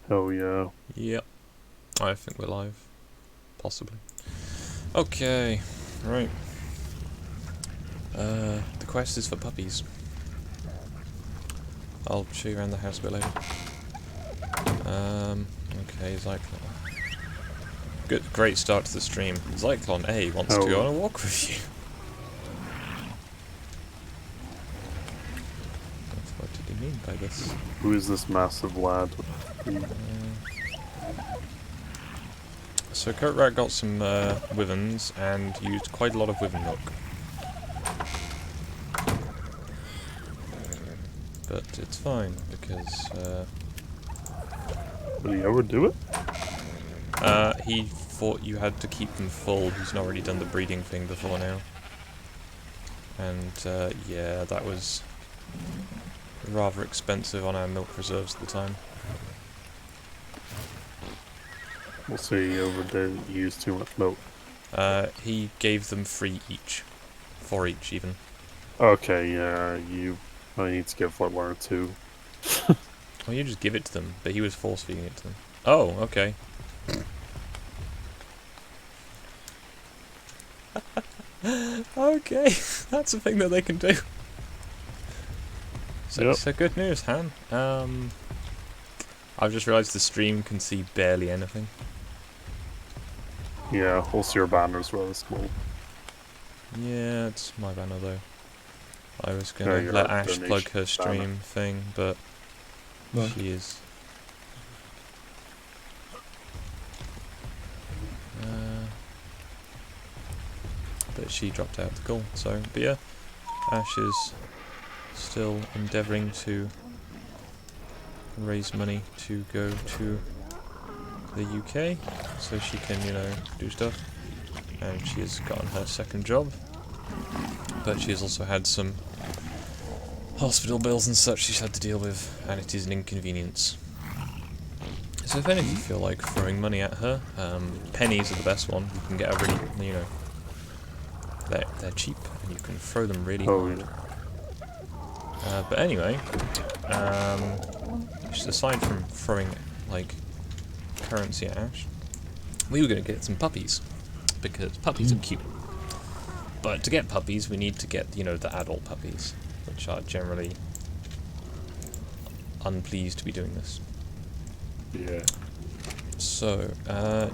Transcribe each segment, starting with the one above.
Hell yeah. Yep. I think we're live. Possibly. Okay. Right. The quest is for puppies. I'll show you around the house a bit later. Okay, Zyklon. Good, great start to the stream. Zyklon A wants to go on a walk with you. What did he mean by this? Who is this massive lad? So Kurtrat got some wyverns and used quite a lot of wyvern milk. But it's fine, because Did he ever do it? he thought you had to keep them full. He's not already done the breeding thing before now. And yeah, that was rather expensive on our milk reserves at the time. We'll see he overdid it, used too much milk. He gave them 3 each. 4 each, even. Okay, yeah, I need to give like 1 or 2. Well, you just give it to them, but he was force feeding it to them. Oh, okay. Okay, that's a thing that they can do. So, Yep. so good news, Han. I've just realised the stream can see barely anything. Yeah, also your banner's rather small. Yeah, it's my banner though. I was gonna Yeah, your let Ash donation plug her stream banner. thing, but No. she is. But she dropped out the call, so, but yeah, Ash is still endeavouring to raise money to go to the UK, so she can, you know, do stuff. And she has gotten her 2nd job, but she has also had some hospital bills and such she's had to deal with, and it is an inconvenience. So if any of you feel like throwing money at her, pennies are the best one. You can get a really, you know, they're cheap, and you can throw them really hard. But anyway, just aside from throwing, like, currency at Ash, we were going to get some puppies, because puppies are cute. But to get puppies, we need to get, you know, the adult puppies, which are generally unpleased to be doing this. Yeah. So,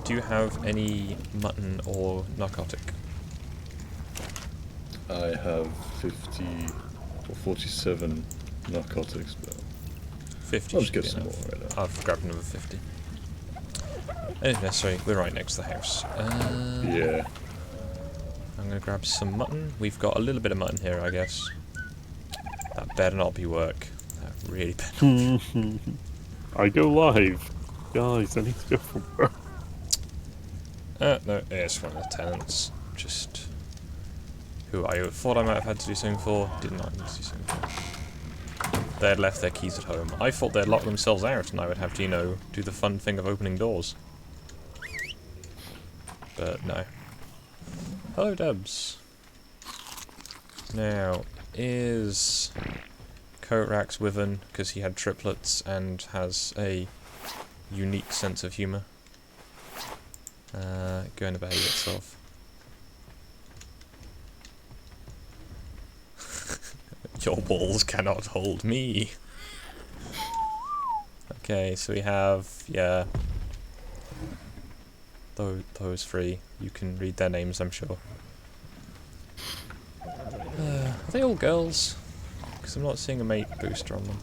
do you have any mutton or narcotic? I have 50 or 47 narcotics, but 50 I'll just should get be some more enough. right now. I've grabbed another 50. If necessary, we're right next to the house. Yeah. I'm going to grab some mutton. We've got a little bit of mutton here, I guess. That better not be work. That really better not be. I go live. Guys, I need to go for work. No, it's one of the tenants. Just who I thought I might have had to do something for, did not need to do something for. They had left their keys at home. I thought they'd locked themselves out and I would have to, you know, do the fun thing of opening doors. But no. Hello, Debs. Now, is Korak's Wyvern, because he had triplets and has a unique sense of humour, going to behave itself? Your walls cannot hold me. Okay, so we have, yeah, those 3. You can read their names, I'm sure. Are they all girls? Because I'm not seeing a mate booster on them.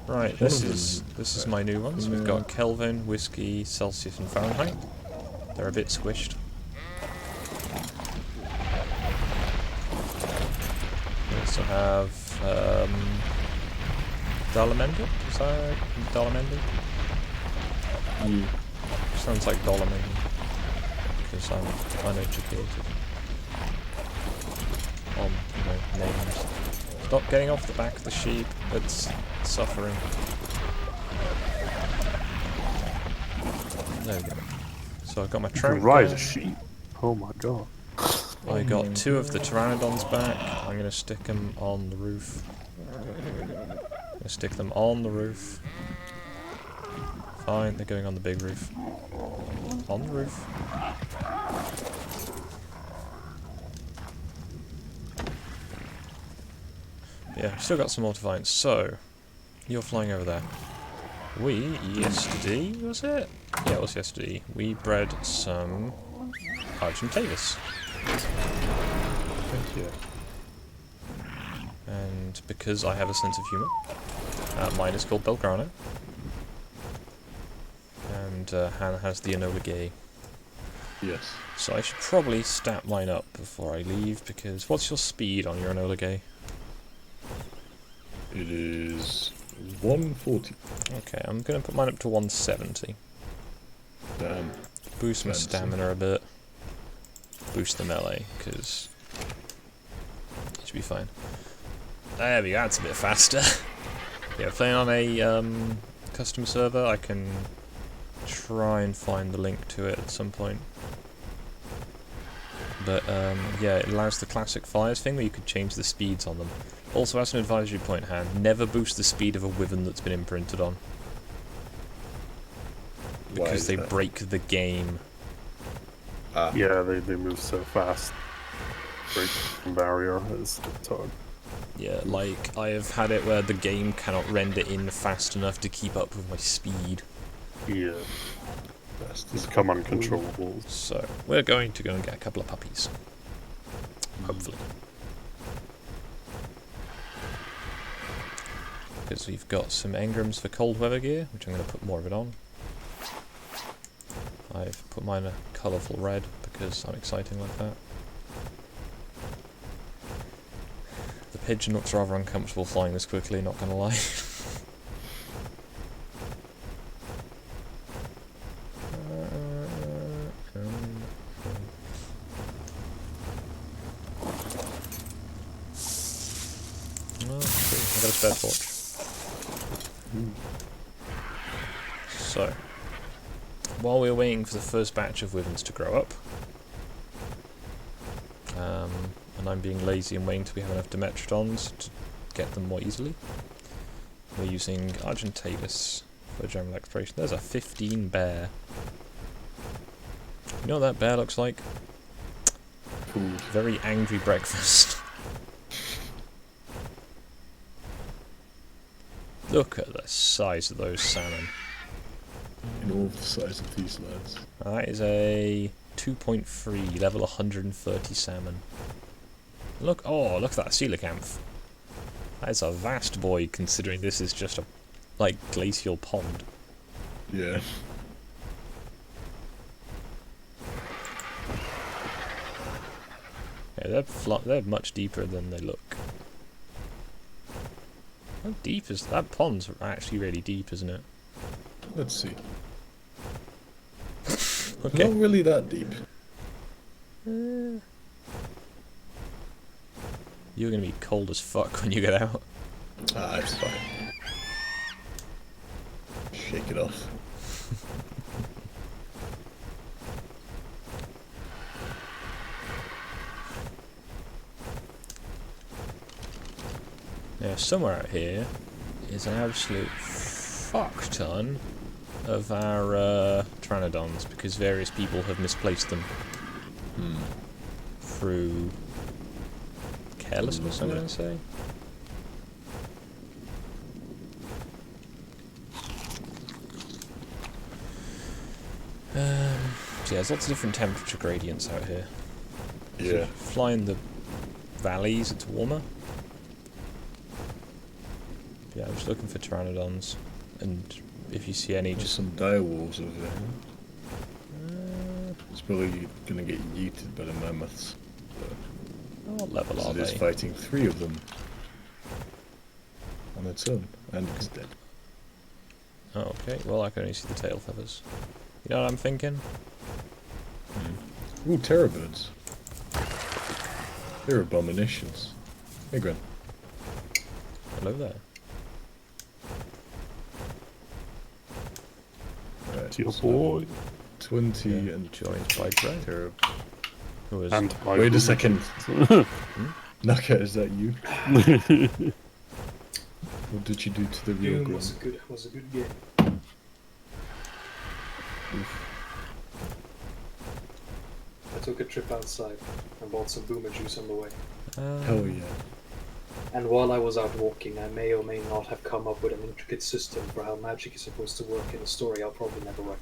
Right, this is my new ones. We've got Kelvin, Whiskey, Celsius, and Fahrenheit. They're a bit squished. We also have Dalamended. Is that Dalamended? Sounds like Dalamended because I'm uneducated on, you know, names. Stop getting off the back of the sheep. It's suffering. There we go. So I've got my You can trout. ride a sheep. Oh my god. I got 2 of the pteranodons back. I'm going to stick them on the roof. I'm going to stick them on the roof. fine. They're going on the big roof. On the roof. Yeah, we've still got some more to find. So, you're flying over there. We, yesterday, was it? Yeah, it was yesterday. We bred some Argentavis. Thank you. And because I have a sense of humour, mine is called Belgrano. And Hannah has the Enola Gay. Yes. So I should probably stat mine up before I leave, because what's your speed on your Enola Gay? It is 140. Okay, I'm going to put mine up to 170. Damn. Boost my Fancy. stamina a bit. Boost the melee, because it should be fine. There we go, that's a bit faster. Yeah, playing on a custom server, I can try and find the link to it at some point. But yeah, it allows the classic flyers thing where you could change the speeds on them. Also, as an advisory point, Han, never boost the speed of a wyvern that's been imprinted on. Why Because is they that? break the game. Ah. Yeah, they move so fast. Breaking barrier is hard. Yeah, like, I have had it where the game cannot render in fast enough to keep up with my speed. Yeah, That's it's become uncontrollable. So, we're going to go and get a couple of puppies. Hopefully. Because we've got some engrams for cold weather gear, which I'm going to put more of it on. I've put mine a colourful red, because I'm exciting like that. The pigeon looks rather uncomfortable flying this quickly, not gonna lie. Oh, cool. I got a spare torch. So, while we're waiting for the first batch of wyverns to grow up, and I'm being lazy and waiting till we have enough Dimetrodons to get them more easily, we're using Argentavis for general exploration. There's a 15 bear. You know what that bear looks like? Food. Very angry breakfast. Look at the size of those salmon. In all the size of these lads. That is a 2.3, level 130 salmon. Look, oh, look at that coelacanth. That is a vast boy, considering this is just a, like, glacial pond. Yeah. Yeah, they're much deeper than they look. How deep is that? Pond's actually really deep, isn't it? Let's see. Okay. Not really that deep. You're gonna be cold as fuck when you get out. Ah, it's fine. Shake it off. Now, somewhere out here is an absolute fuck ton of our Pteranodons, because various people have misplaced them through carelessness, I'm going to say. So yeah, there's lots of different temperature gradients out here. Yeah. Fly in the valleys, it's warmer. Yeah, I'm just looking for Pteranodons, and if you see any, There's just some dire wolves over there. It's probably gonna get yeeted by the mammoths. what level So are it is they? fighting 3 of them on its own, and it's dead. Oh, okay. Well, I can only see the tail feathers. You know what I'm thinking? Ooh, terrorbirds. They're abominations. Hey, Gwen. Hello there. Right, To your so boy. 20 Yeah, and joined by Dre. terror. Who is? And my Wait a room. second. Naka, is that you? What did you do to the real Doom Grim? was a good game. I took a trip outside and bought some boomer juice on the way. Hell yeah. And while I was out walking, I may or may not have come up with an intricate system for how magic is supposed to work in a story I'll probably never write.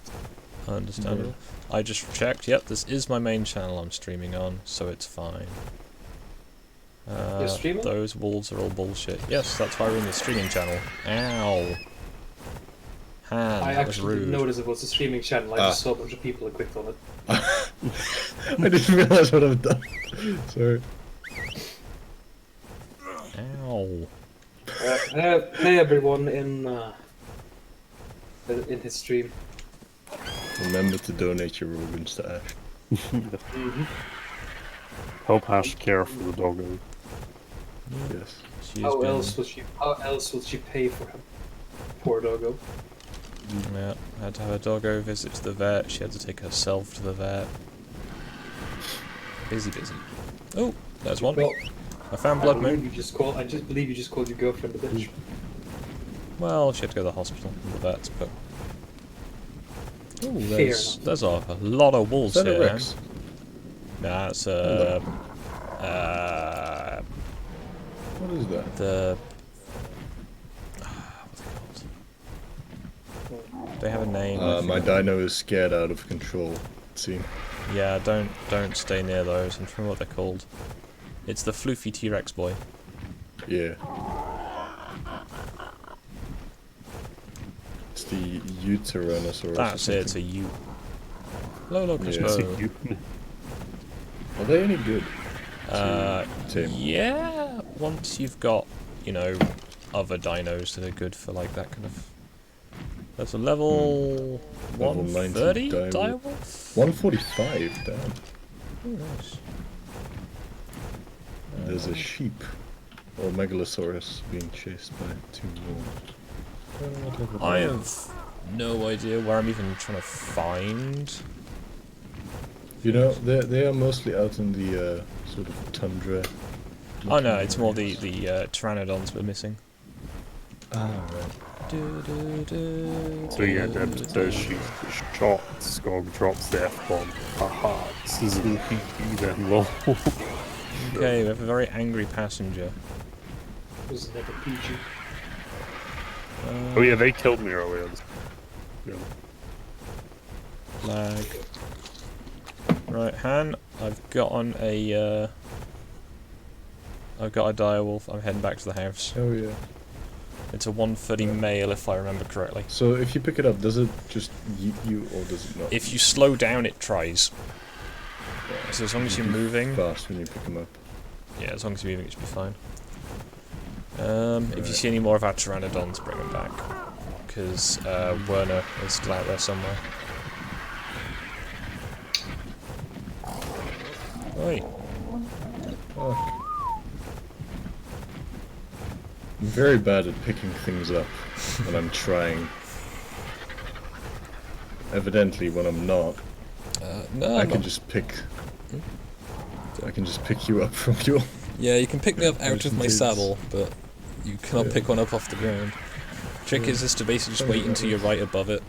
Understandable. I just checked. Yep, this is my main channel I'm streaming on, so it's fine. You're streaming? Those wolves are all bullshit. Yes, that's why we're in the streaming channel. Ow. Han, I that was actually didn't rude. notice it was a streaming channel. I just saw a bunch of people and clicked on it. I didn't realize what I've done. Sorry. Ow. Hey everyone in his stream. Remember to donate your organs to Ash. Help Ash care for the doggo. Yes. She's How been, else would she pay for him? Poor doggo. yeah, had to have a doggo visit to the vet. She had to take herself to the vet. Busy. Oh, there's one. Well, I found blood moon. I just believe you just called your girlfriend a bitch. Well, she had to go to the hospital and the vets, but... Ooh, Fair there's a lot of wolves Is that a here. Rex? Nah, it's What is that? the... What's it called? They have a name. I My forget. dino is scared out of control. See? Yeah, don't stay near those. I'm trying what they're called. It's the floofy T-Rex boy. Yeah. It's the therizenosaur. That's it, it's a U. Hello, Yeah. Crispo. Are they any good? Tame? Yeah, once you've got, you know, other dinos that are good for like that kind of... That's a level... Level 90 130 direwolf. direwolf? 145, damn. Oh, nice. There's a sheep or megalosaurus being chased by two wolves. I have no idea where I'm even trying to find... You know, they are mostly out in the sort of tundra. Oh no, it's more the pteranodons we're missing. Ah, right. So yeah, then does she shot, Skog drops the F-bomb. Haha, this isn't PP then, lol. Okay, we have a very angry passenger. It was never PG. Oh yeah, they killed me earlier. Yeah. Lag. Right, Han, I've got a direwolf. I'm heading back to the house. Oh yeah. It's a 130 male, if I remember correctly. So if you pick it up, does it just yeet you or does it not? If you slow down, it tries. So as long as you're moving, Fast when you pick them up. yeah, as long as you're moving, it should be fine. If you see any more of our pteranodons, bring them back, because Werner is still out there somewhere. Oi. Fuck. I'm very bad at picking things up when I'm trying. Evidently, when I'm not, No, I I'm can not. just pick. I can just pick you up from your. Yeah, you can pick me up out There's of my kids. saddle, but you cannot Yeah. pick one up off the ground. Trick is just to basically just wait until you're right above it,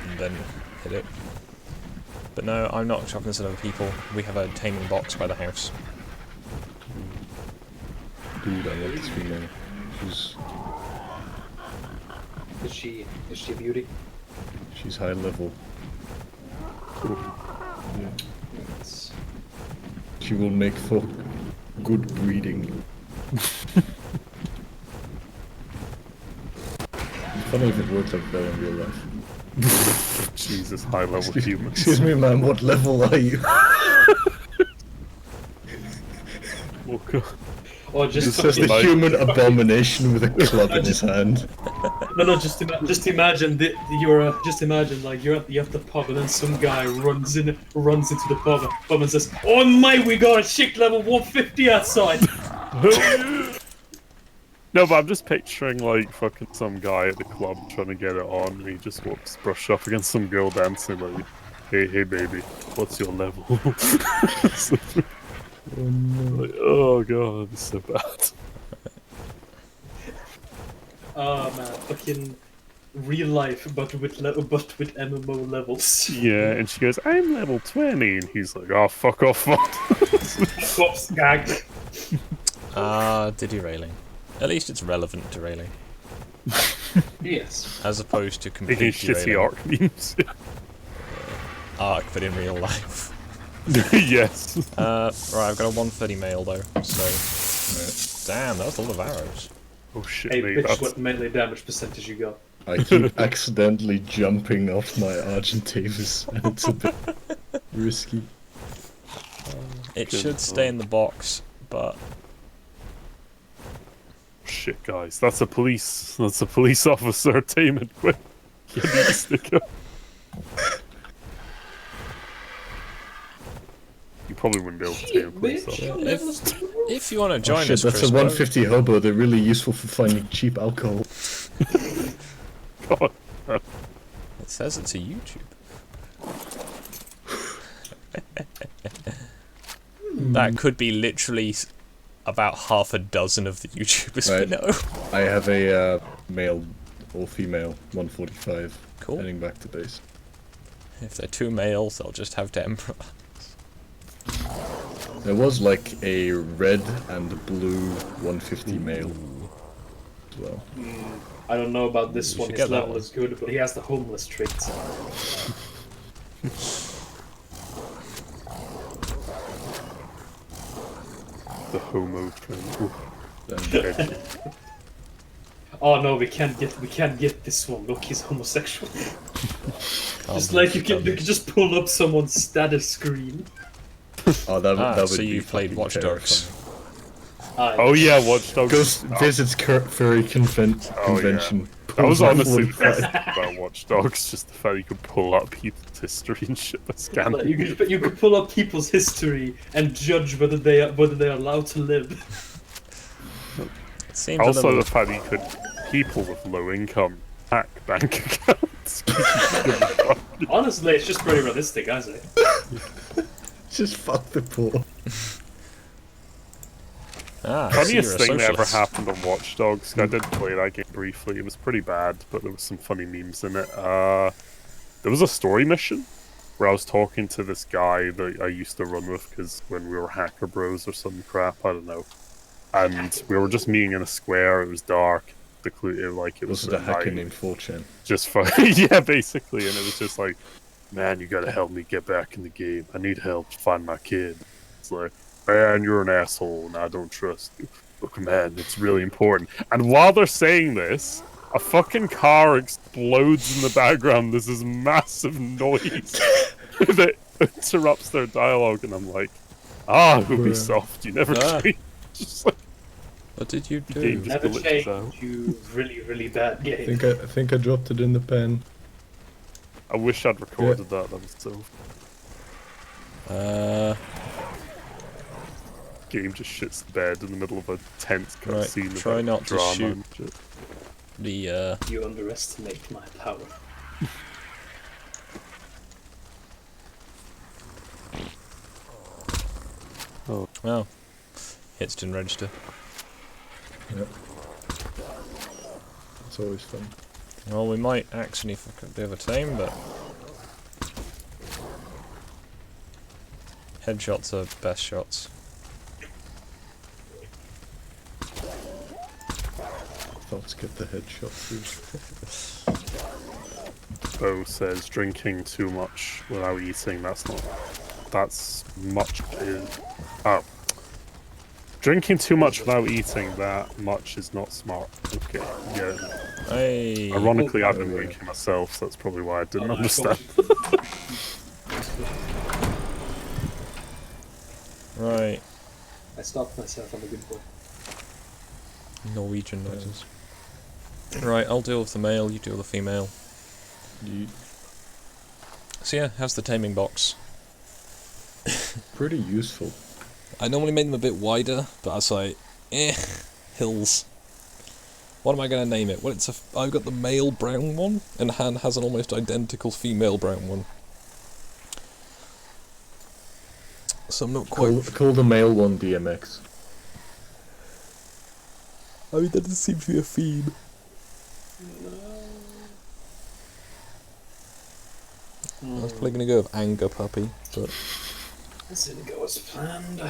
and then hit it. But no, I'm not chopping this at other people. We have a taming box by the house. Dude, I want this female. She's Is she a beauty? she's high level. Yeah. Yes. She will make for good breeding. Funny if it worked like that in real life. Jesus, high level humans. Excuse me, ma'am, what level are you? Oh god. Or It just says the Like- human abomination with a club in his hand. no, just imagine just imagine like you're at the pub and then some guy runs into the pub and says, "Oh my, we got a chick level 150 outside." No, but I'm just picturing like fucking some guy at the club trying to get it on, and he just walks brushed up against some girl dancing like, hey baby, what's your level?" So, like, oh god, it's so bad. Oh man, fucking real life, but with MMO levels. Yeah, and she goes, I'm level 20, and he's like, oh, fuck off, Cops gag. Derailing. At least it's relevant derailing. Yes. As opposed to complete Making shitty derailing. arc memes. Arc, but in real life. Yes. Right, I've got a 130 mail though, so... Damn, that was a lot of arrows. Oh shit, Hey, mate, bitch, what melee damage percentage you got? I keep accidentally jumping off my Argentavis, and it's a bit risky. It should stay in the box, but... Shit, guys, that's a police officer, tame it quick. You need to stick up. You probably wouldn't be able to tame a police officer. If you want to join Oh shit, us, that's Chris, a 150 hobo. They're really useful for finding cheap alcohol. God. it says it's a YouTube. That could be literally about half a dozen of the YouTubers we Right. know. I have a male or female 145 Cool. heading back to base. If they're two males, they'll just have temper. There was like a red and blue 150 male as well. I don't know about this You one. should His get that level one. is good, but he has the homeless trait. The homo train. Ooh. Then Oh no, we can't get this one. Look, he's homosexual. Oh, Just like you can just pull up someone's status screen. oh, that would so be you played fucking Watch Dogs. terrifying. Oh yeah, Watch Dogs. Goes visits furry convention. That was pulls off honestly the one best thing about Watch Dogs, just the fact you could pull up people's history and shit by Like, scanning. you could pull up people's history and judge whether they're allowed to live. It seems a Also, little... the fact that you could people with low income hack bank accounts. Honestly, it's just pretty realistic, I say. Just fuck the poor. Ah, I see you're Funniest a thing that ever socialist. happened on Watch Dogs. I did play that game briefly. It was pretty bad, but there was some funny memes in it. There was a story mission where I was talking to this guy that I used to run with because when we were hacker bros or some crap, I don't know. And we were just meeting in a square. It was dark. It was Was it a hacker night. named 4chan? Just for yeah, basically, and it was just like, man, you gotta help me get back in the game. I need help to find my kid. It's like, man, you're an asshole, and I don't trust you. Look, man, it's really important. And while they're saying this, a fucking car explodes in the background. There's this massive noise that interrupts their dialogue, and I'm like, Ubisoft, you never Ah. change. Just like, What did you game do? just Never glitches change, out. you really, really bad game. I think I dropped it in the pen. I wish I'd recorded that. That was so. Game just shits the bed in the middle of a tense Right, cutscene. try about not to drama shoot. and shit. The, You underestimate my power. well, hits didn't register. Yep. It's always fun. Well, we might actually fuck up the other team, but... Headshots are best shots. Thoughts get the headshot through. Bo says drinking too much without eating. That's much. Drinking too much without eating that much is not smart. Okay, yeah. Hey! Ironically, I've been Oh, yeah. drinking myself, so that's probably why I didn't Oh, understand. Right. I stopped myself, I'm a good boy. Norwegian noises. Right, I'll deal with the male, you deal with the female. So yeah, how's the taming box? Pretty useful. I normally make them a bit wider, but I was like, hills. What am I going to name it? Well, I've got the male brown one, and Han has an almost identical female brown one. So I'm not quite... Call the male one DMX. I mean, that doesn't seem to be a theme. I was probably going to go with Anger Puppy, but This didn't go as planned.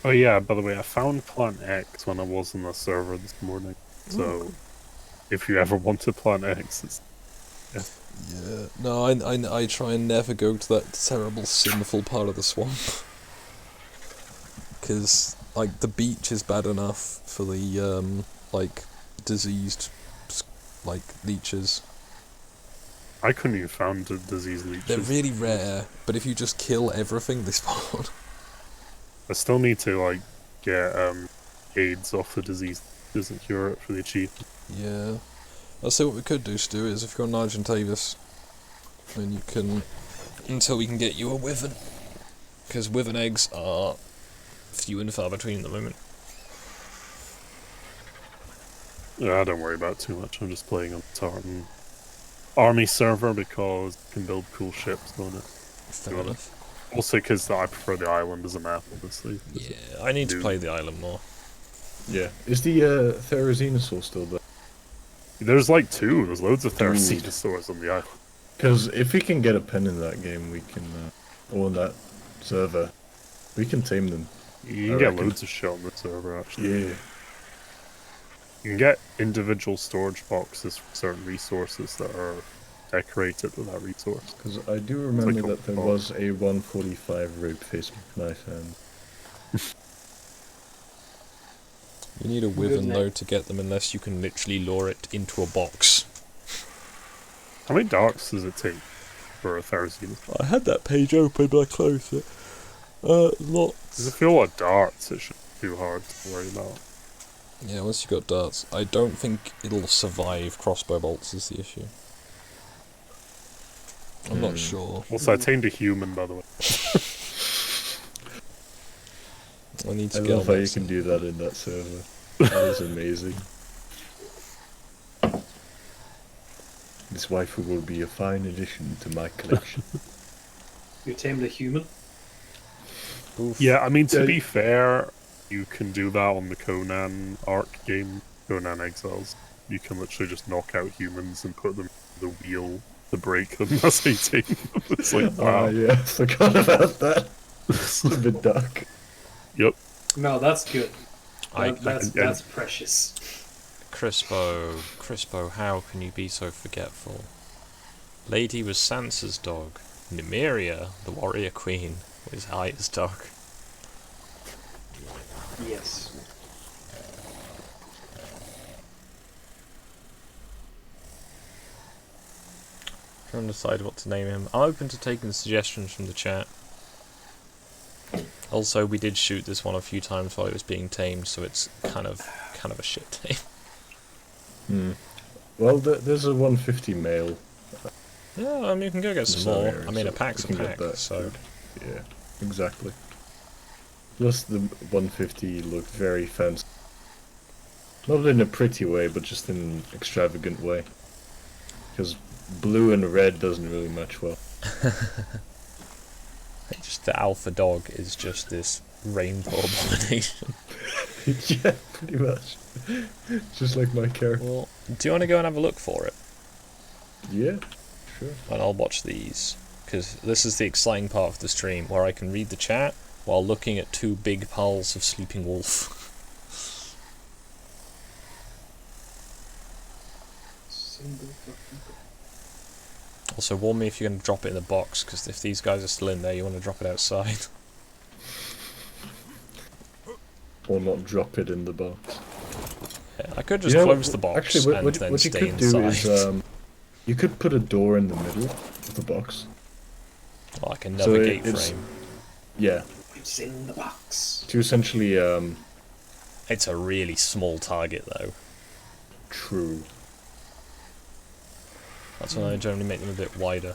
Oh yeah, by the way, I found Plant X when I was on the server this morning. So, if you ever want to Plant X, it's yeah. No, I try and never go to that terrible, sinful part of the swamp. Because, like, the beach is bad enough for the, like, diseased, like, leeches. I couldn't even found the disease leeches. They're really rare, but if you just kill everything, they spawn. I still need to like get AIDS off the disease. Doesn't cure it for the achievement. Yeah. I'll say what we could do, Stu, is if you're on Argentavis, then you can, until we can get you a wyvern. Because wyvern eggs are few and far between at the moment. Yeah, I don't worry about it too much. I'm just playing on the Tartan army server because you can build cool ships on it. Fair enough. Also, because I prefer the island as a map, obviously. Yeah, I need to play the island more. Yeah. Is the therizenosaur still there? There's like two. There's loads of therizenosaurs on the island. Because if we can get a pen in that game, we can, or on that server, we can tame them. You can get loads of shit on the server, actually. Yeah. You can get individual storage boxes for certain resources that are decorated with that resource. Because I do remember like that there was a 145 rope face knife and... You need a wyvern though to get them unless you can literally lure it into a box. How many darks does it take for a therizinosaur? I had that page open but I closed it. Lots. Does it feel like darts? It should be too hard to worry about. Yeah, once you got darts. I don't think it'll survive crossbow bolts is the issue. I'm not sure. Also, I tamed a human, by the way. I need to I get love on how you that can do that in that server. That is amazing. This waifu will be a fine addition to my collection. You tamed a human? Oof. Yeah, I mean, to be fair, you can do that on the Conan arc game, Conan Exiles. You can literally just knock out humans and put them in the wheel to break them. That's how you take them. It's like, wow. Yeah, forgot about that. It's a bit dark. Yep. No, that's good. That's That's precious. Crispo, how can you be so forgetful? Lady was Sansa's dog. Nymeria, the warrior queen, was Arya's dog. Yes. Trying to decide what to name him. I'm open to taking suggestions from the chat. Also, we did shoot this one a few times while it was being tamed, so it's kind of a shit tame. Well, there's a 150 male. Yeah, I mean, you can go get some more. I mean, a pack's a we can pack, get that so... food. Yeah, exactly. Plus, the 150 looked very fancy. Not in a pretty way, but just in an extravagant way. Because blue and red doesn't really match well. Just the alpha dog is just this rainbow abomination. Yeah, pretty much. Just like my character. Well, do you want to go and have a look for it? Yeah, sure. And I'll watch these, because this is the exciting part of the stream, where I can read the chat while looking at two big piles of sleeping wolf. Also, warn me if you're going to drop it in the box, because if these guys are still in there, you want to drop it outside. Or not drop it in the box. Yeah, I could just close the box actually, and then what you stay could inside. do is you could put a door in the middle of the box. Like another gate it's- frame. Yeah, It's in the box. to essentially It's a really small target, though. true. That's when I generally make them a bit wider.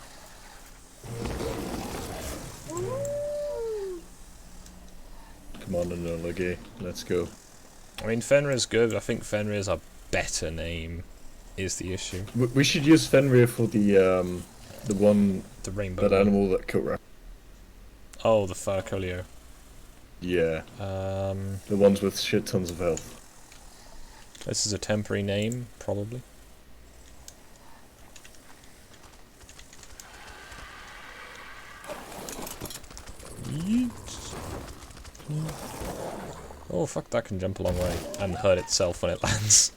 Come on, Enola Gay, let's go. I mean, Fenrir's good. I think Fenrir's a better name, is the issue. We should use Fenrir for the one The rainbow. that animal that cut right. Oh, the Furcolio. Yeah, Um, the ones with shit tons of health. this is a temporary name, probably. Yeet. Oh fuck, that can jump a long way and hurt itself when it lands.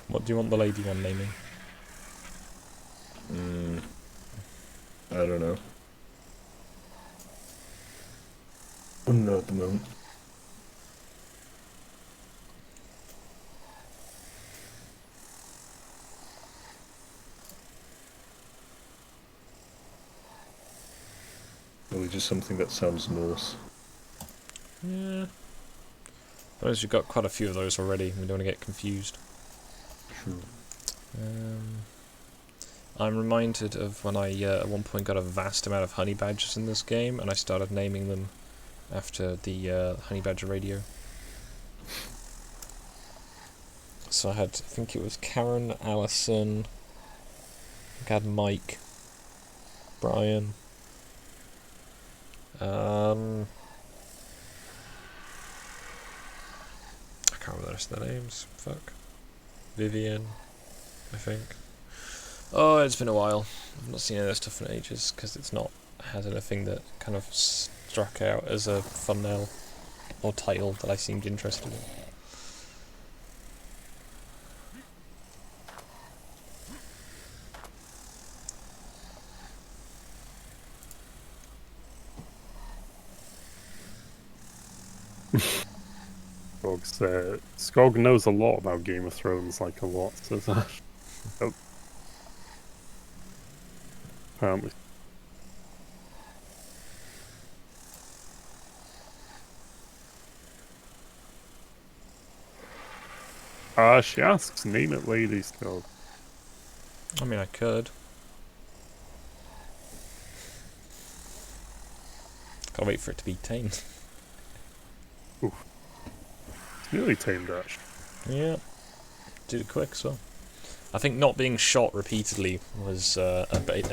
What do you want the lady one naming? I don't know. Wouldn't know at the moment. Probably just something that sounds Norse. Yeah. Whereas you've got quite a few of those already, we don't want to get confused. True. I'm reminded of when I at one point got a vast amount of honey badgers in this game, and I started naming them after the honey badger radio. So I think it was Karen, Allison, I had Mike, Brian. I can't remember the rest of their names. Fuck. Vivian, I think. Oh, it's been a while. I've not seen any of this stuff in ages because it's not had anything that kind of struck out as a thumbnail or title that I seemed interested in. Skog knows a lot about Game of Thrones, like a lot, says that. Oh. Apparently. She asks, name it Lady Skog. I mean, I could. Can't wait for it to be tamed. It's nearly tamed, actually. Yeah. Did it quick, so. I think not being shot repeatedly was a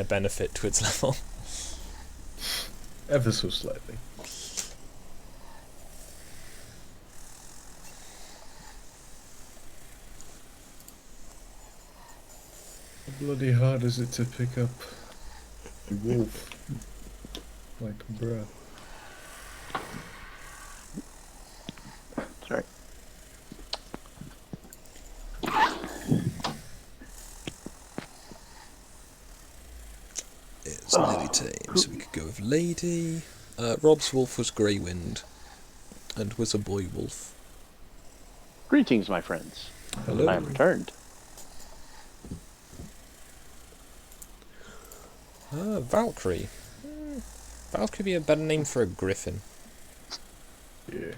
benefit to its level. Ever so slightly. How bloody hard is it to pick up a wolf? Like, bruh. Sorry. It's nearly tame, so we could go with Lady. Rob's wolf was Greywind, and was a boy wolf. Greetings, my friends. Hello. I have returned. Valkyrie. Valkyrie would be a better name for a griffin. Yeah.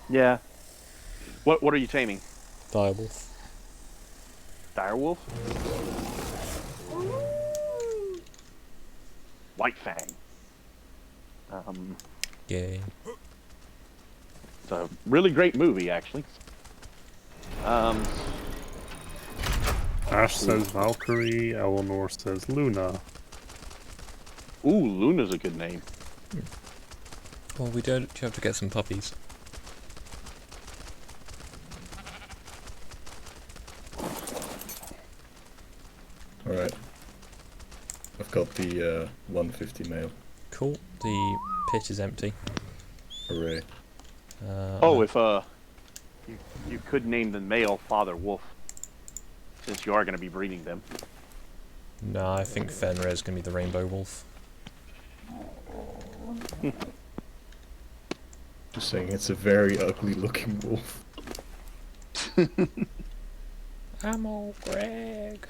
Yeah. What are you taming? Direwolf. Direwolf? White Fang. Yay. It's a really great movie, actually. Ash says Valkyrie, Eleanor says Luna. Ooh, Luna's a good name. Well, we don't have to get some puppies. Alright. I've got the 150 male. Cool. The pit is empty. Hooray. Oh, if you could name the male Father Wolf, since you are going to be breeding them. No, I think Fenrir is going to be the rainbow wolf. Just saying, it's a very ugly looking wolf. I'm old Greg.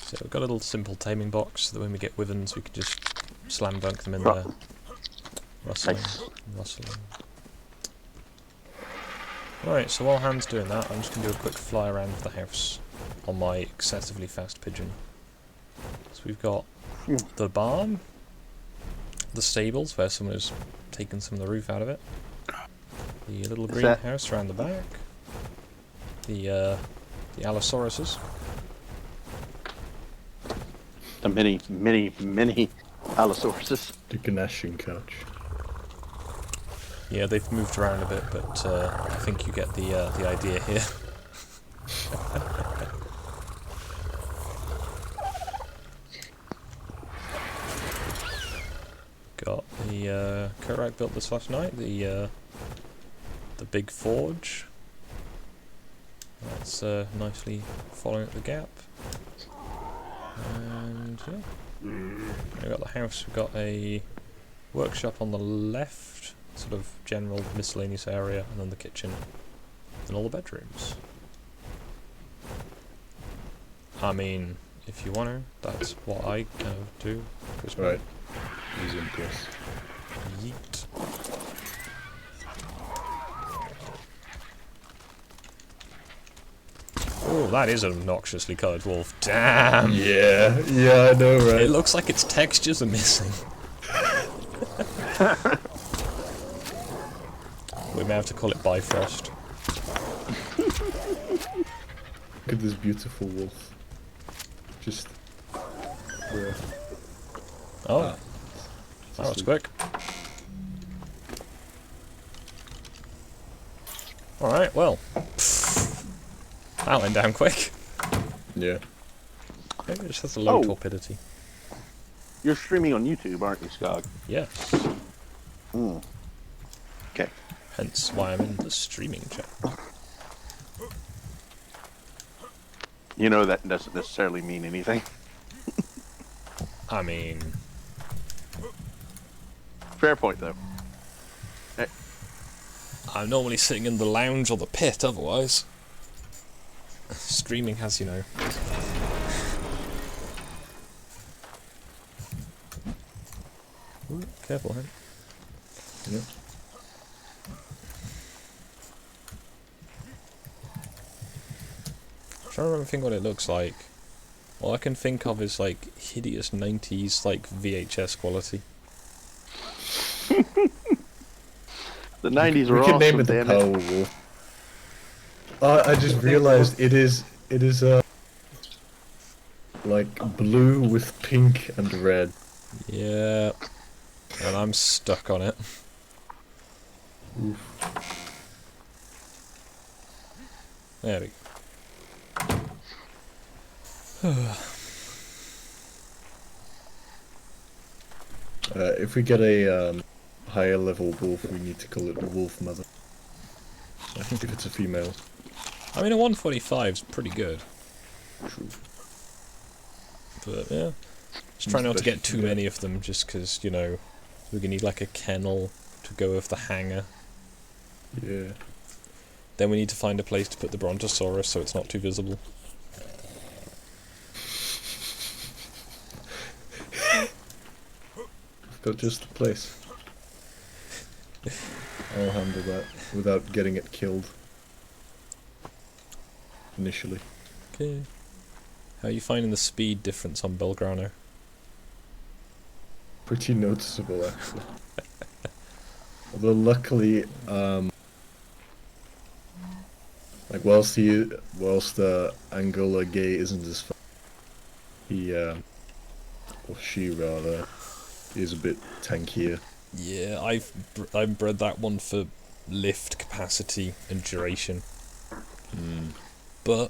So we've got a little simple taming box so that when we get wyverns we can just slam dunk them in there. Rustling. Nice. Rustling. Alright, so while Han's doing that, I'm just going to do a quick fly around the house on my excessively fast pigeon. So we've got the barn, the stables where someone has taken some of the roof out of it. The little Is green that- house around the back. The Allosauruses. The many Allosauruses. The Ganashian couch. Yeah, they've moved around a bit, but I think you get the idea here. Got the Korak built this last night. The big forge. That's nicely following up the gap. And yeah, we got the house. We've got a workshop on the left, sort of general miscellaneous area, and then the kitchen and all the bedrooms. I mean, if you want to, that's what I kind of do. Right. He's in place. Yeet. Oh, that is an obnoxiously coloured wolf. Damn! Yeah, I know, right? It looks like its textures are missing. We may have to call it Bifrost. Look at this beautiful wolf. Just... Yeah. Oh, that was quick. Alright, well. That went down quick. Yeah. Maybe it just has a low Oh. torpidity. You're streaming on YouTube, aren't you, Skog? Yes. Hmm. Okay. Hence why I'm in the streaming chat. You know that doesn't necessarily mean anything. I mean, Fair point, though. I'm normally sitting in the lounge or the pit otherwise. Streaming has, you know. Ooh, careful, hen. Yeah. I'm trying to remember think what it looks like. All I can think of is like hideous 90s like VHS quality. The 90s We were can awesome, name it the damn Power it. Wolf. I just realized it is like blue with pink and red. Yeah. And I'm stuck on it. There we go. If we get a higher level wolf, we need to call it the Wolf Mother. If it's a female. I mean, a 145 is pretty good. True. But yeah. Just try not to get too many of them, just because, you know, we're going to need like a kennel to go with the hanger. Yeah. Then we need to find a place to put the Brontosaurus so it's not too visible. I've got just the place. I'll handle that without getting it killed. Initially. Okay. How are you finding the speed difference on Belgrano? Pretty noticeable, actually. Although luckily, like whilst Angola Gay isn't as fun, he, or she rather, is a bit tankier. Yeah, I've bred that one for lift capacity and duration. But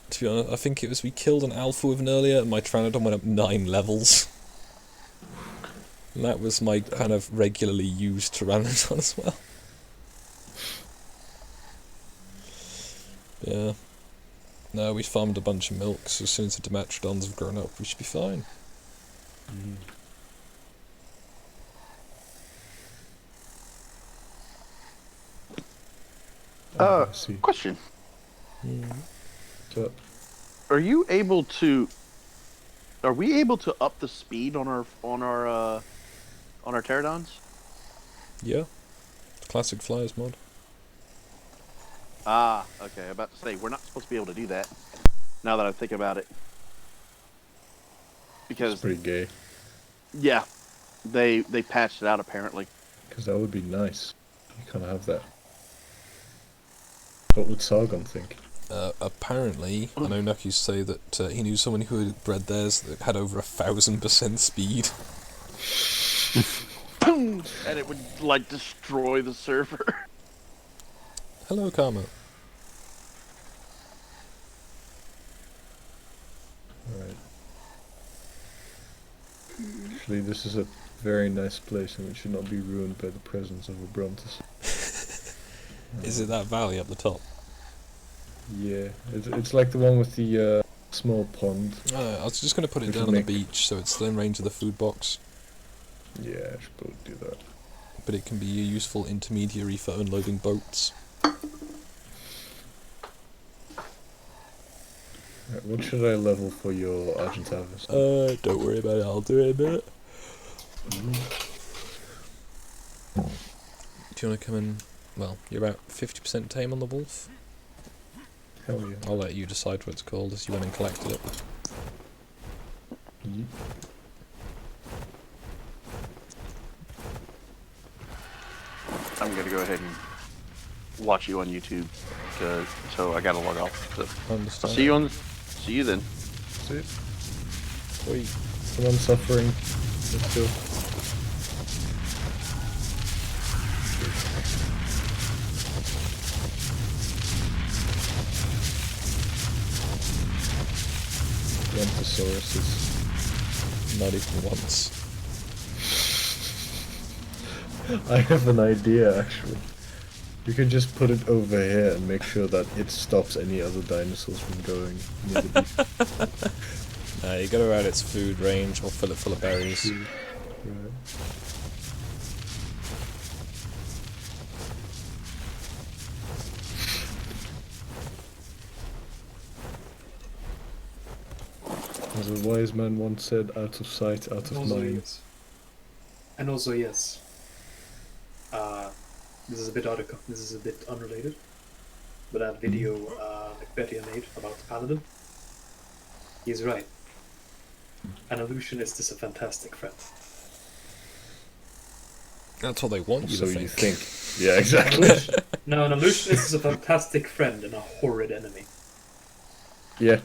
to be honest, I think it was we killed an alpha with an earlier, and my Pteranodon went up 9 levels. And that was my kind of regularly used Pteranodon as well. Yeah. No, we farmed a bunch of milk, so as soon as the Dimetrodons have grown up, we should be fine. I see. Question. So, Are we able to up the speed on our pterodons? Yeah. Classic Flyers mod. Ah, okay. I'm about to say we're not supposed to be able to do that. Now that I think about it, it's because pretty gay. yeah, They patched it out apparently. Because that would be nice. You can't have that. What would Sargon think? Apparently, I know Nucky say that he knew someone who had bred theirs that had over 1,000% speed. And it would, like, destroy the server. Hello, Karma. Alright. Actually, this is a very nice place and it should not be ruined by the presence of a Brontos. Is it that valley up the top? Yeah, it's like the one with the small pond. I was just going to put it We down should on the make- beach so it's still in range of the food box, Yeah, I should probably do that. but it can be a useful intermediary for unloading boats. Right, what should I level for your Argent Harvest? Don't worry about it, I'll do it in a minute. Do you want to come in? Well, you're about 50% tame on the wolf. Hell yeah. I'll let you decide what it's called as you went and collected it. Yeet. I'm gonna go ahead and watch you on YouTube, so I gotta log off. So I'll Understand. see you then. That's it. Wait. Someone suffering. Let's go. Brontosaurus is... Not even once. I have an idea, actually. You can just put it over here and make sure that it stops any other dinosaurs from going near the beach. You gotta add its food range or fill it full of berries. Right. As a wise man once said, out of sight, out of Also, mind. yes. And also, yes. This is a bit this is a bit unrelated, but that video Betia made about the paladin. He's right. An illusionist is a fantastic friend. That's what they want you So to you think. think. Yeah, exactly. No, an illusionist is a fantastic friend and a horrid enemy. Yeah.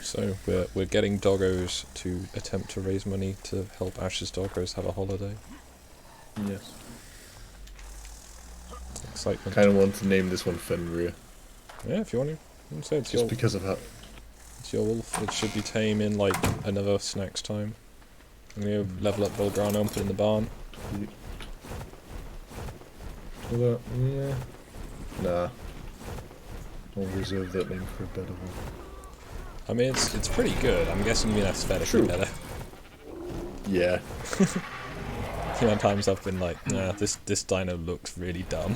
So we're getting doggos to attempt to raise money to help Ash's doggos have a holiday. Yes. Excitement. Kind of want to name this one Fenrir. Yeah, if you want to. You can say it's Just your, because of how... it's your wolf. It should be tame in like another snack's time. I'm gonna level up Volgrano and put it in the barn. Although, yeah. Nah. I'll reserve that name for a better one. I mean, it's pretty good. I'm guessing you mean aesthetically True. better. Yeah. The amount of times I've been like, nah, this dino looks really dumb.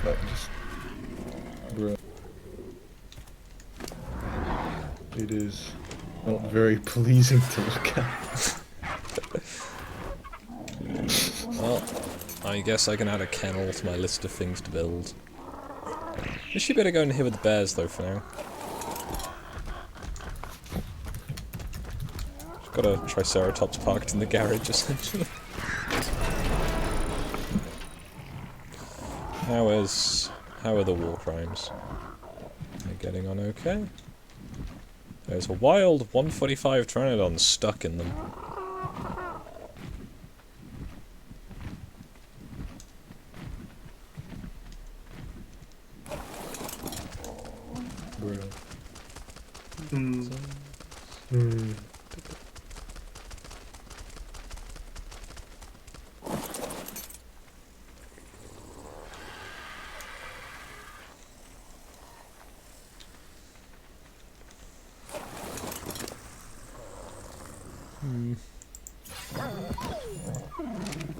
Like, just... Bruh. It is not very pleasing to look at. Well, I guess I can add a kennel to my list of things to build. We should better go in here with the bears though for now. Got a Triceratops parked in the garage essentially. How are the war crimes? They're getting on okay. There's a wild 145 Pteranodon stuck in them. Bruh. Hmm.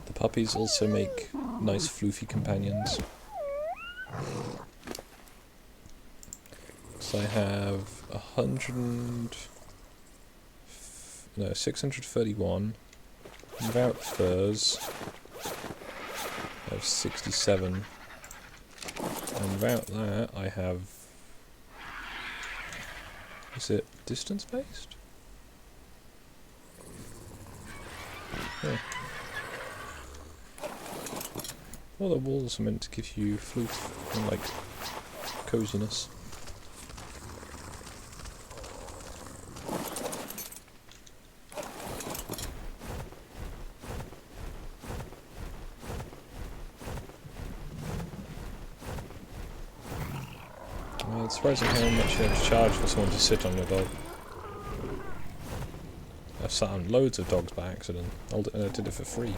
The puppies also make nice floofy companions. So I have 631 without furs. I have 67 And without that, I have... Is it distance-based? Yeah. Well, the walls are meant to give you flute and, like, coziness. Well, it's surprising how much you have to charge for someone to sit on your dog. I've sat on loads of dogs by accident, and I did it for free.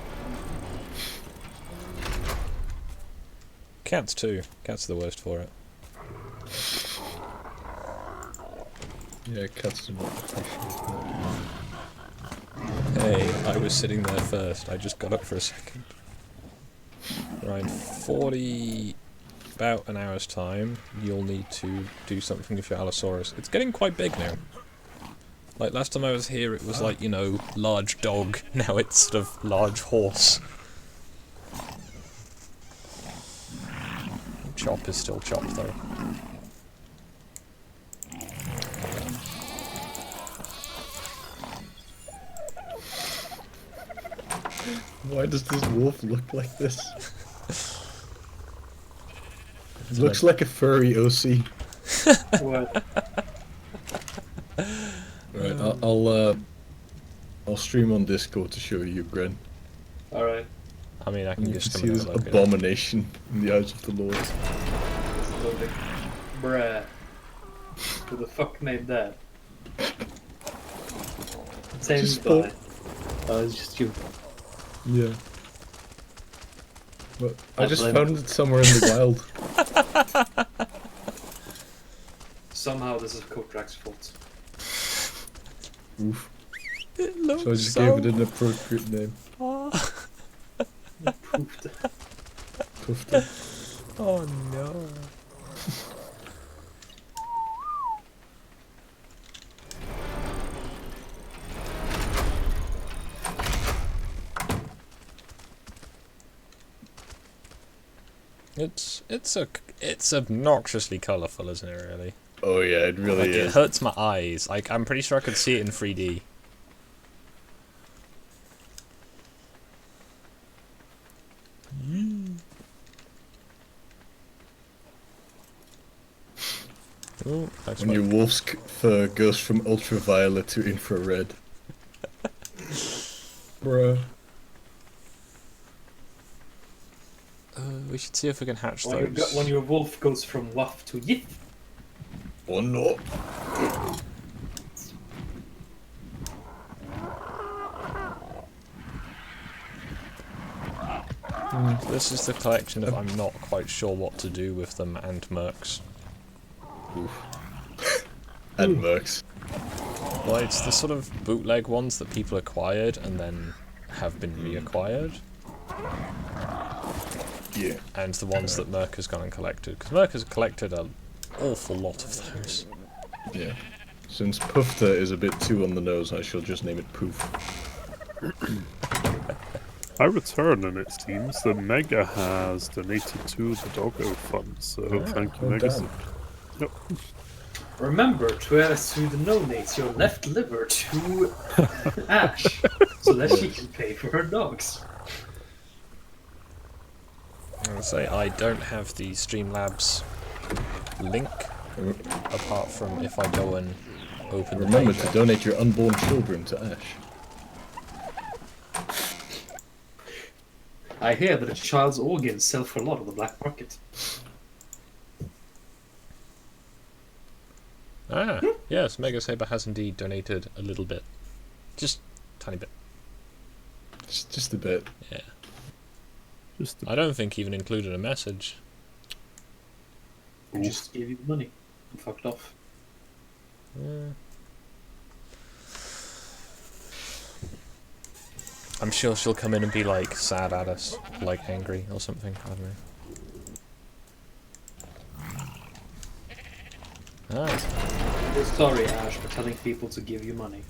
Cats too. Cats are the worst for it. Yeah, cats do not appreciate that. Hey, I was sitting there first. I just got up for a second. Right, 40... About an hour's time, you'll need to do something with your Allosaurus. It's getting quite big now. Like, last time I was here, it was like, you know, large dog. Now it's sort of large horse. Chop is still Chop, though. Why does this wolf look like this? It looks like a furry OC. What? Right, I'll stream on Discord to show you, Gren. Alright. I mean, I can You just can come see and this have a look at it. abomination in the eyes of the Lord. This is loading. Bruh. Who the fuck made that? Same Just guy. It's just you. Yeah. But I I just blame found it somewhere in the wild. Somehow this is Kotrak's fault. Oof. It looks So I just gave it an appropriate name. Poofed. Puffed it. Oh no. It's obnoxiously colourful, isn't it? Really. Oh yeah, it really Like, it is. hurts my eyes. Like, I'm pretty sure I could see it in 3D. Ooh, that's When your wolf's fur goes from ultraviolet to infrared. Bruh. we should see if we can hatch When, those. when your wolf goes from waff to yip. Oh no. This is the collection of I'm not quite sure what to do with them and mercs. Oof. And mercs. Well, it's the sort of bootleg ones that people acquired and then have been reacquired, Yeah. and the ones that Merc has gone and collected. Because Merc has collected an awful lot of those. Yeah. Since Pufta is a bit too on the nose, I shall just name it Poof. I return, and it seems that Mega has donated to the Doggo Fund, so thank you, oh, Mega. damn. Yep. Remember to donate your left liver to Ash so that she can pay for her dogs. I would say I don't have the Streamlabs link, apart from if I go and open the Remember page to up. donate your unborn children to Ash. I hear that a child's organs sell for a lot on the black market. Ah, yes, Mega Saber has indeed donated a little bit. Just a tiny bit. Just a bit. Yeah. Just I don't think he even included a message. I just gave you the money and fucked off. Yeah. I'm sure she'll come in and be like sad at us, like angry or something. I don't know. Ah, Sorry, Ash, for telling people to give you money.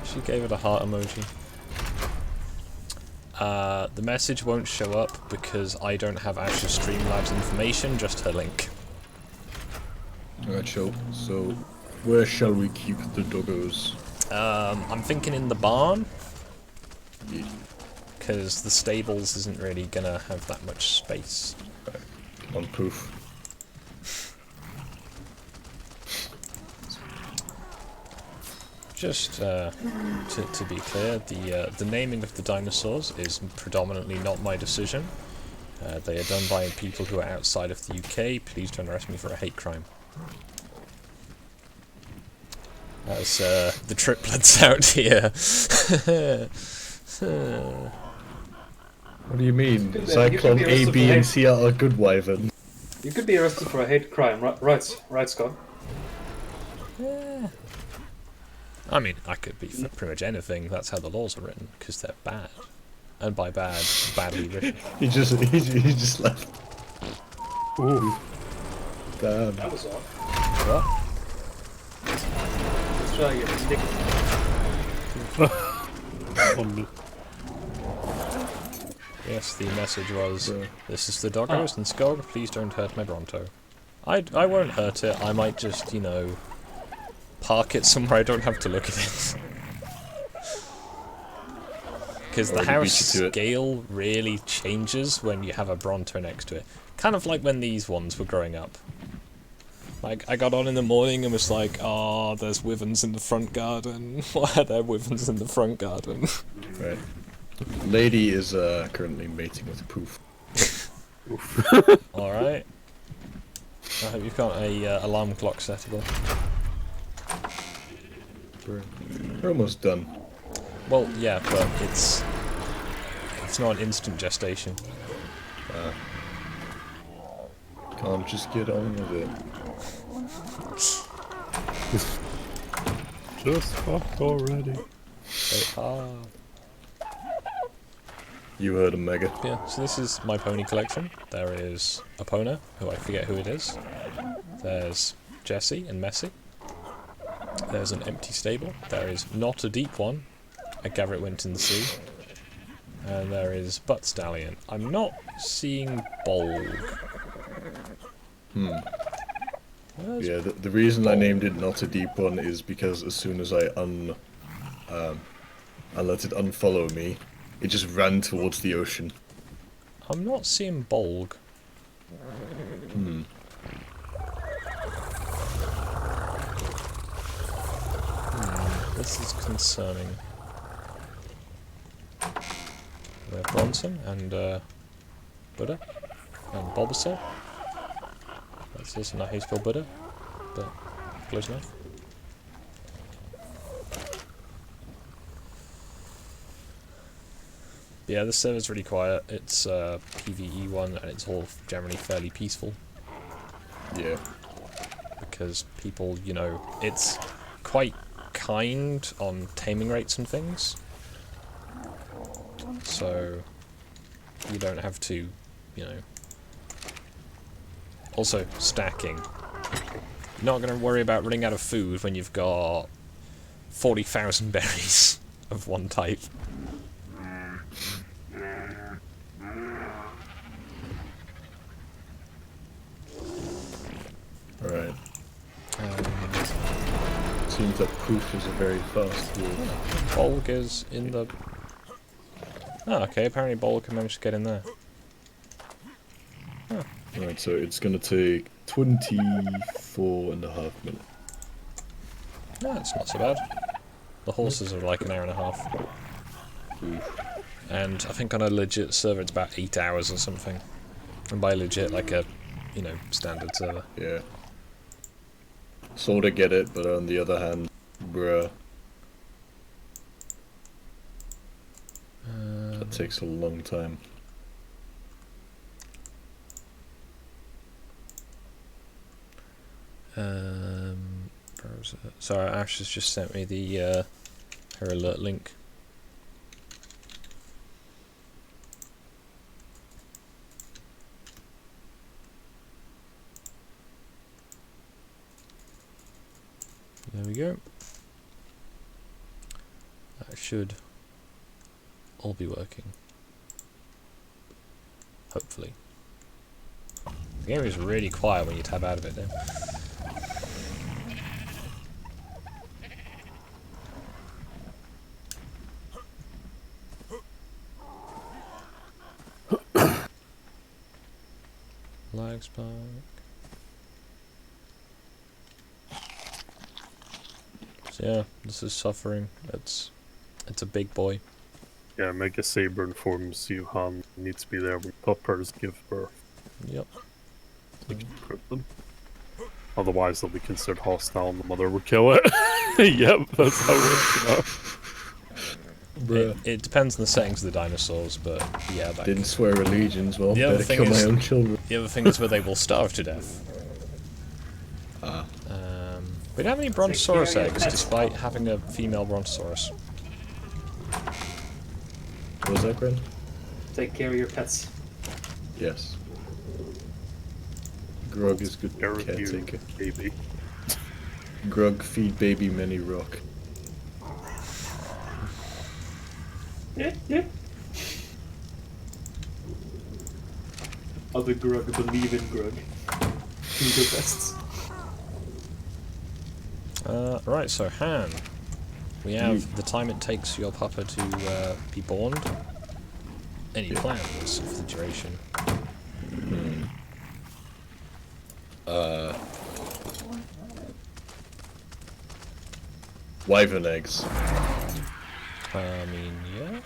she gave it a heart emoji. The message won't show up because I don't have Ash's Streamlabs information, just her link. Alright, so where shall we keep the doggos? I'm thinking in the barn, Yeah. because the stables isn't really gonna have that much space. On poof. Just to be clear, the naming of the dinosaurs is predominantly not my decision. They are done by people who are outside of the UK. Please don't arrest me for a hate crime. As the triplets out here. What do you mean? You could Cyclone be A, arrested B, for and hate. C are good wyvern. You could be arrested for a hate crime, right, Scott? I mean, I could be for pretty much anything. That's how the laws are written, because they're bad. And by bad, badly written. He just left. Ooh. Damn. That was off. What? Let's try again. Nick. Yes, the message was, Bro. this is the doggos and Skog, please don't hurt my Bronto. I won't hurt it, I might just, you know, park it somewhere I don't have to look at it. Because the Already house beat you to it. scale really changes when you have a Bronto next to it. Kind of like when these ones were growing up. Like, I got on in the morning and was like, oh, there's wyverns in the front garden. Why are there wyverns in the front garden? Right. Lady is currently mating with Poof. Alright. I hope you've got a alarm clock settable. We're almost done. Well, yeah, but it's not an instant gestation. Can't just get on with it. Just fuck already. They are. You heard him, Mega. Yeah, so this is my pony collection. There is Epona, who I forget who it is. There's Jessie and Messi. There's an empty stable. There is not a deep one. I gather it went in the sea. And there is Butt Stallion. I'm not seeing Bolg. Where's Yeah, the reason I named it not a deep one is because as soon as I let it unfollow me, it just ran towards the ocean. I'm not seeing Bolg. This is concerning. We have Bronson and Buddha and Bulbasaur. That's also not how you spell Buddha, but close enough. Yeah, this server's really quiet. It's a PvE one, and it's all generally fairly peaceful. Yeah. Because people, you know, it's quite kind on taming rates and things. So, you don't have to, you know... Also, stacking. You're not going to worry about running out of food when you've got 40,000 berries of one type. Right. Seems that Poof is a very fast wolf. Bolg is in the... Oh, okay, apparently Bolg can manage to get in there. Right, so it's gonna take 24.5 minutes. No, it's not so bad. The horses are like an hour and a half. And I think on a legit server it's about 8 hours or something. And by legit, like a, you know, standard server. Yeah. Sorta get it, but on the other hand, bruh. That takes a long time. Browser. Sorry, Ash has just sent me the her alert link. There we go. That should all be working. Hopefully. The game is really quiet when you tab out of it, though. Lag spike. So yeah, this is suffering. It's a big boy. Yeah, Mega Saber informs you Han needs to be there when puppers give birth. Yep. So you can equip them. Otherwise, they'll be considered hostile and the mother would kill it. Yep, that's how it works It depends on the settings of the dinosaurs, but yeah. Didn't swear allegiance, well, The other better thing kill is- my own children. The other thing is where they will starve to death. We don't have any Brontosaurus eggs, despite having a female Brontosaurus. What was that, Gren? Take care of your pets. Yes. Grog is good now. Eric, you caretaker. baby. Grog feed baby many rock. Yeah. Other Grug believe in Grug. Do your best. Right, so Han. We have the time it takes your pupper to be born. Any plans for the duration? Wyvern eggs. I mean, yeah.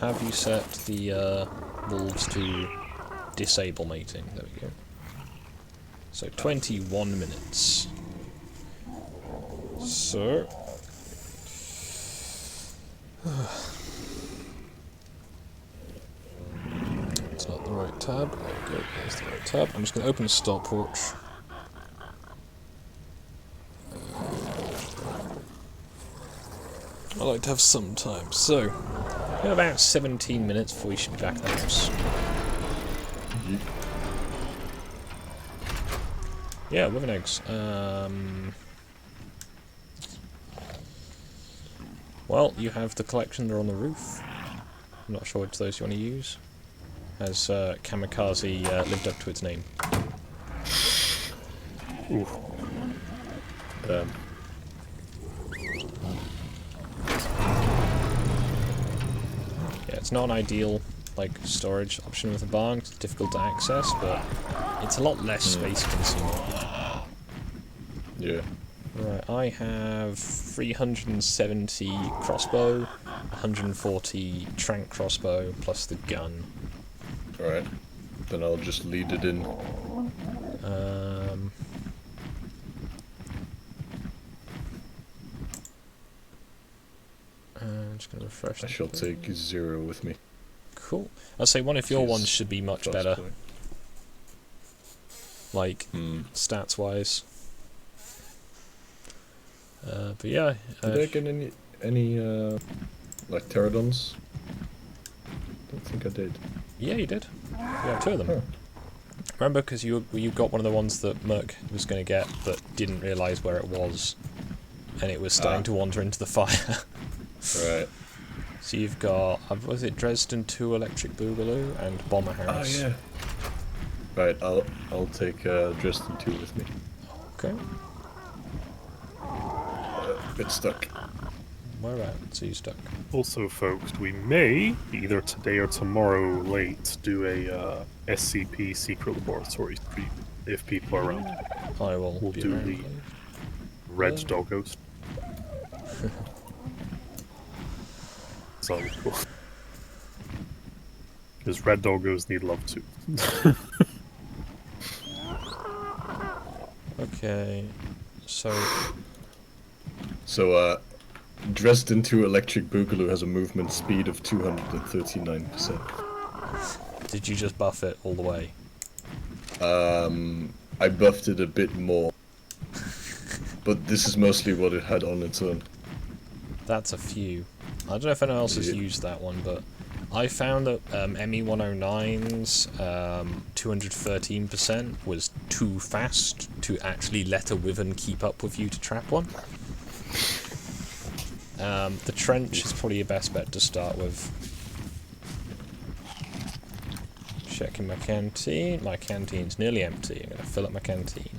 Have you set the wolves to disable mating? There we go. So 21 minutes. So it's not the right tab. There we go. There's the right tab. I'm just going to open a stopwatch. I like to have some time. So we have about 17 minutes before we should be back at the house. Yeah, wyvern eggs. Well, you have the collection that are on the roof. I'm not sure which of those you want to use. Has Kamikaze lived up to its name? Oof. Yeah, it's not an ideal storage option with a barn. It's difficult to access, but it's a lot less space consuming. Yeah. Right, I have 370 crossbow, 140 trank crossbow, plus the gun. Alright. Then I'll just lead it in. I'm just going to refresh. I shall take 0 with me. Cool. I'd say one of your Jeez. ones should be much better, Hmm. stats-wise. But yeah. Did I get any pterodons? Don't think I did. Yeah, you did. You have 2 of them. Huh. Remember, because you got one of the ones that Merc was going to get, but didn't realise where it was, and it was starting to wander into the fire. Right. So you've got, was it Dresden 2 Electric Boogaloo and Bomber Oh House? yeah. Right, I'll take Dresden 2 with me. Okay. Bit stuck. Whereabouts are you stuck? Also, folks, we may, either today or tomorrow late, do a SCP secret laboratory stream if people are around. I will We'll be do around, the please. Red Yeah. Doggos. Sounds cool. Because red doggos need love too. Okay, so Dresden 2 Electric Boogaloo has a movement speed of 239%. did you just buff it all the way? I buffed it a bit more. But this is mostly what it had on its own. That's a few. I don't know if anyone else has used that one, but I found that ME109's 213% was too fast to actually let a wyvern keep up with you to trap one. The trench is probably your best bet to start with. Checking my canteen. My canteen's nearly empty. I'm going to fill up my canteen.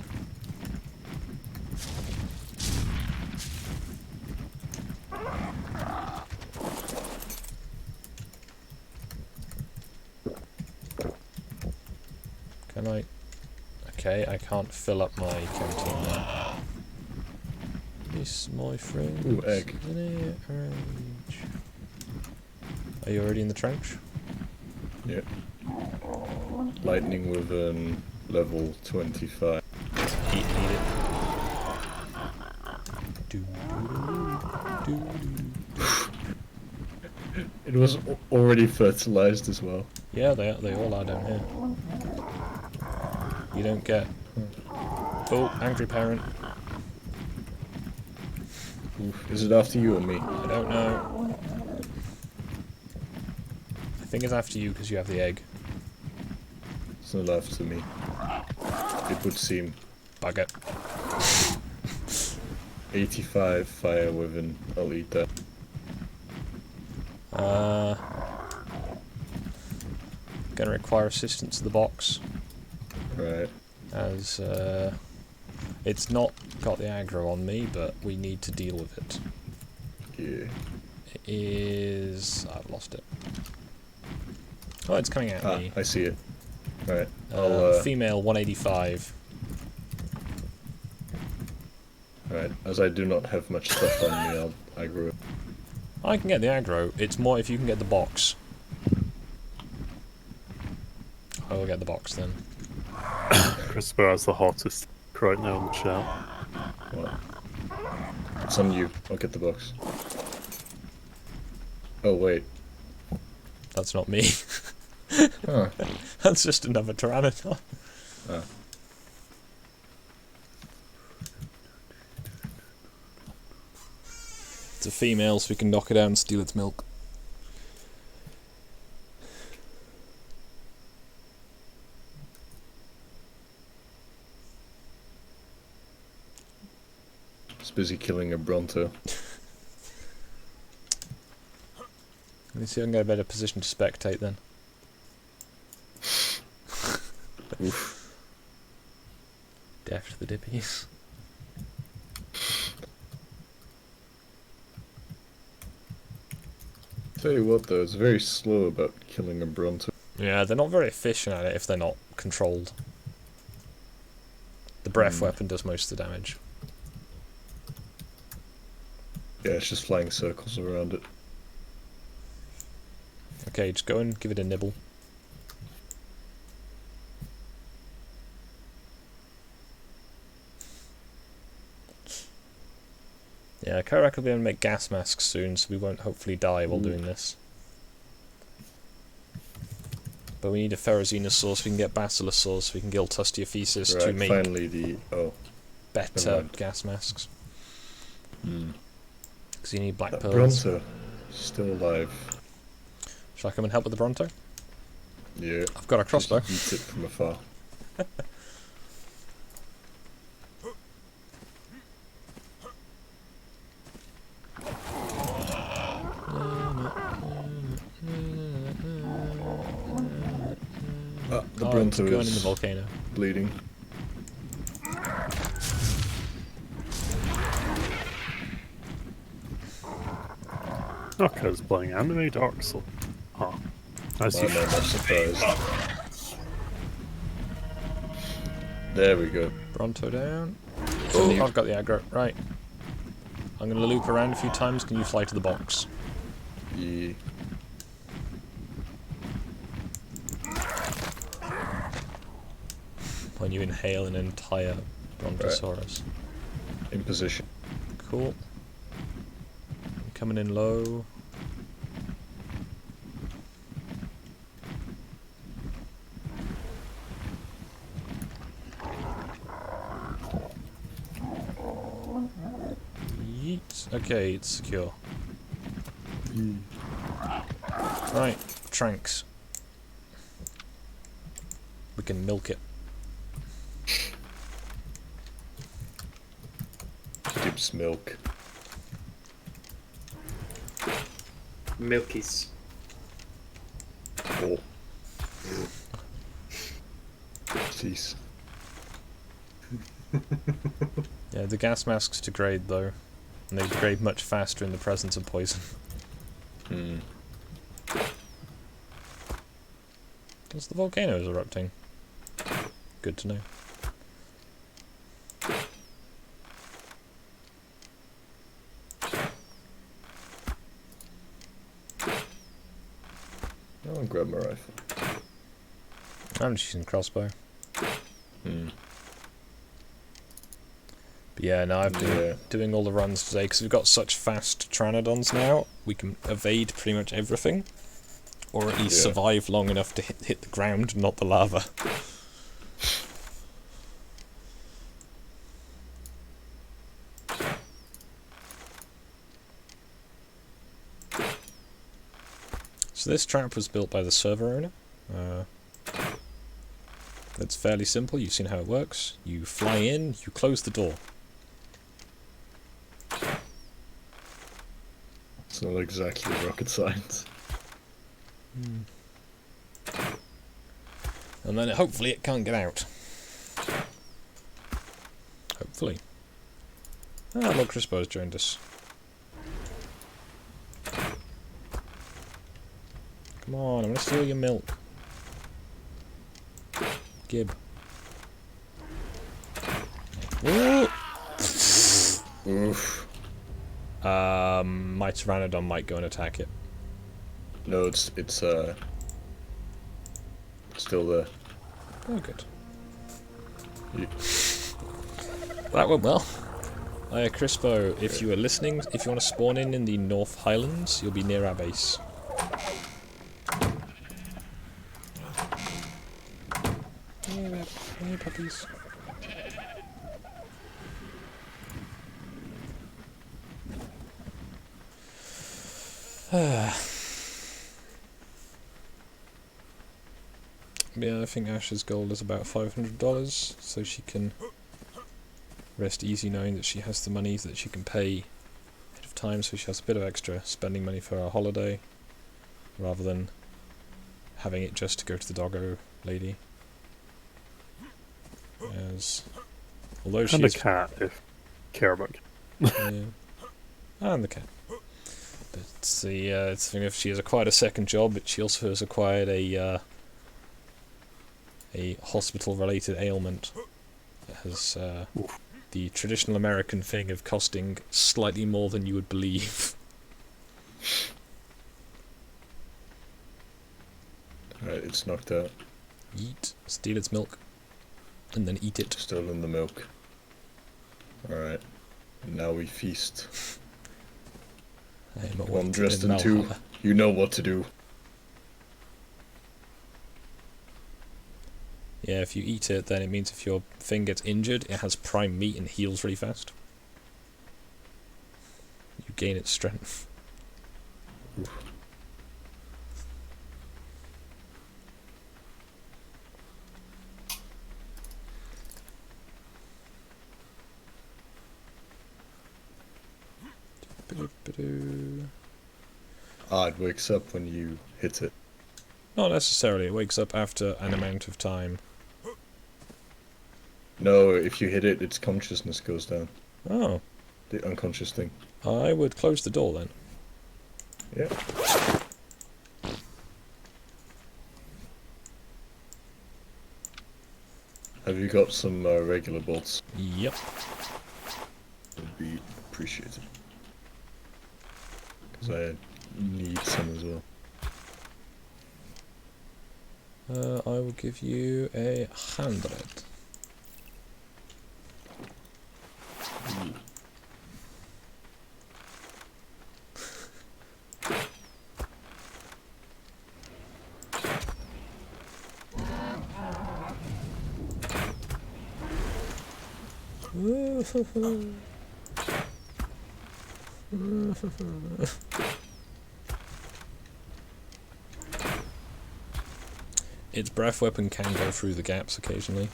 Can I? Okay, I can't fill up my canteen now. This, my friend. Ooh, egg. Are you already in the trench? Yeah. Lightning with level 25. Eat it. Do, do, do, do. It was already fertilized as well. Yeah, they all are down here. You don't get... Oh, angry parent. Oof. Is it after you or me? I don't know. I think it's after you because you have the egg. It's not after me. It would seem. Bugger. 85 fire within. I'll eat that. Gonna require assistance to the box. Right. As, it's not got the aggro on me, but we need to deal with it. Yeah. It is... I've lost it. Oh, it's coming at me. I see it. Right. Female 185. Right. As I do not have much stuff on me, I grew it. I can get the aggro. It's more if you can get the box. I will get the box then. Christopher has the hottest right now in the chat. What? It's on you. I'll get the box. Oh, wait. That's not me. Huh. That's just another Pteranodon. Ah. It's a female, so we can knock it out and steal its milk. It's busy killing a Bronto. Let me see if I can get a better position to spectate then. Oof. Death to the dippies. Tell you what though, it's very slow about killing a Bronto. Yeah, they're not very efficient at it if they're not controlled. The breath weapon does most of the damage. Yeah, it's just flying circles around it. Okay, just go and give it a nibble. Yeah, Korak will be able to make gas masks soon, so we won't hopefully die while doing this. But we need a therizenosaur so we can get basilosaurs so we can kill Tustiothesis to Right, make finally the... oh. better never mind. gas masks. Hmm. Because you need black That pearls. Bronto, still alive. Shall I come and help with the Bronto? Yeah. I've got a crossbow. Just eat it from afar. Ah, the Oh, it's Bronto going in the is volcano. bleeding. Okay, I was playing anime Dark Souls. Huh. As Why you am I not surprised? There we go. Bronto down. Oh, I've got the aggro. Right. I'm going to loop around a few times. Can you fly to the box? Yeah. When you inhale an entire Brontosaurus. In position. Cool. I'm coming in low. Yeet. Okay, it's secure. Right, Tranks. We can milk it. Gibbs milk. Milkies. Oh. Jeez. Yeah, the gas masks degrade though, and they degrade much faster in the presence of poison. Hmm. Because the volcano is erupting. Good to know. I'll grab my rifle. I'm just using crossbow. Hmm. But yeah, no, I've been doing all the runs today because we've got such fast Pteranodons now. We can evade pretty much everything, or at least survive long enough to hit the ground, not the lava. So this trap was built by the server owner. It's fairly simple. You've seen how it works. You fly in, you close the door. It's not exactly rocket science. And then hopefully it can't get out. Hopefully. Ah, look, Crispo's joined us. Come on, I'm gonna steal your milk. Gib. Ooh. Oof. My Pteranodon might go and attack it. No, it's still there. Oh, good. You- That went well. Crispo, if you are listening, if you want to spawn in the North Highlands, you'll be near our base. Hey, puppies. Yeah, I think Ash's goal is about $500, so she can rest easy knowing that she has the money that she can pay ahead of time, so she has a bit of extra spending money for our holiday, rather than having it just to go to the doggo lady. As although she And a is cat, if care about. yeah, and the cat. But the thing, if she has acquired a second job, but she also has acquired a hospital-related ailment that has the traditional American thing of costing slightly more than you would believe. Alright, it's knocked out. Eat, steal its milk, and then eat it. Stolen the milk. Alright. Now we feast. I am at One work dressed in in two. Valhalla. You know what to do. Yeah, if you eat it, then it means if your thing gets injured, it has prime meat and heals really fast. You gain its strength. Ah, it wakes up when you hit it. Not necessarily, it wakes up after an amount of time. No, if you hit it, its consciousness goes down. Oh, The unconscious thing. I would close the door then. Yeah. Have you got some regular bolts? Yep. Would be appreciated. Because I need some as well. I will give you 100. Its breath weapon can go through the gaps occasionally.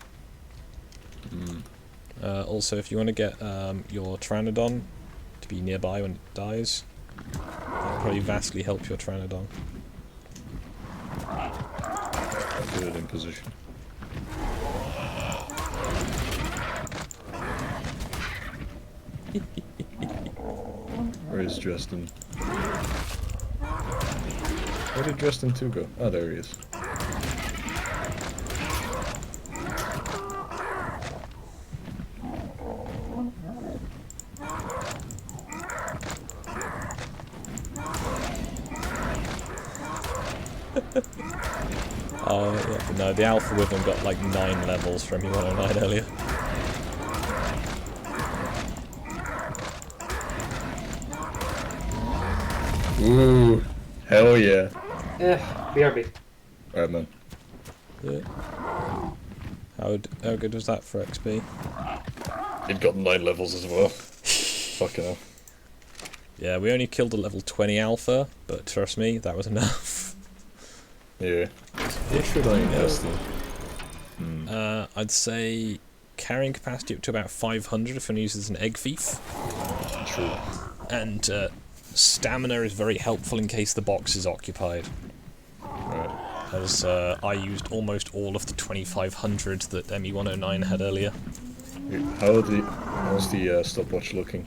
Also, if you want to get your Pteranodon to be nearby when it dies, then probably vastly help your Pteranodon. I'll put it in position. Where is Justin? Where did Justin 2 go? Ah, there he is. Oh, yeah. No, the Alpha Wyvern got like 9 levels from E109 earlier. Ooh, hell yeah. BRB. Alright, man. Yeah. How good was that for XP? It got 9 levels as well. Fucking hell. Yeah, we only killed a level 20 Alpha, but trust me, that was enough. Yeah. What should I invest in? I'd say carrying capacity up to about 500 if one uses an egg thief. True. And stamina is very helpful in case the box is occupied. Right. As I used almost all of the 2500 that ME109 had earlier. How's the stopwatch looking?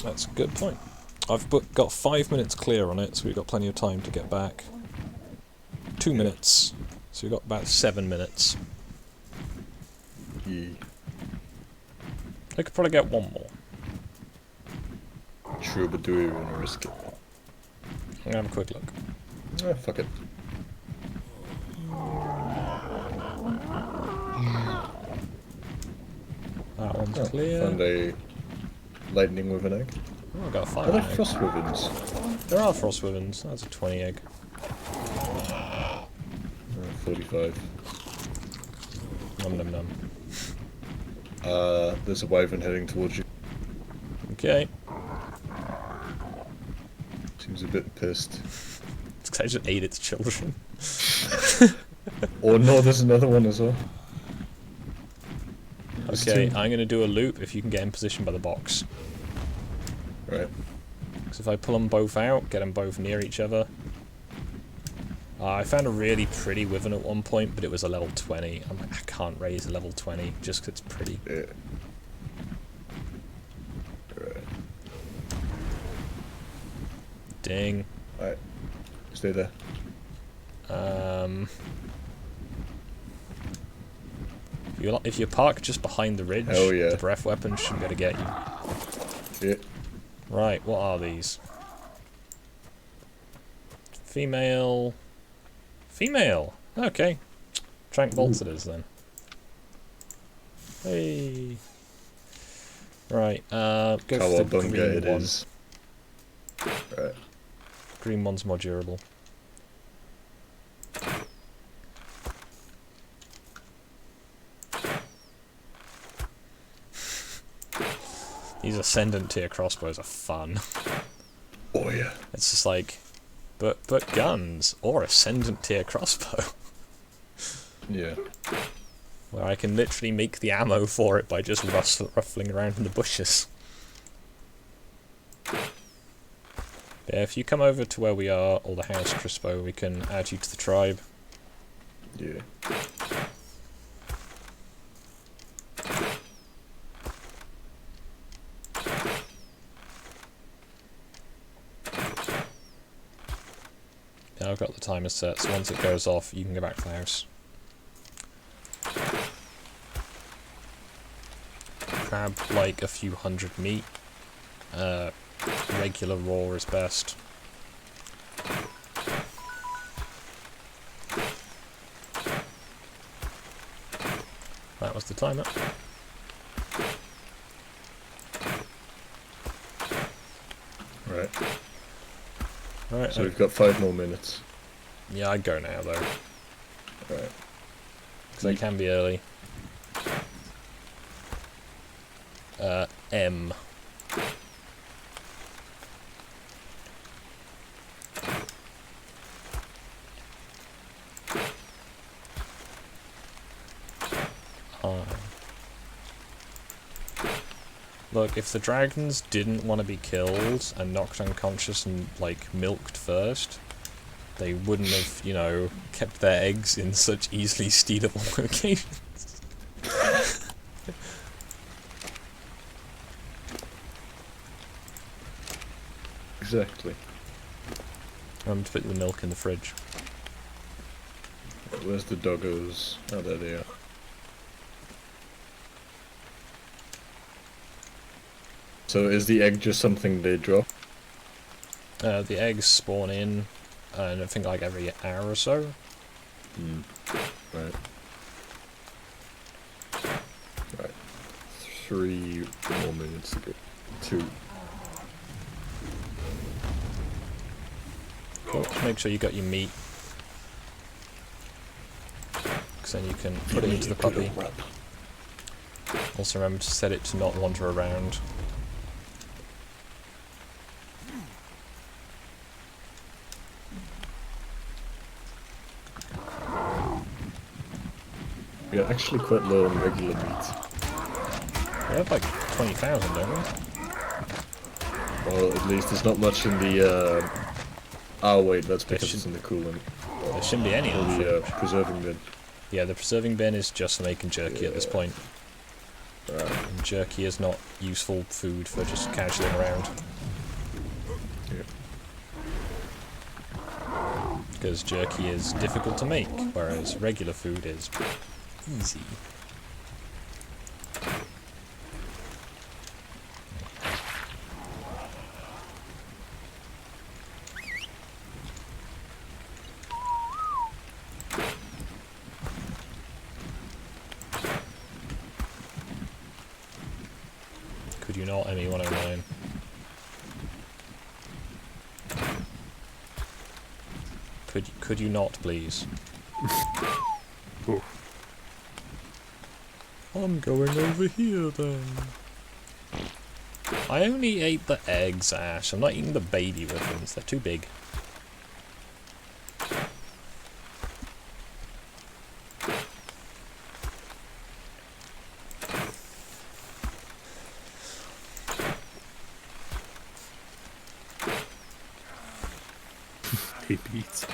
That's a good point. I've got 5 minutes clear on it, so we've got plenty of time to get back. 2 minutes, so we've got about 7 minutes. Yeah. I could probably get one more. True, but do we want to risk it? I'm gonna have a quick look. Fuck it. That one's clear. Found a lightning with an egg. Oh, I got a Are 5 there egg. frost wyverns? There are frost wyverns. That's a 20 egg. 45. Num num num. There's a wyvern heading towards you. Okay. Seems a bit pissed. It's 'cause I just ate its children. Oh no, there's another one as well. There's Okay, two. I'm gonna do a loop if you can get in position by the box. Right. Because if I pull them both out, get them both near each other. I found a really pretty wyvern at one point, but it was a level 20. I'm like, I can't raise a level 20 just 'cause it's pretty. Yeah. Right. Ding. Alright. Stay there. If you park just behind the ridge, Hell yeah. the breath weapon shouldn't be able to get you. Yeah. Right, what are these? Female. Female! Okay. Trank bolts it is then. Hey. Right, go for the Cowabunga green it one. is. Right. Green one's more durable. These Ascendant tier crossbows are fun. Oh yeah. It's just like, but guns or Ascendant tier crossbow, Yeah. where I can literally make the ammo for it by just ruffling around in the bushes. Yeah, if you come over to where we are, or the house crossbow, we can add you to the tribe. Yeah. Yeah, I've got the timer set, so once it goes off, you can go back to the house. Grab like a few hundred meat. Regular raw is best. That was the timer. Right. Right. So we've got 5 more minutes. Yeah, I'd go now though, Right. because they can be early. M. Look, if the dragons didn't want to be killed and knocked unconscious and, like, milked first, they wouldn't have, you know, kept their eggs in such easily stealable locations. Exactly. Remember to put the milk in the fridge. Where's the doggos? Oh, there they are. So is the egg just something they drop? The eggs spawn in, I think, like every hour or so. Right. Right. 3 more minutes to go. 2. Cool. Just make sure you got your meat. Because then you can put it into the puppy. Also remember to set it to not wander around. We are actually quite low on regular meat. We have like 20,000, don't we? Well, at least there's not much in the, oh wait, that's because should- it's in the coolant. There shouldn't be any Or in the the, fridge. preserving bin. Yeah, the preserving bin is just for making jerky at this point. Right. And jerky is not useful food for just casually around. Because jerky is difficult to make, whereas regular food is easy. Could you not, ME109? Could you not, please? Oof. I'm going over here then. I only ate the eggs, Ash. I'm not eating the baby ones. They're too big. Babies.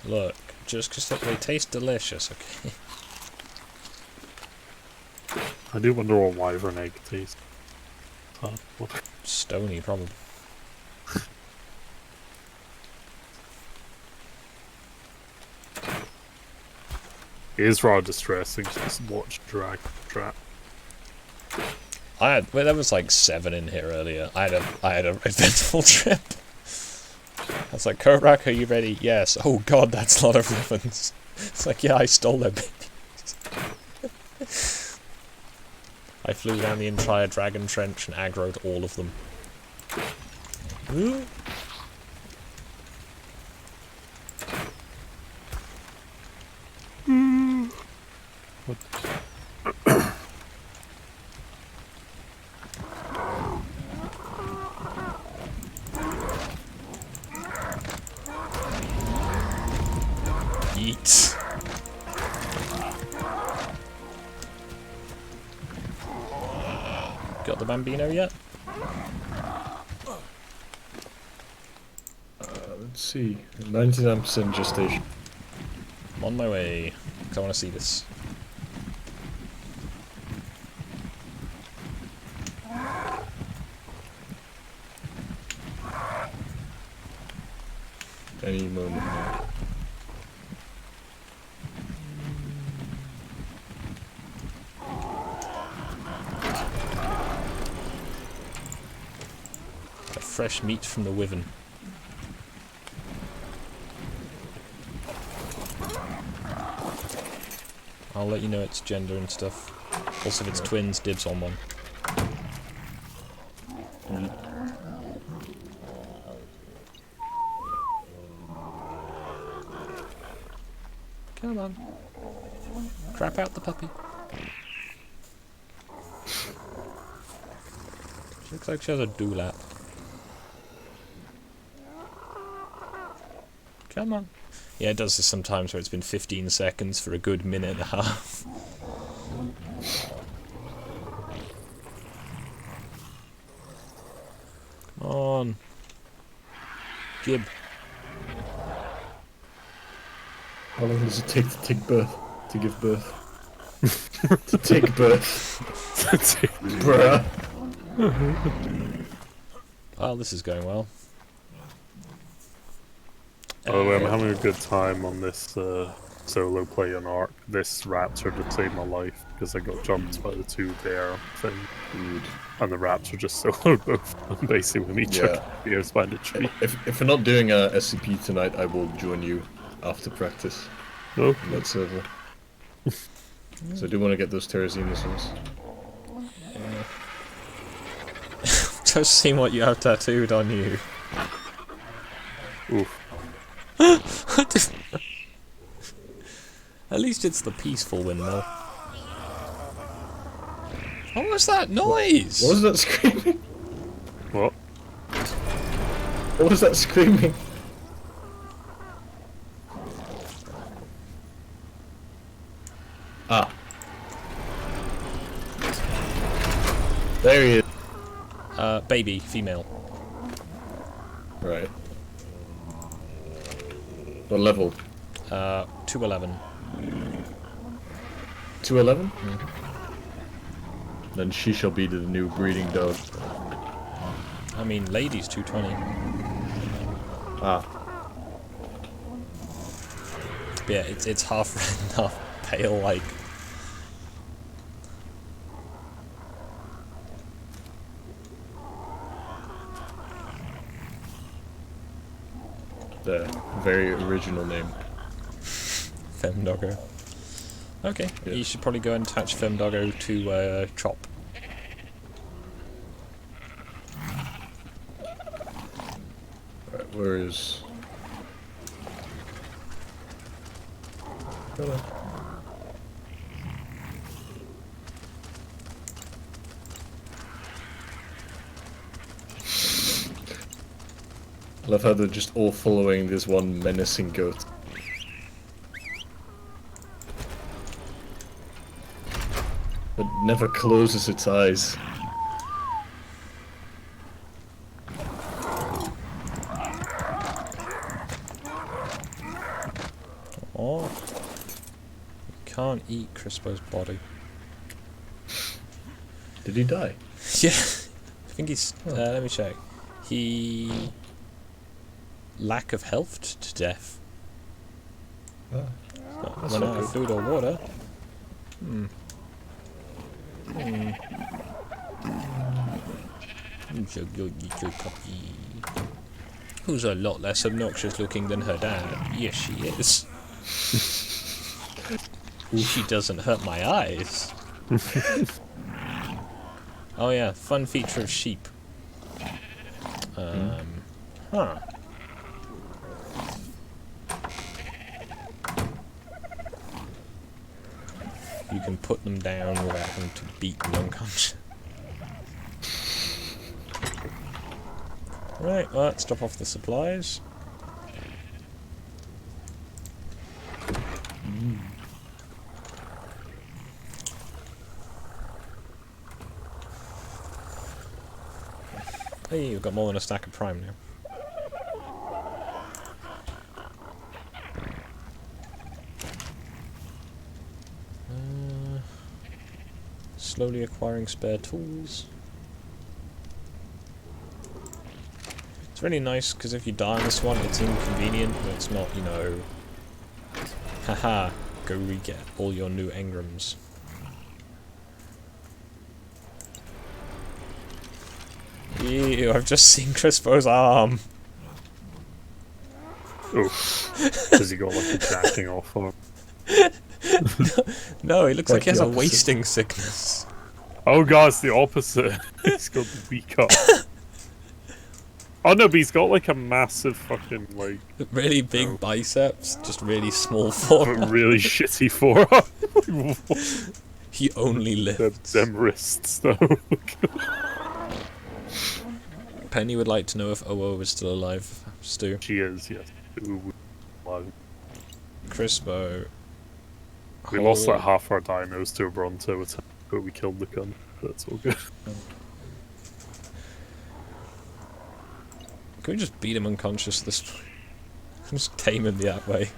Look, just because they taste delicious, okay? I do wonder what wyvern egg tastes. What? Stony, probably. It is rather distressing to just watch drag trap. Well, there was like 7 in here earlier. I had a eventful trip. I was like, Korak, are you ready? Yes. Oh god, that's a lot of ribbons. It's like, yeah, I stole their babies. I flew down the entire dragon trench and aggroed all of them. Yeet. Got the Bambino yet? Let's see. 99% gestation. I'm on my way, because I want to see this. Any moment now. Got fresh meat from the wyvern. I'll let you know its gender and stuff. Also, if it's twins, dibs on one. Come on. Crap out the puppy. She looks like she has a dewlap. Come on. Yeah, it does this sometimes where it's been 15 seconds for a good minute and a half. Gib. How long does it take to take birth? To give birth? To take birth. Bruh. Well, this is going well. By the way, I'm having a good time on this solo play on Ark. This raptor just saved my life because I got jumped by the 2 bear thing. Dude. And the raptor just soloed both of them basically with me chucking bears by the tree. If we're not doing a SCP tonight, I will join you after practice. No? On that server. So I do want to get those therizenosaurs. Just seeing what you have tattooed on you. Oof. At least it's the peaceful windmill. What was that noise? What was that screaming? What? What was that screaming? Ah. There he is. Baby, female. Right. What level? 211. 211? Then she shall be the new breeding dog. I mean, ladies 220. Ah. But yeah, it's half red and half pale, like. The very original name. Femdoggo. Okay, Yeah. you should probably go and attach Femdoggo to Chop. Right, where is... Hello. I love how they're just all following this one menacing goat. It never closes its eyes. Oh. You can't eat Crispo's body. Did he die? Yeah. I think he's... let me check. He... Lack of health to death. Ah, Not that's run not out of good. food or water. Little puppy. Who's a lot less obnoxious looking than her dad. Yes, she is. She doesn't hurt my eyes. Oh yeah, fun feature of sheep. Huh. You can put them down without having to beat them unconscious. Right, well, let's drop off the supplies. Hey, we've got more than a stack of prime now. Slowly acquiring spare tools. It's really nice because if you die on this one, it's inconvenient, but it's not, you know, haha, go re-get all your new engrams. Ew, I've just seen Crispo's arm. Oof. Has he got like a jacking off arm? No, he looks like he has the a opposite. wasting sickness. Oh god, it's the opposite. He's got the weak arm. Oh no, but he's got like a massive fucking like Really big biceps, just really small forearm. really shitty forearm. He only lifts. Them wrists though. Penny would like to know if OO was still alive, Stu. She is, yes. Ooh, wow. Crispo. We lost like half our dinos to a Bronto attack, but we killed the cunt. That's all good. Can we just beat him unconscious this just tame him that way?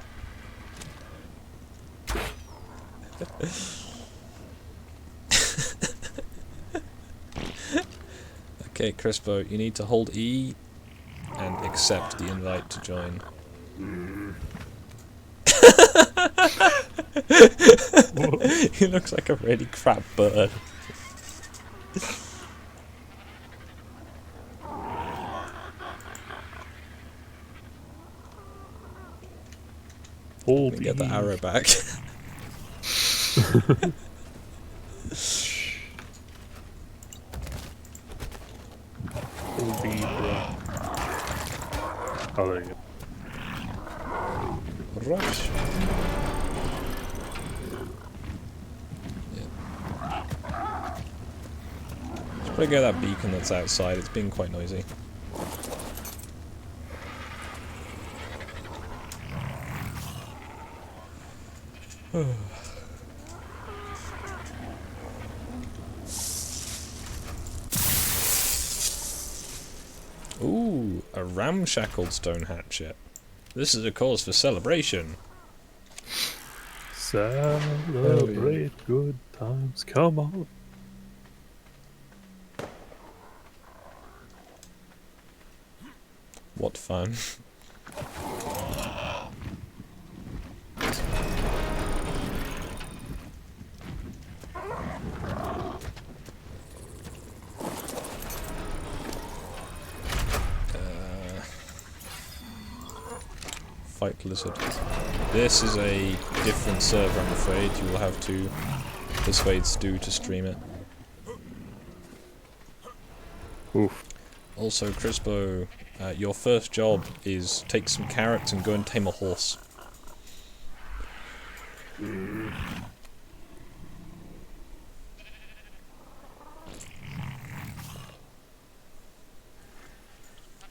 Okay, Crispo, you need to hold E and accept the invite to join. He looks like a really crap bird. Hold Let me get the E. arrow back. Hold E, bro. Oh, there you go. Rush. Just probably go that beacon that's outside, it's being quite noisy. Ooh, a ramshackled stone hatchet. This is a cause for celebration. Celebrate good times. Come on. What fun. Fight lizard. This is a different server, I'm afraid. You will have to persuade Stu to stream it. Oof. Also, Crispo, your first job is take some carrots and go and tame a horse.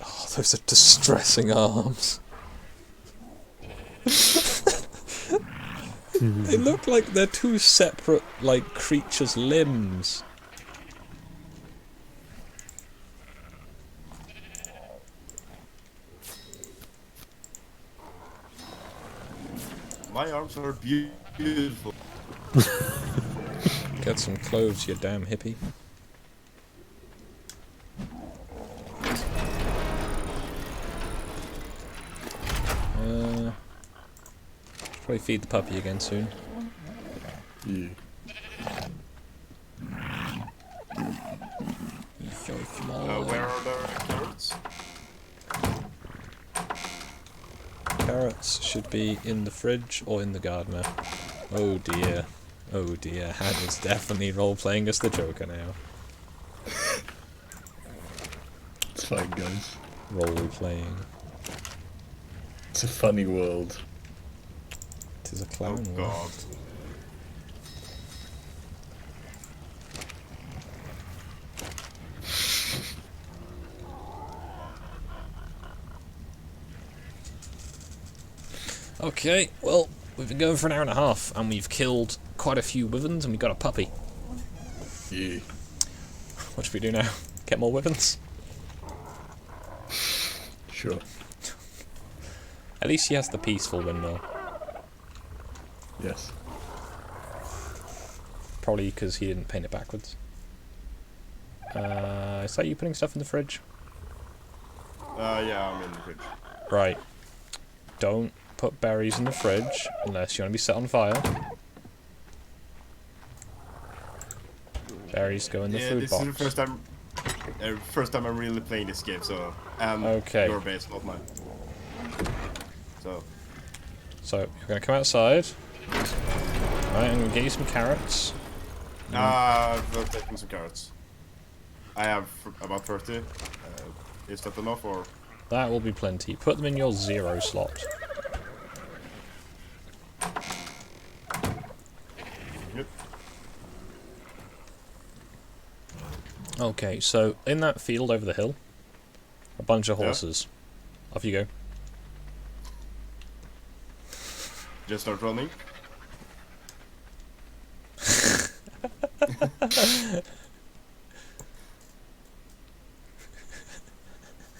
Oh, those are distressing arms. They look like they're two separate, like, creatures' limbs. My arms are beautiful. Get some clothes, you damn hippie. Probably feed the puppy again soon. Yeah. He's so small. Where are the carrots? Carrots should be in the fridge or in the gardener. Oh dear. Oh dear. Hannah's definitely role-playing as the Joker now. It's fine, guys. Role-playing. It's a funny world. It is a clown Oh world. god. Okay, well, we've been going for an hour and a half, and we've killed quite a few wyverns, and we got a puppy. Yeah. What should we do now? Get more wyverns? Sure. At least he has the peaceful windmill. Yes. Probably because he didn't paint it backwards. Is that you putting stuff in the fridge? Yeah, I'm in the fridge. Right. Don't put berries in the fridge unless you want to be set on fire. Berries go in the food this box. is the first time I'm really playing this game, so Okay. your base, not mine. So you're gonna come outside. Right, I'm gonna get you some carrots. We're taking some carrots. I have about 30. Is that enough, or? That will be plenty. Put them in your 0 slot. Yep. Okay, so in that field over the hill, a bunch of horses. Off you go. Just start running.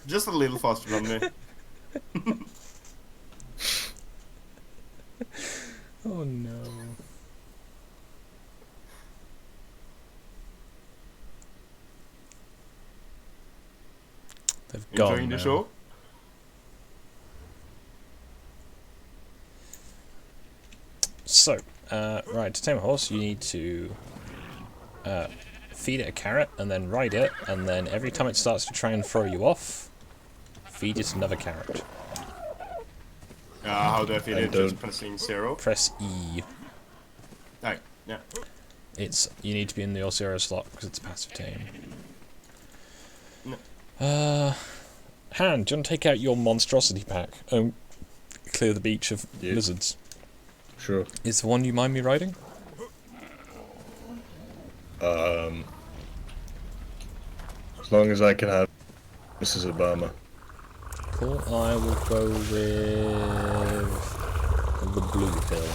Just a little faster than me. Oh no. They've gone Enjoying the now. show? So, right, to tame a horse, you need to feed it a carrot, and then ride it, and then every time it starts to try and throw you off, feed it another carrot. How do I feel I it? don't- Just pressing 0? Press E. Right, yeah. You need to be in the 0 slot because it's passive tame. No. Han, do you want to take out your monstrosity pack and clear the beach of Yeah. lizards? Sure. Is the one you mind me riding? As long as I can have Mrs. Obama. Cool, I will go with the blue pill.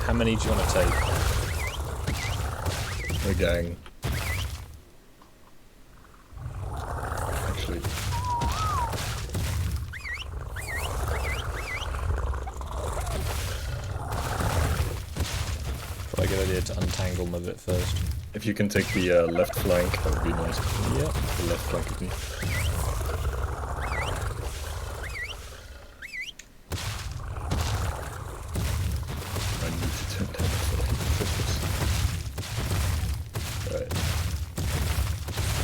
How many do you want to take? The gang. Actually, Probably a good idea to untangle them a bit first. if you can take the left flank, that would be nice. Yep. The left flank of me. I need to turn down the fucking focus. Right.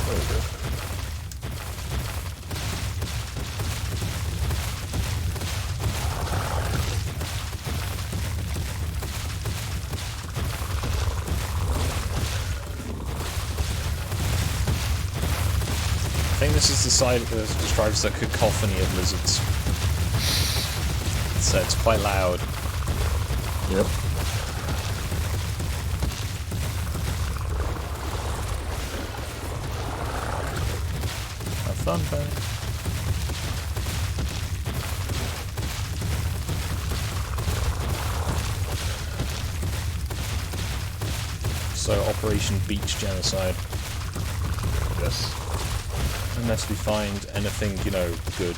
There we go. I think this is the side that describes the cacophony of lizards. So it's quite loud. Yep. Have fun, Ben. So Operation Beach Genocide. Yes. Unless we find anything, you know, good.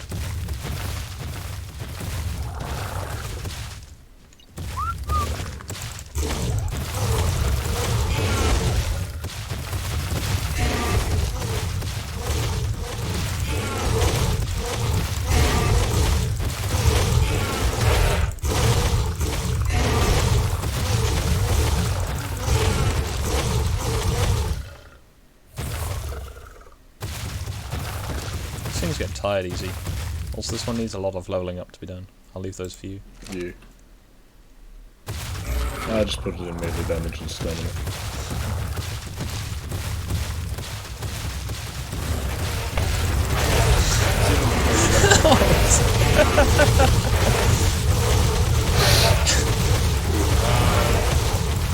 Things get tired easy. Also, this one needs a lot of leveling up to be done. I'll leave those for you. You. I just put it in melee damage and stamina.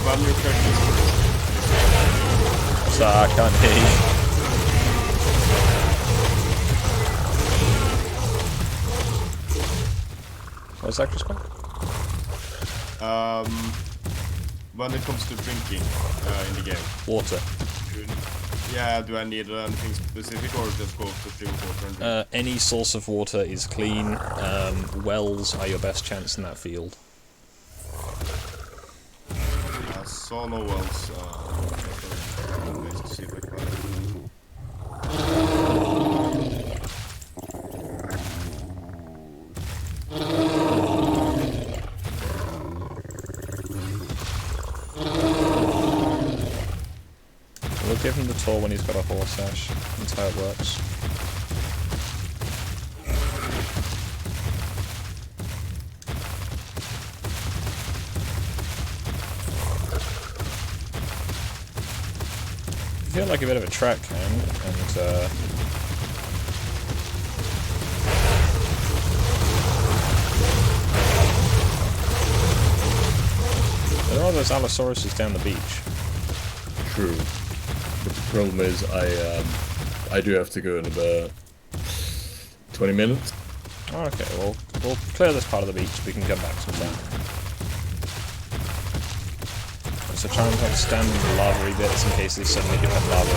Run your characters first. So I can't hear you. What's that, Chris? When it comes to drinking in the game. Water. Yeah, do I need anything specific or just go to drink water and drink? Any source of water is clean. Wells are your best chance in that field. I saw no wells. To see if I can. We'll give him the tour when he's got a horse ash. That's how it works. I feel like a bit of a trek, man, and there are those Allosauruses down the beach. True. But the problem is, I do have to go in about 20 minutes. Oh, okay, well, we'll clear this part of the beach, we can come back sometime. so try and like stand in the lava bits in case they suddenly become lava.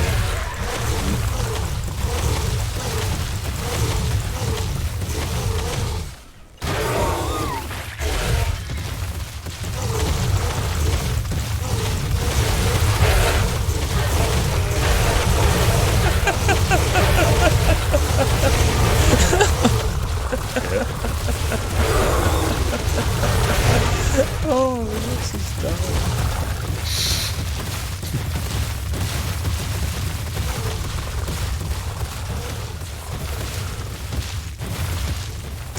Oh, this is dumb.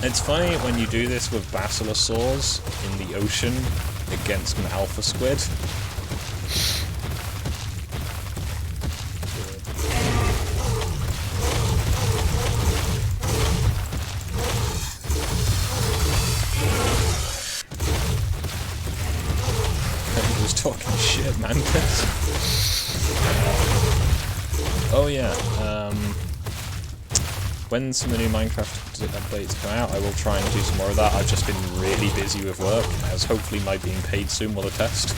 It's funny when you do this with basilosaurs in the ocean against an alpha squid. He was talking shit, man. Oh yeah, when some of the new Minecraft updates come out, I will try and do some more of that. I've just been really busy with work, as hopefully my being paid soon will attest.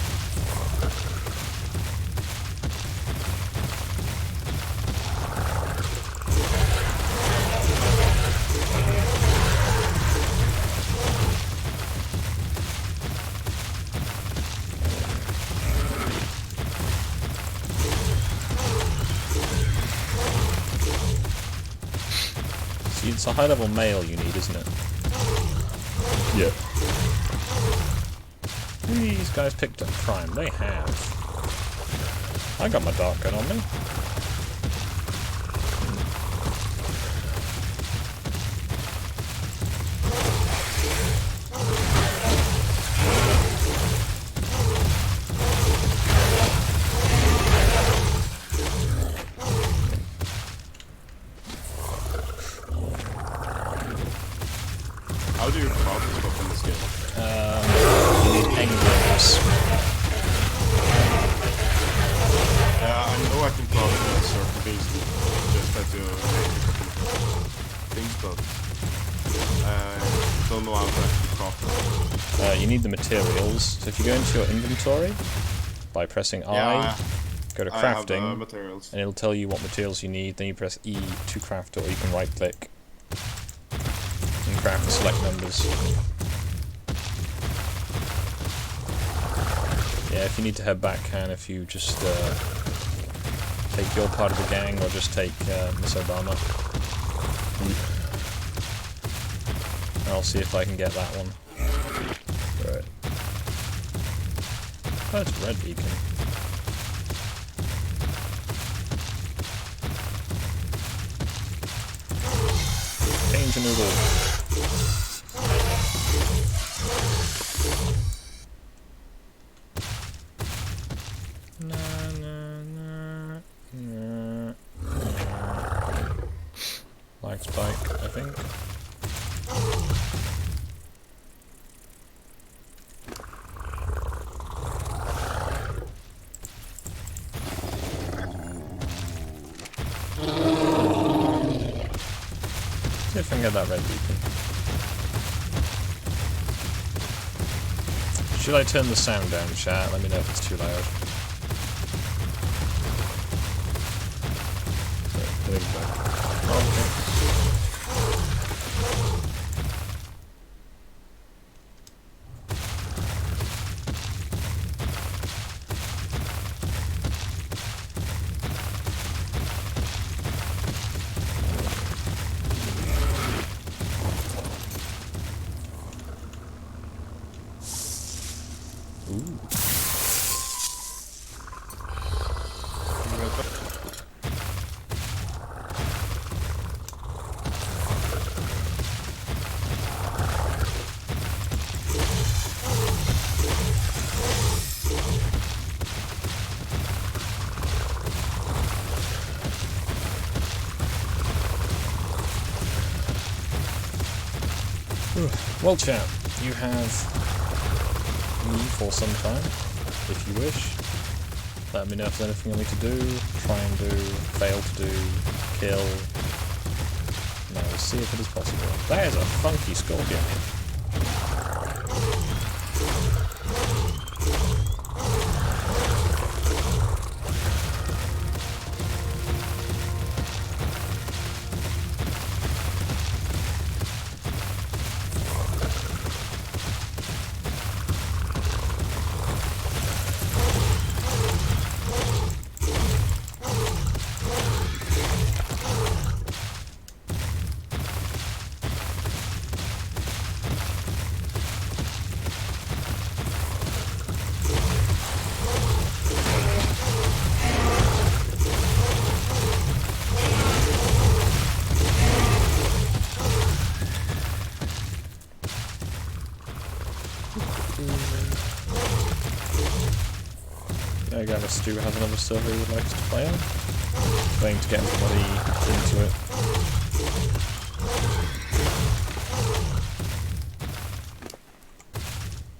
It's a high-level male you need, isn't it? Yeah. These guys picked up crime. They have. I got my dark gun on me. How do you craft stuff in this game? You need engrams. I know I can craft it in certain things, just had to make a couple of things, but I don't know how to actually craft them. You need the materials. So if you go into your inventory by pressing I, go to I have crafting, materials. and it'll tell you what materials you need. Then you press E to craft it, or you can right click and craft the select numbers. Yeah, if you need to head back, can if you just take your part of the gang, or just take Miss Obama. And I'll see if I can get that one. Alright. Oh, it's red beacon. Danger noodle. Like spike, I think. See if I can get that red beacon. Should I turn the sound down, chat? Let me know if it's too loud. Heading back. Okay. Ooh. Well, chat, you have me for some time, if you wish. Let me know if there's anything you want me to do, try and do, fail to do, kill. Now we'll see if it is possible. That is a funky scorpion. Stu has another server he would like us to play on. Trying to get everybody into it.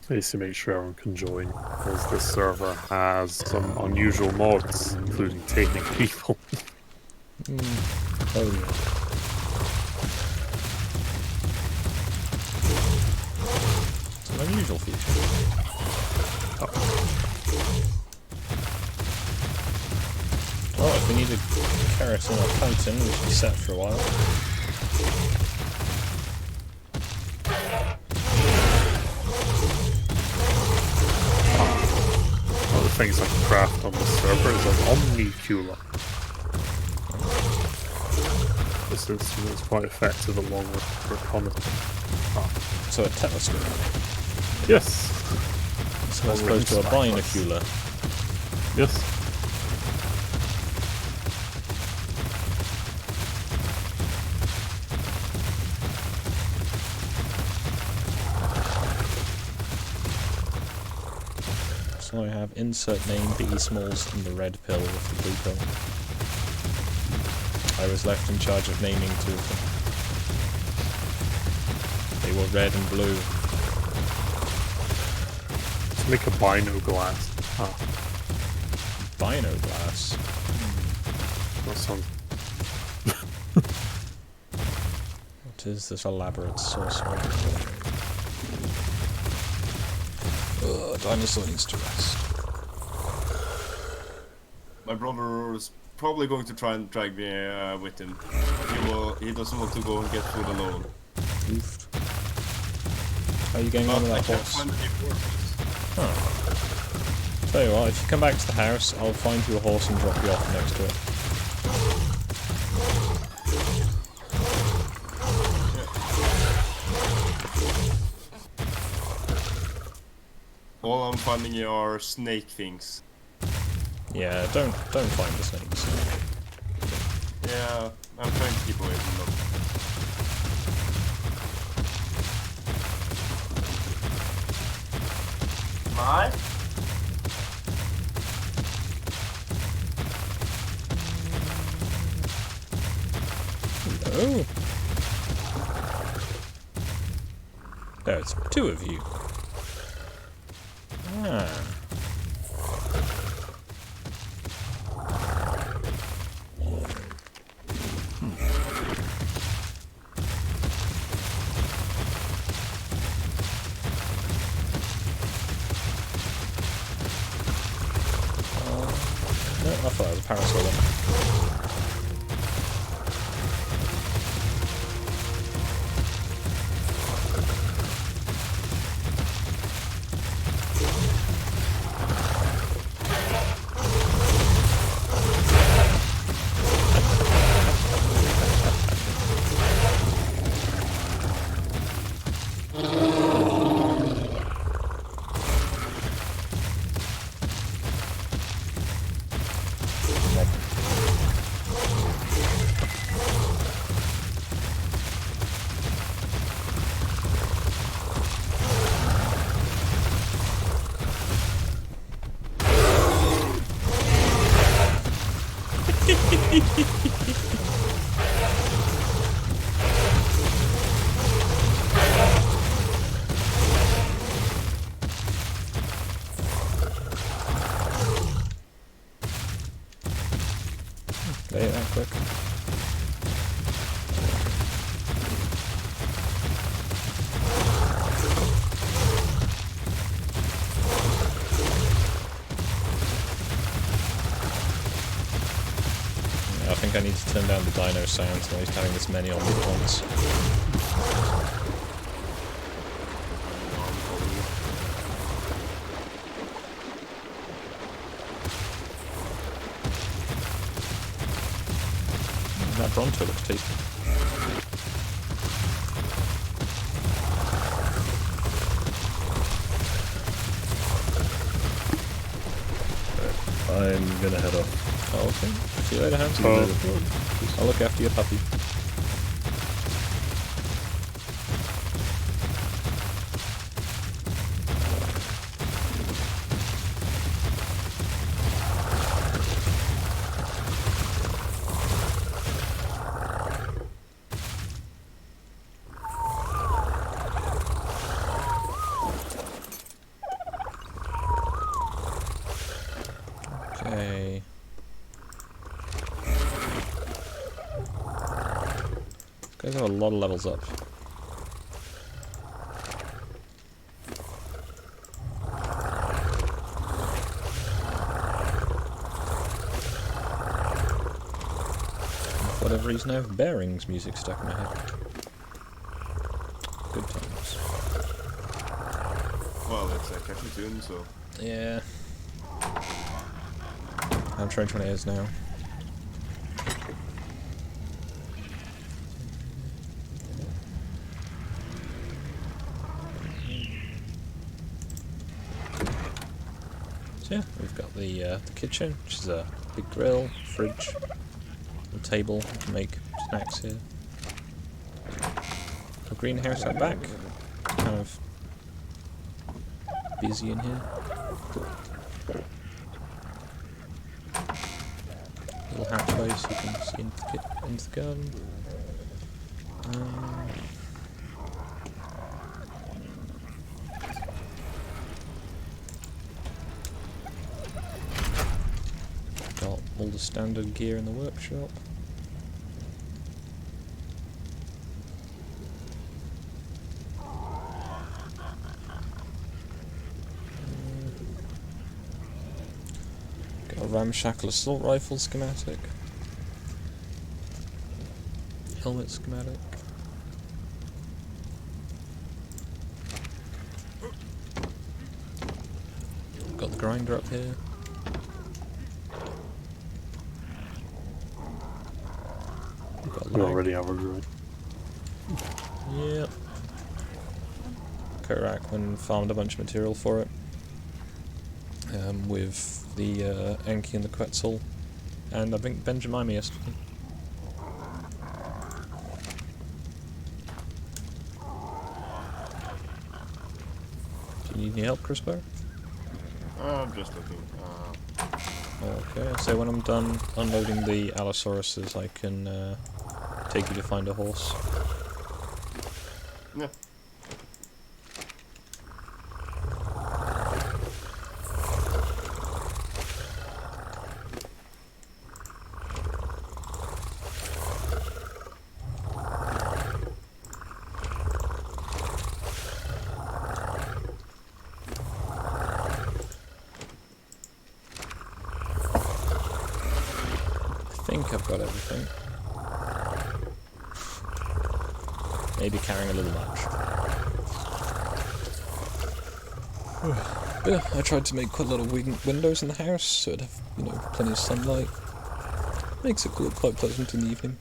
Basically make sure everyone can join, because this server has some unusual mods, including taming people. Oh yeah. It's an unusual feature. Oh, if we need a keratin or chitin, we should be set for a while. One of the things I can craft on this server is an omnicula. This instrument is quite effective along with reconnaissance. So a telescope, Yes. as opposed to a binocular. Yes. So I have insert name, Biggie Smalls, and the red pill with the blue pill. I was left in charge of naming two of them. They were red and blue. Let's make a bino glass. Bino glass. That sounds. What is this elaborate sorcery? Dinosaur needs to rest. My brother is probably going to try and drag me with him. He doesn't want to go and get food alone. Oofed. How are you getting on with But I that can't horse? find any horses. Tell you what, if you come back to the house, I'll find you a horse and drop you off next to it. All I'm finding are snake things. Yeah, don't find the snakes. Yeah, I'm trying to keep away from them. My? Oh! There's two of you. Ah. No, I thought it was a parasol then. They ate that quick. Yeah, I think I need to turn down the dino sounds while he's having this many on me at once. That Bronto looks tasty. I'm gonna head off. Oh, okay. See you later, Hans. I'll look after your puppy. Guys have a lot of levels up. For whatever reason, I have Bearings music stuck in my head. Good times. Well, it's a catchy tune, so... Yeah. I'm trying 20 years now. So yeah, we've got the kitchen, which is a big grill, fridge, a table to make snacks here. A greenhouse out back, kind of busy in here. Little hatchway so you can see into the garden. Got all the standard gear in the workshop. Got a ramshackle assault rifle schematic. Helmet schematic. Got the grinder up here. We already have a grind. Yep. Korakman farmed a bunch of material for it. With the Enki and the Quetzal. And I think Benjamin yesterday. Do you need any help, Crispo? I'm just looking. Okay, so when I'm done unloading the Allosauruses, I can take you to find a horse. Yeah. I think I've got everything. Maybe carrying a little much. Yeah, I tried to make quite a lot of windows in the house, so it'd have, you know, plenty of sunlight. Makes it look quite pleasant in the evening.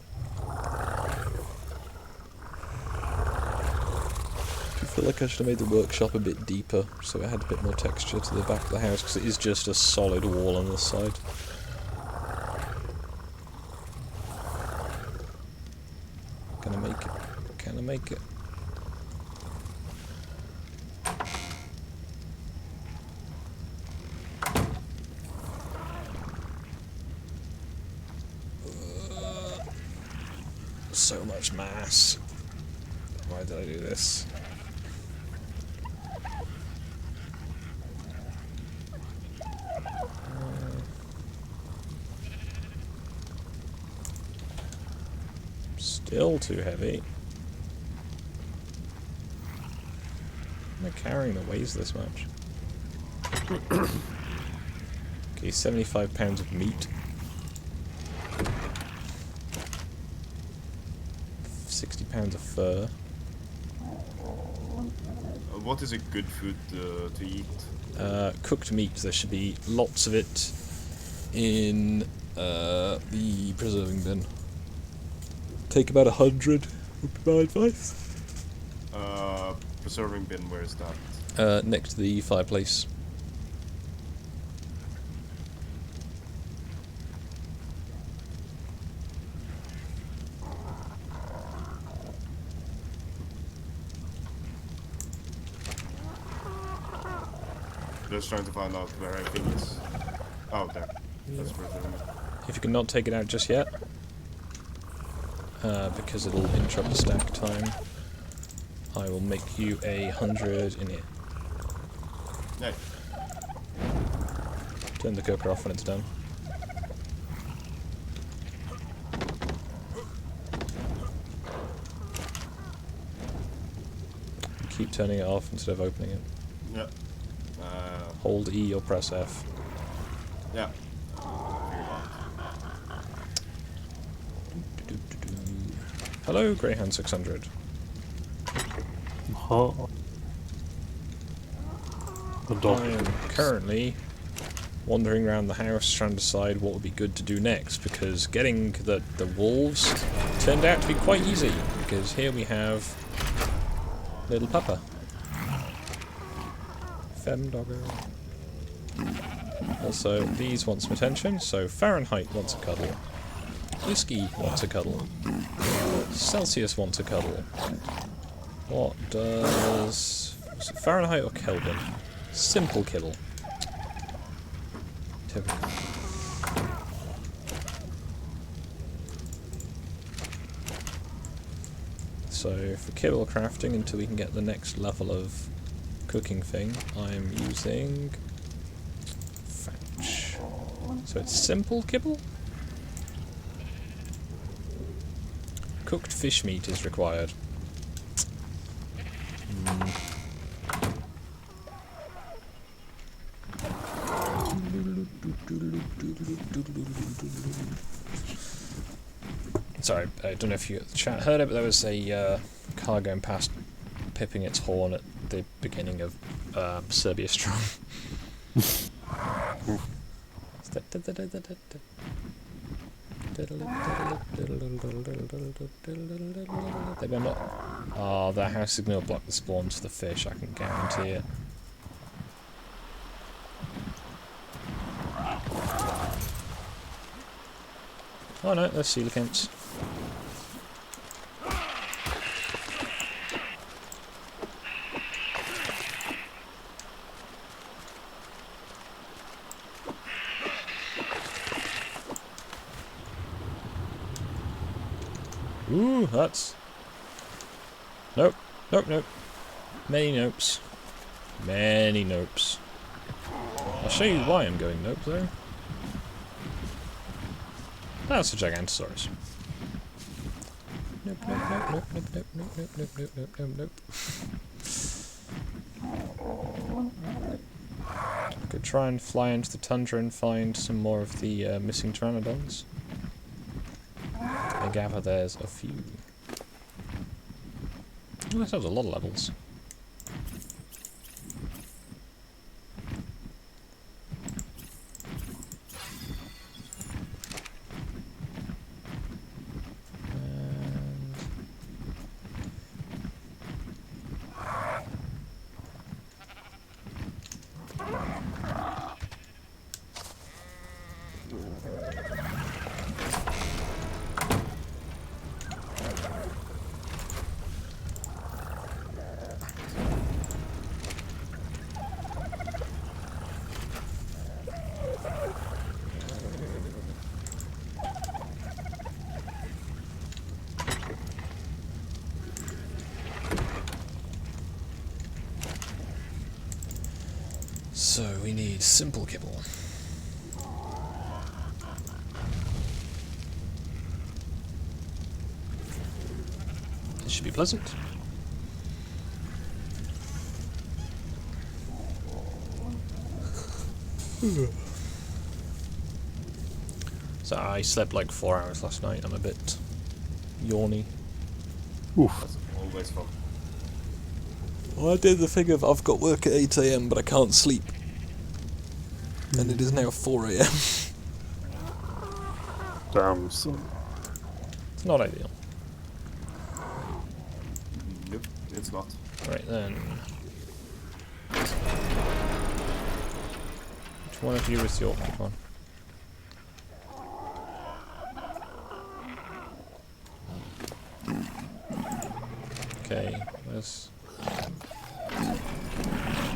I feel like I should have made the workshop a bit deeper, so it had a bit more texture to the back of the house, because it is just a solid wall on this side. Gonna make it. Can I make it? So much mass. Why did I do this? Still too heavy. Am I carrying that weighs this much? Okay, 75 pounds of meat. 60 pounds of fur. What is a good food to eat? Cooked meat, there should be lots of it in the preserving bin. Take about 100 would be my advice. Preserving bin, where is that? Next to the fireplace. Just trying to find out where everything is. Oh, there. That's preserving bin. If you cannot take it out just yet, because it'll interrupt the stack time, I will make you 100 in here. Yeah. Turn the cooker off when it's done. keep turning it off instead of opening it. Yeah. Hold E or press F. Yeah. Hello, Greyhound 600. Huh? The dog. I am currently wandering around the house trying to decide what would be good to do next, because getting the wolves turned out to be quite easy, because here we have little Papa. Fem doggo. Also, these want some attention, so Fahrenheit wants a cuddle. Whiskey wants a cuddle. Celsius wants a cuddle. What does... was it Fahrenheit or Kelvin? Simple kibble. Typical. So for kibble crafting, until we can get the next level of cooking thing, I'm using fetch. So it's simple kibble? Cooked fish meat is required. Sorry, I don't know if you heard it, but there was a car going past, pipping its horn at the beginning of Serbia Strong. They better not. Oh, their house signal blocked the spawns for the fish, I can guarantee it. Oh no, there's coelacanths. Ooh, that's... Nope, nope, nope. Many nopes. Many nopes. I'll show you why I'm going nope, though. That's a Gigantosaurus. Nope, nope, nope, nope, nope, nope, nope, nope, nope, nope, nope, nope, nope. I could try and fly into the tundra and find some more of the missing pteranodons. I gather there's a few. Oh, that sounds a lot of levels. So we need simple kibble. This should be pleasant. So I slept like 4 hours last night. I'm a bit yawny. Oof. That's always fun. Well, I did the thing of I've got work at 8 AM but I can't sleep. And it is now 4 AM. Damn, son. It's not ideal. Nope, it's not. Right then. Which one of you is the awkward one? Okay, let's...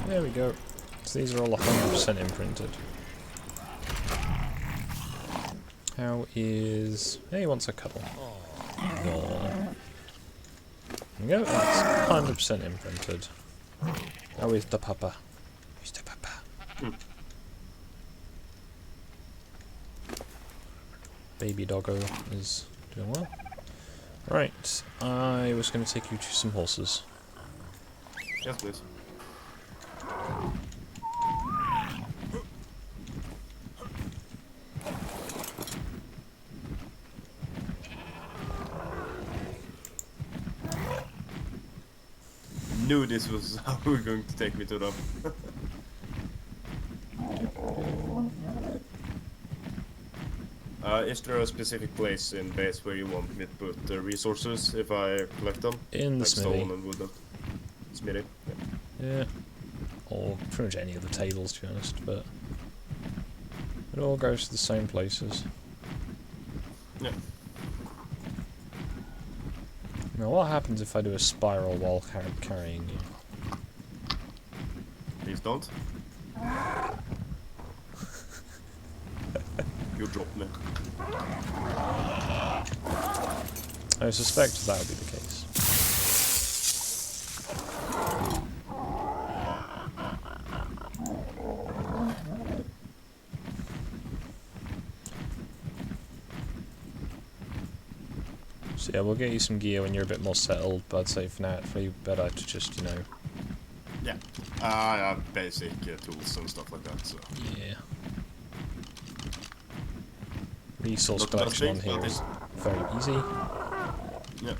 There we go. So these are all 100% imprinted. How is... Hey, he wants a couple. No. There we go, that's 100% imprinted. How is the papa? Who's the papa? Baby doggo is doing well. Right, I was going to take you to some horses. Yes, please. Knew this was how we were going to take me to them. Is there a specific place in base where you want me to put the resources if I collect them? In the Like smithy. stone and wood? Smithy? Yeah. Yeah. Or pretty much any of the tables, to be honest, but it all goes to the same places. Yeah. Now, what happens if I do a spiral while carrying you? Please don't. You dropped me. I suspect that would be the case. So yeah, we'll get you some gear when you're a bit more settled, but I'd say for now it's probably better to just, you know... Yeah. I have basic tools and stuff like that, so... Yeah. Resource Not collection on big, here but is very easy. Yeah.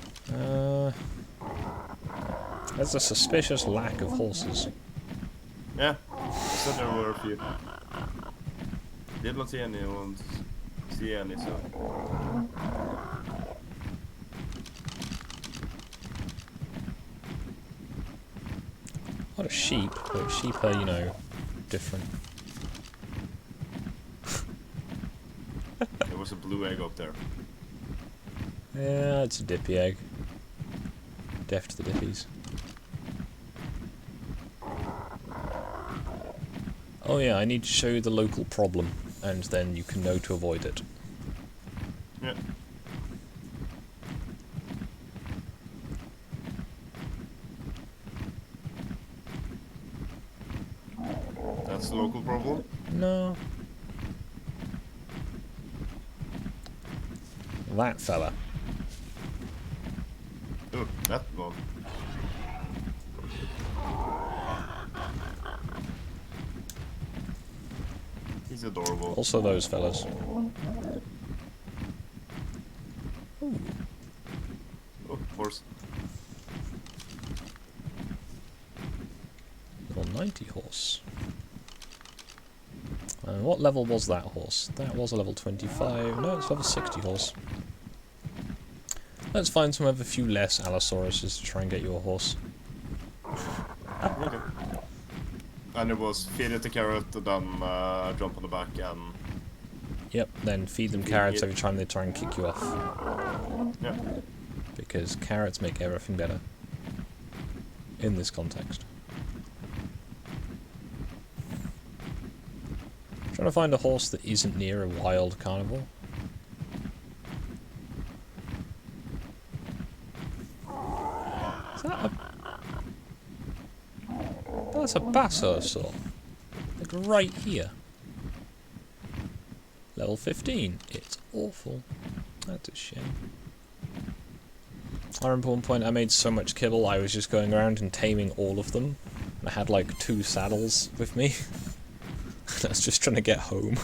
There's a suspicious lack of horses. Yeah. I said there were a few. Did not see anyone see any, so... A lot of sheep, but sheep are, you know, different. There was a blue egg up there. Yeah, it's a dippy egg. Deaf to the dippies. Oh yeah, I need to show you the local problem, and then you can know to avoid it. Yeah. That's the local problem. No. That fella. Oh, that one. He's adorable. Also those fellas. Oh, of course. Level 90 horse. And what level was that horse? That was a level 25. No, it's level 60 horse. Let's find some of a few less Allosauruses to try and get you a horse. Okay. And it was feed it the carrot, then jump on the back and... Yep, then feed them carrots every time they try and kick you off. Yeah. Because carrots make everything better. In this context. Trying to find a horse that isn't near a wild carnival. Is that a... That's a basosaur. Like right here. Level 15. It's awful. That's a shame. I remember one point I made so much kibble I was just going around and taming all of them. And I had like 2 saddles with me. I was just trying to get home.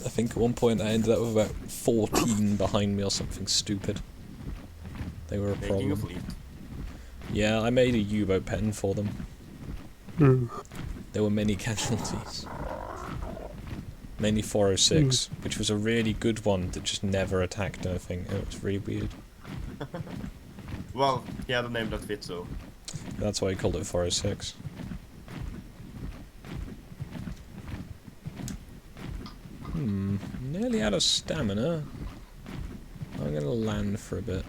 I think at one point I ended up with about 14 behind me or something stupid. They were a Making a problem. fleet. Yeah, I made a U-boat pen for them. There were many casualties. Mainly 406, which was a really good one that just never attacked anything. It was really weird. Well, he had a name that fits, so... That's why I called it 406. Nearly out of stamina. I'm gonna land for a bit.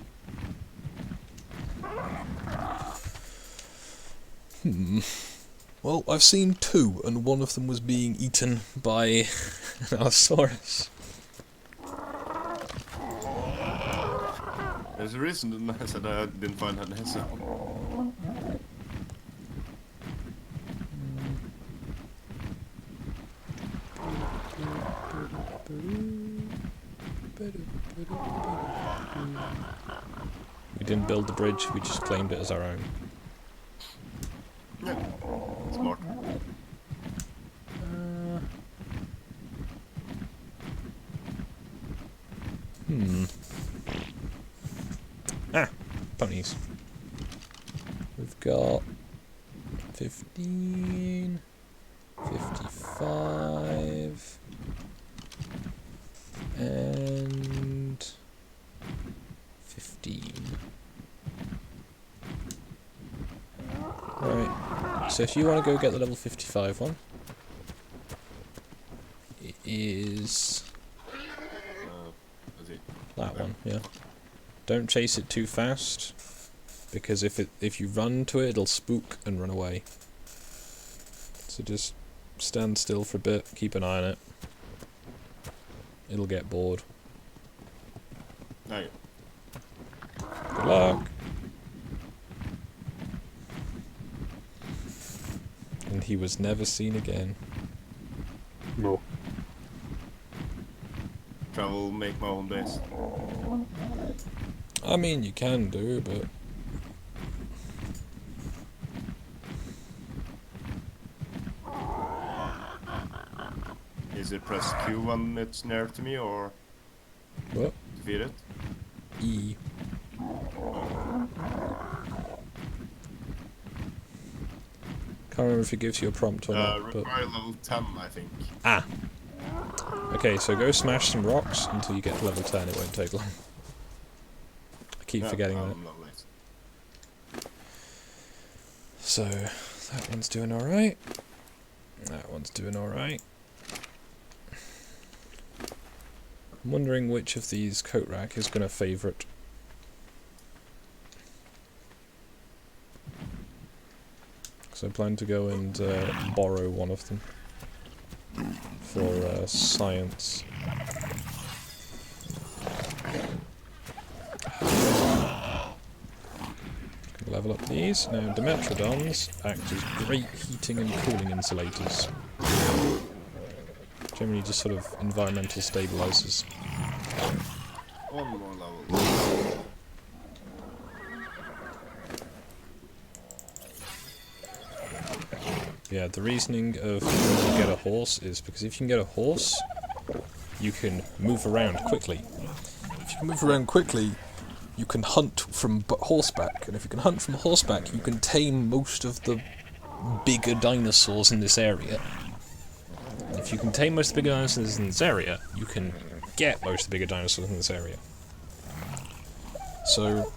Well, I've seen 2, and one of them was being eaten by an Allosaurus. There's a reason I said I didn't find that necessary. We didn't build the bridge, we just claimed it as our own. Yeah. Smart. Ponies. We've got 15, 55, and 15. Right, so if you want to go get the level 55 one, it is Is it? that one, yeah. Don't chase it too fast, because if you run to it, it'll spook and run away. So just stand still for a bit, keep an eye on it. It'll get bored. No. Good luck! And he was never seen again. No. Travel, make my own base. I mean, you can do, but... Is it press Q when it's near to me, or What? defeat it? E. Can't remember if it gives you a prompt or not, but... Require level 10, I think. Ah! Okay, so go smash some rocks until you get to level 10, it won't take long. I keep forgetting that. I'm not late. So, that one's doing alright. That one's doing alright. I'm wondering which of these coat rack is going to favourite. So I plan to go and borrow one of them for science. Level up these. Now, Dimetrodons act as great heating and cooling insulators. Generally just sort of environmental stabilizers. One more level. Yeah, the reasoning of when you get a horse is because if you can get a horse, you can move around quickly. If you can move around quickly, you can hunt from horseback, and if you can hunt from horseback, you can tame most of the bigger dinosaurs in this area. And if you can tame most of the bigger dinosaurs in this area, you can get most of the bigger dinosaurs in this area. So,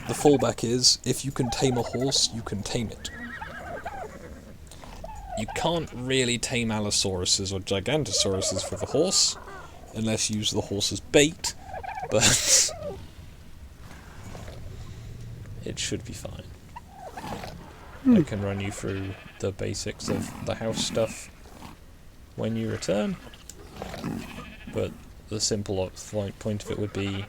the fallback is, if you can tame a horse, you can tame it. You can't really tame Allosauruses or Gigantosauruses with a horse, unless you use the horse as bait, but it should be fine. I can run you through the basics of the house stuff when you return, but the simple point of it would be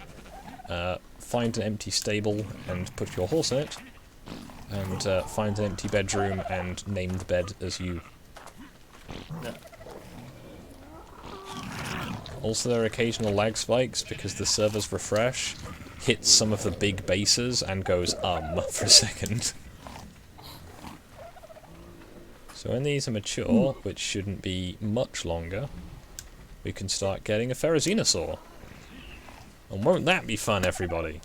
find an empty stable and put your horse in it, and find an empty bedroom and name the bed as you. Yeah. Also, there are occasional lag spikes because the servers refresh, hits some of the big bases and goes for a second. So when these are mature, which shouldn't be much longer, we can start getting a therizenosaur. And won't that be fun, everybody?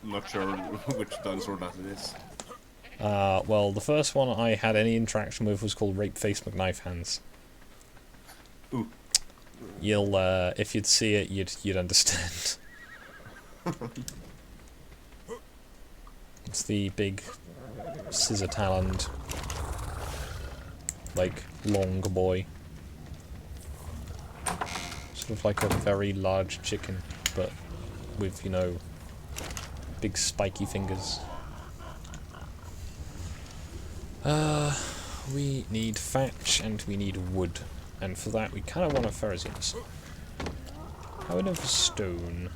Not sure which dinosaur that is. Well, the first one I had any interaction with was called Rape-Face McKnife Hands. Ooh. You'll, if you'd see it, you'd understand. It's the big scissor-taloned, like, long boy. Sort of like a very large chicken, but with, you know, big spiky fingers. We need thatch and we need wood, and for that we kind of want a therizenosaur. How enough stone?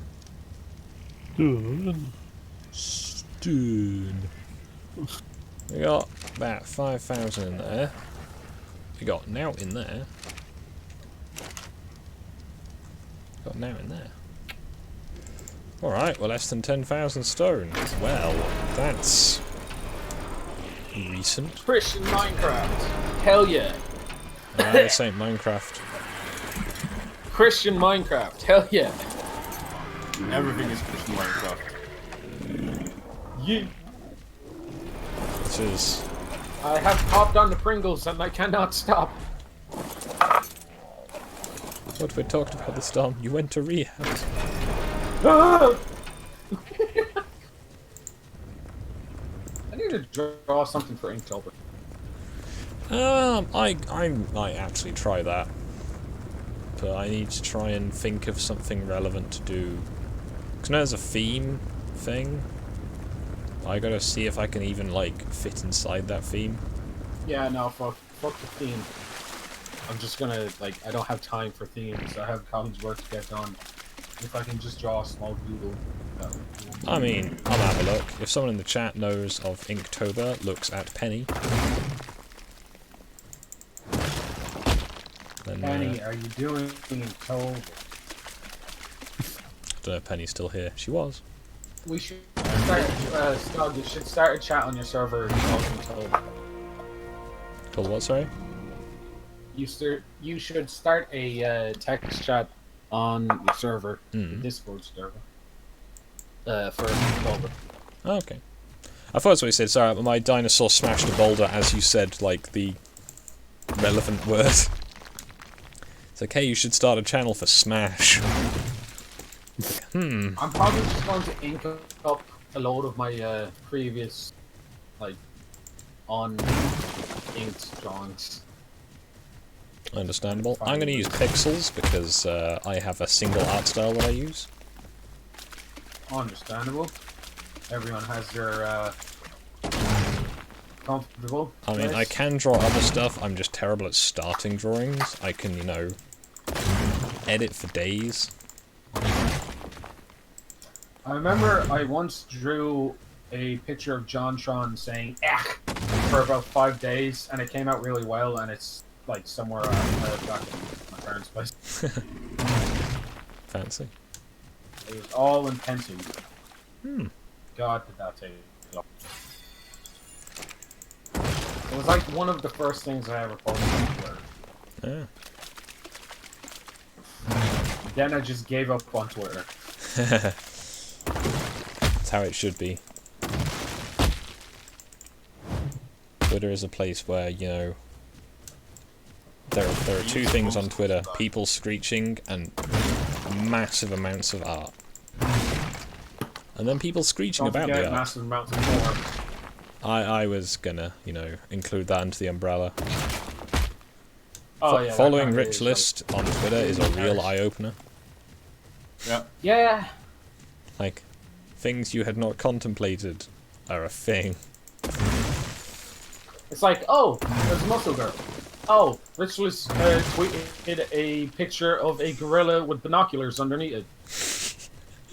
Stone. We got about 5,000 in there. We got now in there. Got now in there. Alright, we're less than 10,000 stone. Well, that's recent. Christian Minecraft. Hell yeah. This ain't Minecraft. Christian Minecraft. Hell yeah. Everything is Christian Minecraft. You. This is... I have popped on the Pringles and I cannot stop. What we talked about this time. You went to rehab. Ah! I need to draw something for Inktober. I might actually try that. But I need to try and think of something relevant to do. Because there's a theme thing. I gotta see if I can even, like, fit inside that theme. Yeah, no, fuck the theme. I'm just gonna, like, I don't have time for themes. I have college work to get done. If I can just draw a small doodle. I mean, I'll have a look. If someone in the chat knows of Inktober, looks at Penny. Then, Penny, are you doing Inktober? I don't know if Penny's still here. She was. We should start, Scott, you should start a chat on your server called Inktober. Called what, sorry? You should start a text chat on your server, the Discord server, for Inktober. Oh, okay. I thought that's what you said. Sorry, my dinosaur smashed a boulder as you said, like, the relevant word. It's like, hey, you should start a channel for Smash. I'm probably just going to ink up a load of my previous, like, inked drawings. Understandable. I'm going to use pixels because I have a single art style that I use. Understandable. Everyone has their comfortable. I mean, I can draw other stuff, I'm just terrible at starting drawings. I can, you know, edit for days. I remember I once drew a picture of JonTron saying "ech" for about 5 days, and it came out really well, and it's like somewhere back in my parents' place. Fancy. It was all in pencil. God, did that take long. It was like one of the first things I ever posted on Twitter. Yeah. Then I just gave up on Twitter. That's how it should be. Twitter is a place where, you know, there are two things on Twitter: people screeching and massive amounts of art. And then people screeching Don't about forget the art. massive amounts of porn. I was gonna, you know, include that into the umbrella. Oh, yeah, that Following kinda Rich is, List on Twitter is a real eye-opener. Yeah. Yeah. Like, things you had not contemplated are a thing. It's like, oh, there's a muscle girl. Oh, Rich was tweeted a picture of a gorilla with binoculars underneath it.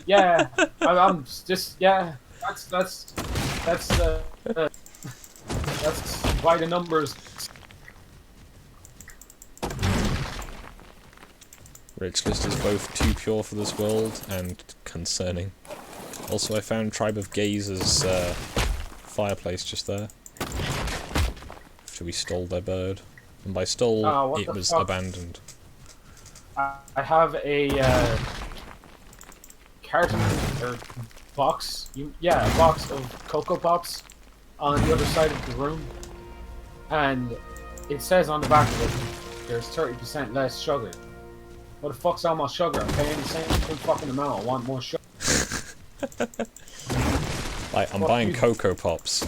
Yeah, I'm just, yeah, that's why the numbers. Rich List is both too pure for this world and concerning. Also, I found Tribe of Gazer's fireplace just there. After we stole their bird. And by stole, What it the was fuck? abandoned. I have a carton or box. A box of Cocoa Pops on the other side of the room, and it says on the back of it, "There's 30% less sugar." What the fuck's all my sugar? I'm paying the same fucking amount. I want more sugar. Like, I'm Fuck buying you. Cocoa Pops.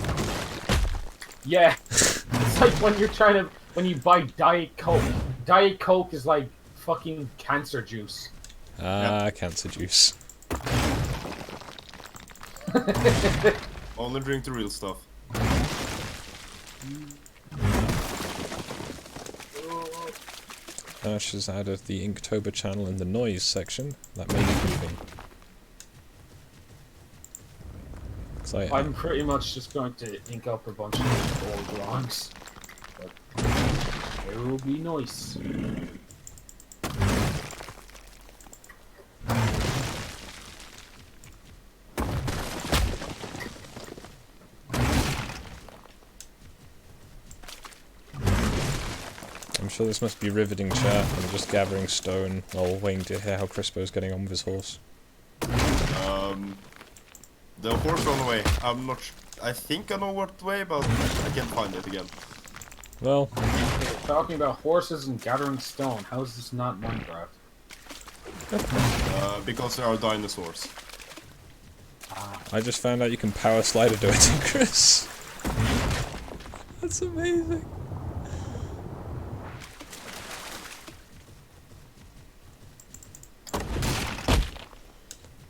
Yeah, it's like when you buy Diet Coke. Diet Coke is like fucking cancer juice. Cancer juice. Only drink the real stuff. Ash has added the Inktober channel in the noise section. That may be moving. 'Cause I'm pretty much just going to ink up a bunch of old drawings. But it will be nice. sure this must be riveting chat. I'm just gathering stone while waiting to hear how Crispo's getting on with his horse. The horse ran away. I'm not I think I know what way, but I can't find it again. Well, We're talking about horses and gathering stone. How is this not Minecraft? Because there are dinosaurs. I just found out you can power slide into it, Chris. That's amazing.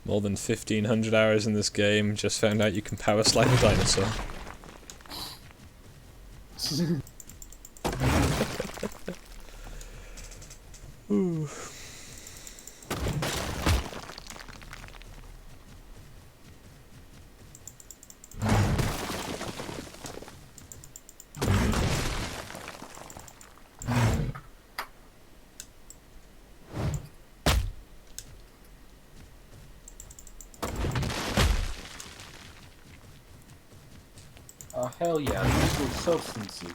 More than 1,500 hours in this game, just found out you can power slide a dinosaur. Ooh. Oh hell yeah, useful substances.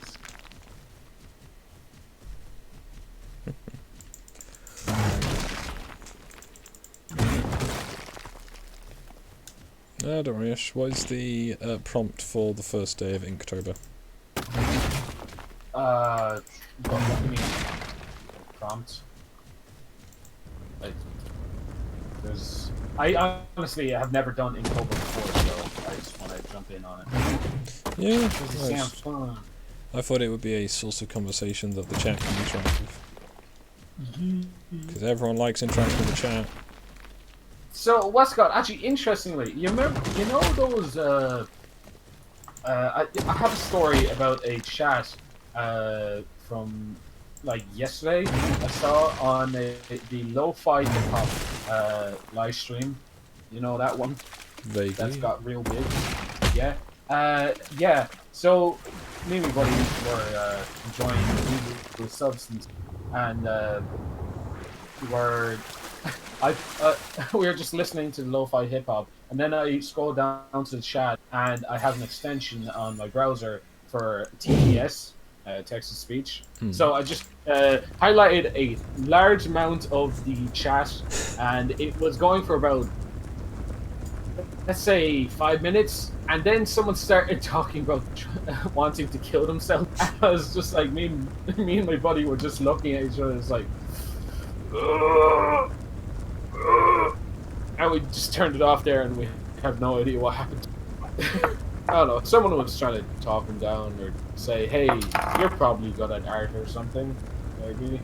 Don't worry, Ash. What is the prompt for the first day of Inktober? What do you mean? Prompt? Like, there's... I honestly have never done Inktober before, so I just want to jump in on it. Yeah, Does it sound fun? I thought it would be a source of conversation that the chat can interact with. Because everyone likes interacting with the chat. So, Westcott, actually, interestingly, you know those, I have a story about a chat, from, like, yesterday, I saw on the Lo-Fi Hip-Hop, live stream. You know that one? Vaguely. That's got real big. Yeah. Yeah. So, me and my buddy were, enjoying the substance, and, we were just listening to lo-fi hip-hop, and then I scroll down to the chat, and I have an extension on my browser for TTS, text-to-speech. So I just highlighted a large amount of the chat, and it was going for about, let's say, 5 minutes, and then someone started talking about wanting to kill themselves. I was just like, me and my buddy were just looking at each other, it's like, and we just turned it off there, and we have no idea what happened. I don't know, someone was trying to talk him down, or say, hey, you're probably good at art or something, maybe.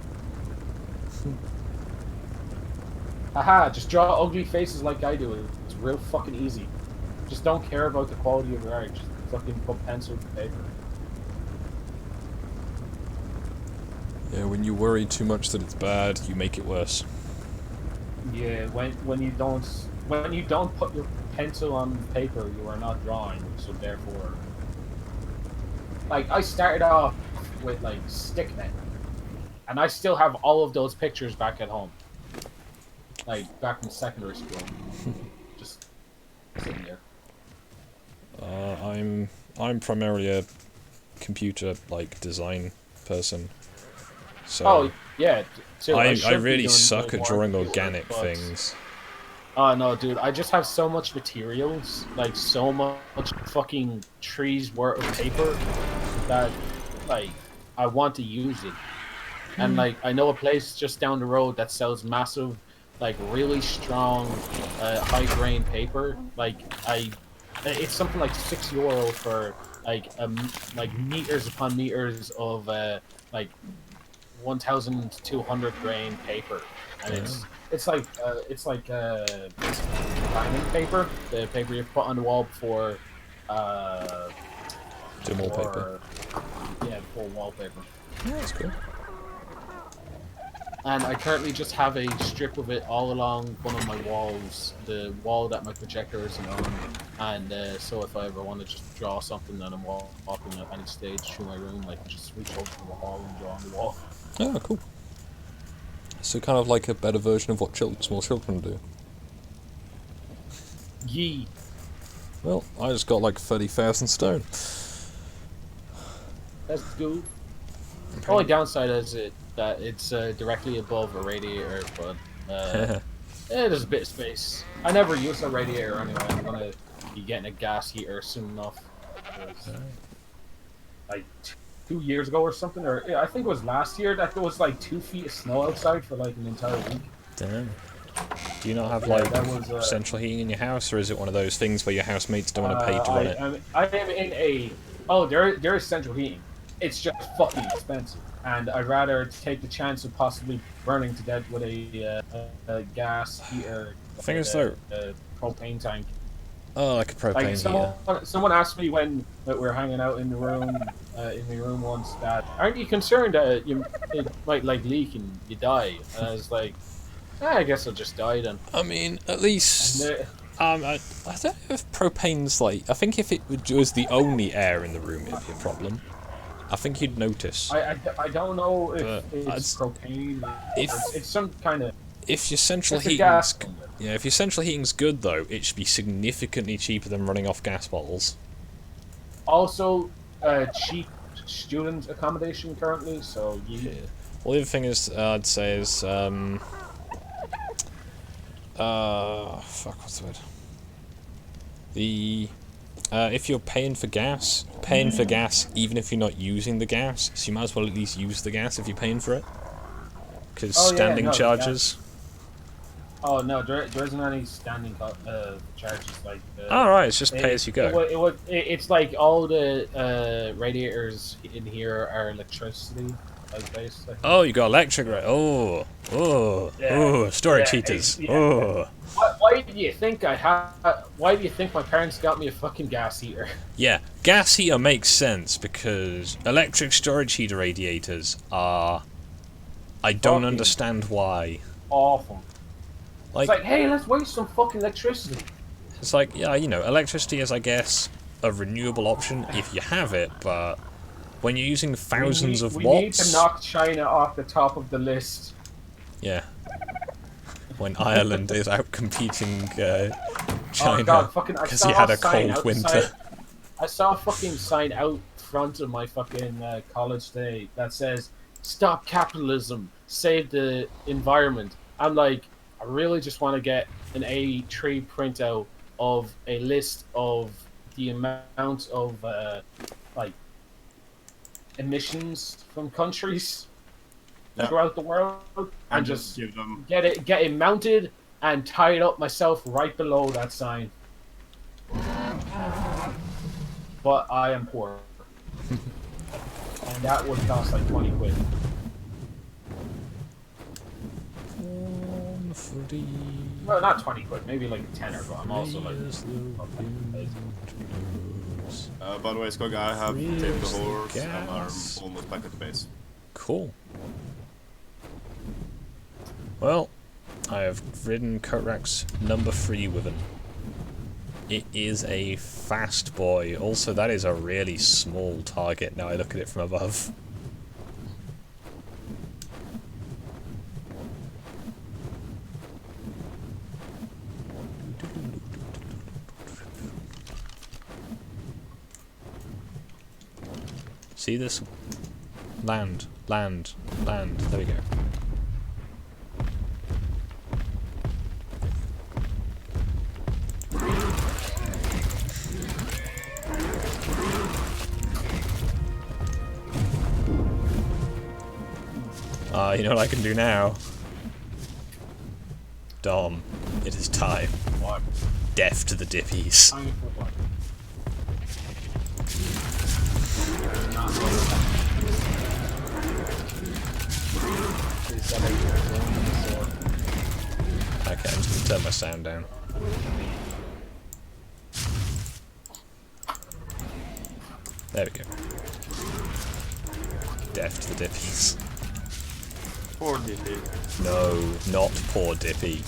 Haha, just draw ugly faces like I do. It's real fucking easy. Just don't care about the quality of your art. Just fucking put pencil to paper. Yeah, when you worry too much that it's bad, you make it worse. Yeah, when you don't put your pencil on paper, you are not drawing. So therefore, like, I started off with like stickmen, and I still have all of those pictures back at home. Like, back in secondary school. Just sitting there. I'm primarily a computer design person. So Oh yeah, too. I should be really doing suck at more drawing computer, organic but- things. Oh no, dude! I just have so much materials, like so much fucking trees worth of paper, that like I want to use it. And like I know a place just down the road that sells massive, like really strong, high grain paper. It's something like €6 for like meters upon meters of like 1,200 grain paper, and it's like diamond paper, the paper you put on the wall before Do wallpaper. Yeah, before wallpaper. Yeah, that's cool. And I currently just have a strip of it all along one of my walls, the wall that my projector isn't on. And so if I ever want to just draw something and I'm walking at any stage through my room, I can just reach over to the wall and draw on the wall. Oh, cool. So kind of like a better version of what small children do. Yee. Well, I just got like 30,000 stone. Let's go. The only downside is that it's directly above a radiator, but there's a bit of space. I never use a radiator anyway. I'm gonna be getting a gas heater soon enough. Like 2 years ago or something, or yeah, I think it was last year that there was like 2 feet of snow outside for like an entire week. Damn. Do you not have Yeah, like that was, central heating in your house, or is it one of those things where your housemates don't want to pay to run it? I am in a. Oh, there is central heating. It's just fucking expensive, and I'd rather take the chance of possibly burning to death with a gas heater. The thing is though, a propane tank. oh, like a propane heater. Someone asked me when we were hanging out in the room once that aren't you concerned that it might like leak and you die? And I was like, I guess I'll just die then. I mean, at least. I don't know if propane's like. I think if it was the only air in the room, it'd be a problem. I think you'd notice. I don't know if it's propane. It's some kind of. If your central heating's if your central heating's good though, it should be significantly cheaper than running off gas bottles. Also, cheap student accommodation currently, so you. Yeah. Well, the other thing is, I'd say is fuck, what's the word? If you're paying for gas even if you're not using the gas, so you might as well at least use the gas if you're paying for it. Because standing charges. Oh no, there isn't any standing charges like. Alright, it's just pay as you go. It's like all the radiators in here are electricity, like basically. Oh, you got electric, right? Storage heaters. Yeah. Oh. Why do you think Why do you think my parents got me a fucking gas heater? Yeah, gas heater makes sense because electric storage heater radiators are. I don't fucking understand why. Awful. Like, it's like, hey, let's waste some fucking electricity. It's like, yeah, you know, electricity is, I guess, a renewable option if you have it, but when you're using thousands of watts... We need to knock China off the top of the list. Yeah. When Ireland is out competing China because he had a cold winter. I saw a fucking sign out front of my fucking college day that says, "Stop capitalism, save the environment." I'm like, I really just want to get an A3 printout of a list of the amount of like emissions from countries throughout the world, and just give them... get it mounted and tie it up myself right below that sign. But I am poor, and that would cost like 20 quid. Well, not 20 quid, maybe like a tenner, but I'm also like... by the way, Skog, I have taped the horse and I'm almost back at the base. Cool. Well, I have ridden Kotrak's number 3 with him. It is a fast boy. Also, that is a really small target now I look at it from above. See this? Land, land, land. There we go. You know what I can do now? Dom, it is time. What? Death to the dippies. Time for what? Okay, I'm just gonna turn my sound down. There we go. Death to the dippies. Poor Dippy. No, not poor Dippy.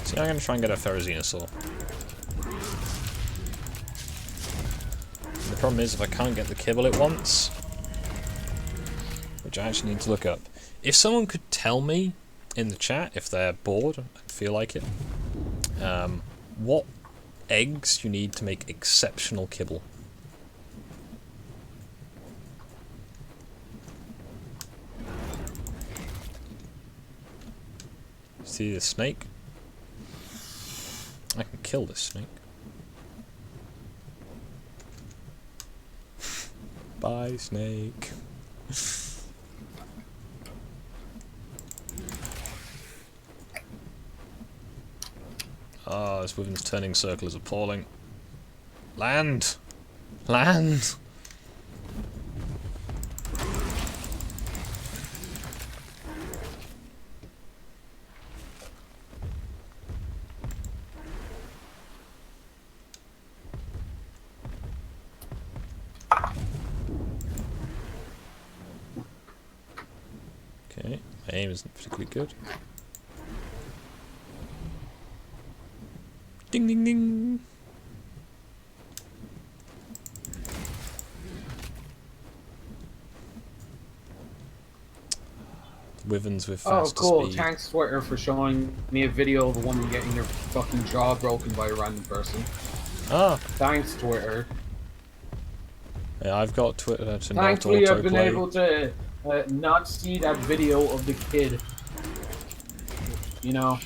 See, I'm gonna try and get a therizenosaur. The problem is if I can't get the kibble at once, which I actually need to look up. If someone could tell me in the chat if they're bored and feel like it, what eggs you need to make exceptional kibble. See the snake? I can kill this snake. Bye, snake. Ah, this wyvern's turning circle is appalling. Land! Land! Okay, my aim isn't particularly good. Ding ding ding! Wyverns with faster cool. speed. Thanks, Twitter, for showing me a video of a woman getting her fucking jaw broken by a random person. Ah! Thanks, Twitter. Yeah, I've got Twitter to not Thankfully, I've been autoplay. able to not see that video of the kid. You know?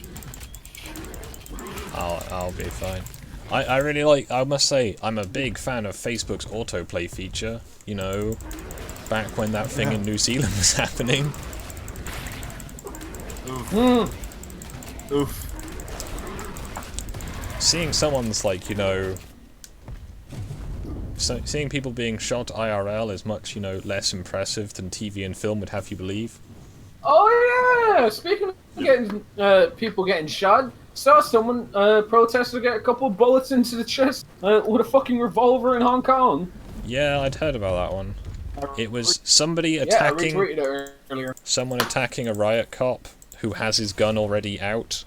I'll be fine. I really like, I must say, I'm a big fan of Facebook's autoplay feature. You know, back when that thing in New Zealand was happening. Oof. Oof. Seeing someone's like, you know, seeing people being shot IRL is much, you know, less impressive than TV and film would have you believe. Oh yeah! Speaking of getting people getting shot, saw someone protester get a couple of bullets into the chest with a fucking revolver in Hong Kong. Yeah, I'd heard about that one. It was somebody Yeah, I attacking retweeted it earlier. someone attacking a riot cop who has his gun already out.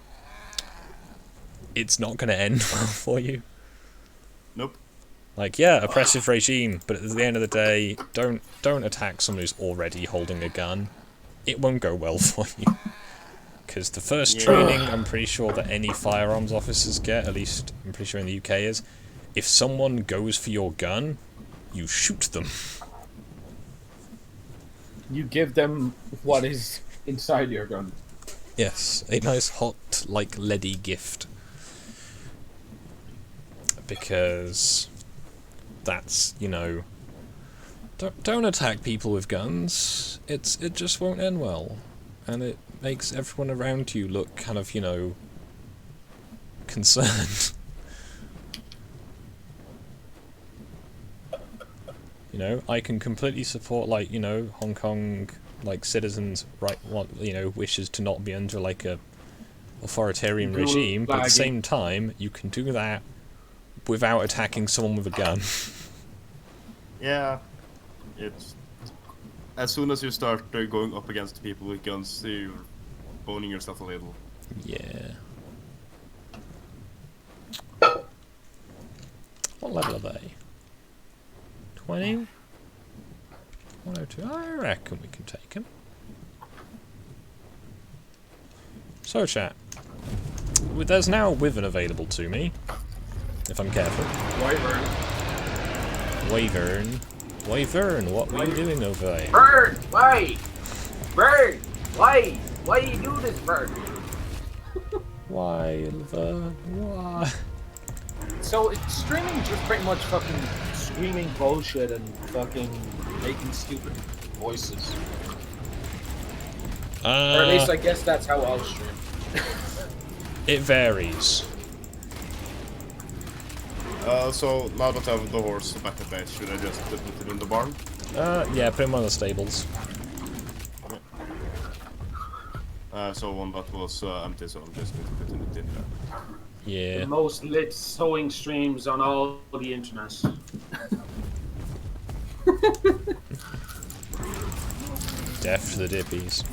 It's not going to end well for you. Nope. Like, yeah, oppressive regime, but at the end of the day, don't attack someone who's already holding a gun. It won't go well for you. Because the first training I'm pretty sure that any firearms officers get, at least I'm pretty sure in the UK is, if someone goes for your gun, you shoot them. You give them what is inside your gun. Yes, a nice hot, like, leady gift. Because that's, you know, don't attack people with guns. It just won't end well, and it makes everyone around you look kind of, you know, concerned. You know, I can completely support, like, you know, Hong Kong, like, citizens' right, you know, wishes to not be under like a authoritarian regime, but at the same time, you can do that without attacking someone with a gun. Yeah, it's as soon as you start going up against people with guns, you're boning yourself a little. Yeah. What level are they? 20? 102. I reckon we can take him. So, chat. There's now a wyvern available to me, if I'm careful. Wyvern. Wyvern. Wyvern, what were you doing over there? Bird! Why? Bird! Why? Why you do this, bird? Wyvern, why? So, it's streaming just pretty much fucking screaming bullshit and fucking making stupid voices. Or at least I guess that's how I'll stream. It varies. So now that I have the horse back at base, should I just put it in the barn? Yeah, put him on the stables. So one that was empty, so I'm just going to put it in there. Yeah. The most lit sewing streams on all the internet. Death to the dippies.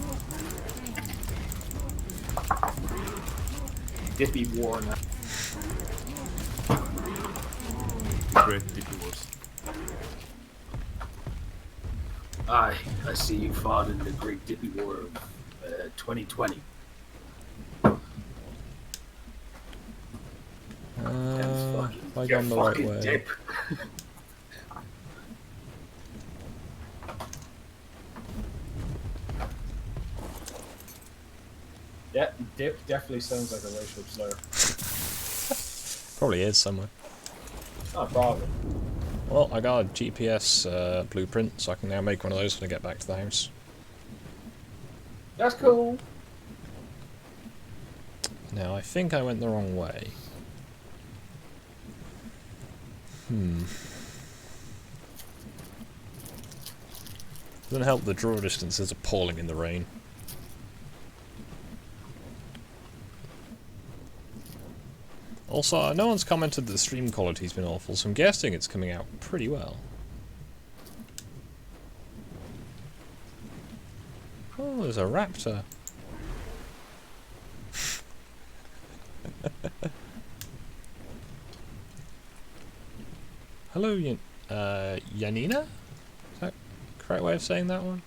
Dippy War now. The Great Dippy Wars. Aye, I see you fought in the Great Dippy War of 2020. Have I gone the right way? Dip. Yeah, dip definitely sounds like a racial slur. Probably is somewhere. Not a problem. Well, I got a GPS blueprint, so I can now make one of those when I get back to the house. That's cool. Now, I think I went the wrong way. Doesn't help the draw distance is appalling in the rain. Also, no one's commented that the stream quality's been awful, so I'm guessing it's coming out pretty well. Oh, there's a raptor. Hello, Yanina? Is that the correct way of saying that one?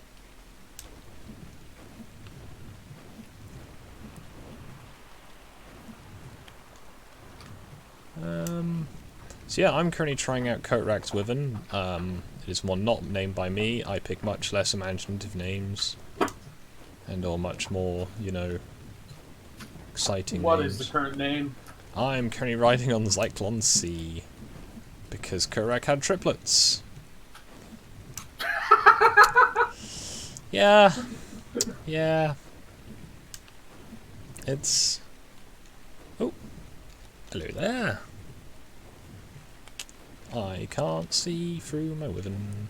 So yeah, I'm currently trying out Coatrax Wyvern. It is one not named by me. I pick much less imaginative names. And or much more, you know, exciting What names. is the current name? I'm currently riding on Zyklon C. Because Coatrax had triplets. Yeah. Yeah. It's... Oh. Hello there. I can't see through my Wyvern.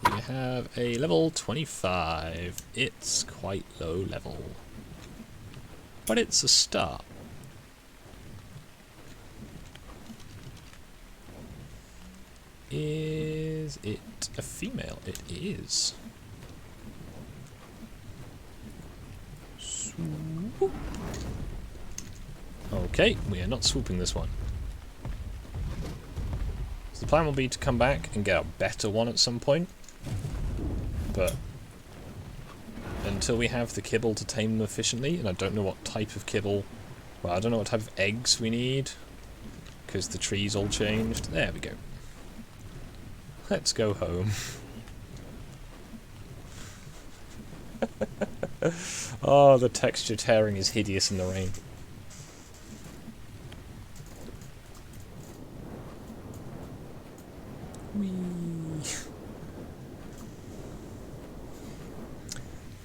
We have a level 25. It's quite low level. But it's a start. Is it a female? It is. Swoop. Okay, we are not swooping this one. So the plan will be to come back and get a better one at some point. But until we have the kibble to tame them efficiently, and I don't know what type of kibble, well, I don't know what type of eggs we need, because the tree's all changed. There we go. Let's go home. Oh, the texture tearing is hideous in the rain. Whee.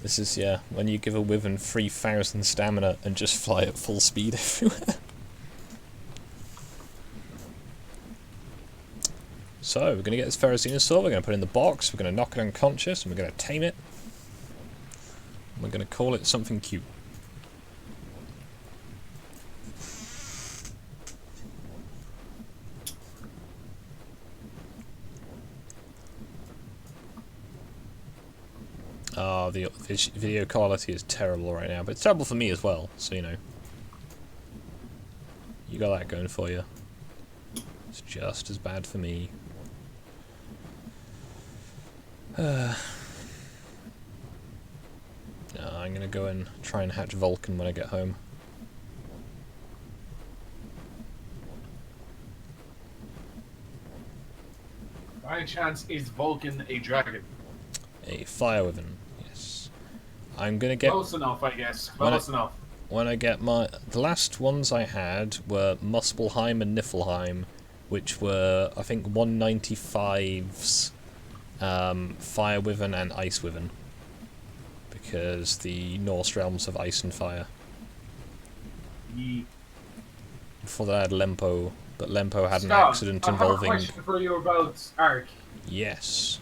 This is, yeah, when you give a wyvern 3,000 stamina and just fly at full speed everywhere. So, we're going to get this therizenosaur, we're going to put it in the box, we're going to knock it unconscious, and we're going to tame it. And we're going to call it something cute. Oh, the video quality is terrible right now, but it's terrible for me as well, so you know. You got that going for you. It's just as bad for me. No, I'm gonna go and try and hatch Vulcan when I get home. By any chance, is Vulcan a dragon? A fire wyvern, yes. I'm gonna get... Close enough, I guess. Close enough. When I get my... The last ones I had were Muspelheim and Niflheim, which were, I think, 195's Fire Wyvern and Ice Wyvern. Because the Norse realms have ice and fire. Before that I had Lempo, but Lempo had an accident involving... I have a question for you about Ark. Yes.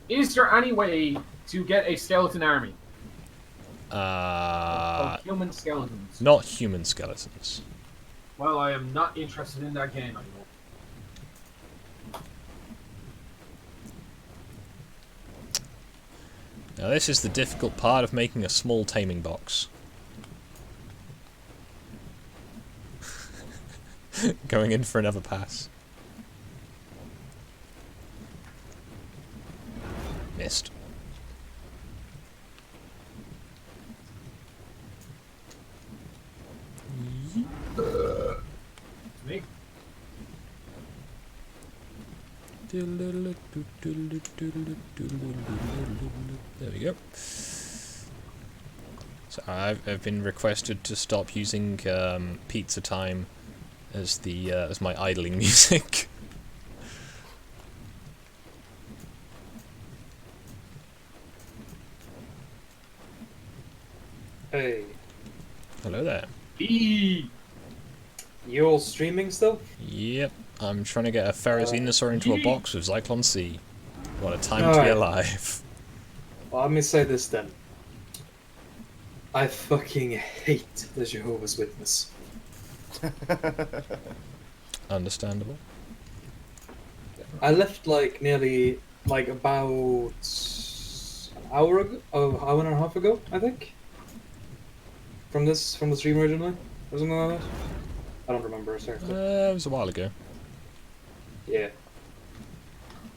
Is there any way to get a skeleton army? Human skeletons. Not human skeletons. Well, I am not interested in that game anymore. Now this is the difficult part of making a small taming box. Going in for another pass. Missed. Me. There we go. So I've been requested to stop using Pizza Time as the as my idling music. Hey. Hello there. You all streaming still? Yep, I'm trying to get a therizenosaur into a box with Zyklon C. What a time to be Alright. alive. Well, let me say this then. I fucking hate the Jehovah's Witness. Understandable. I left like nearly like about an hour ago, hour and a half ago, I think. From the stream originally, or something like that. I don't remember exactly. It was a while ago. Yeah.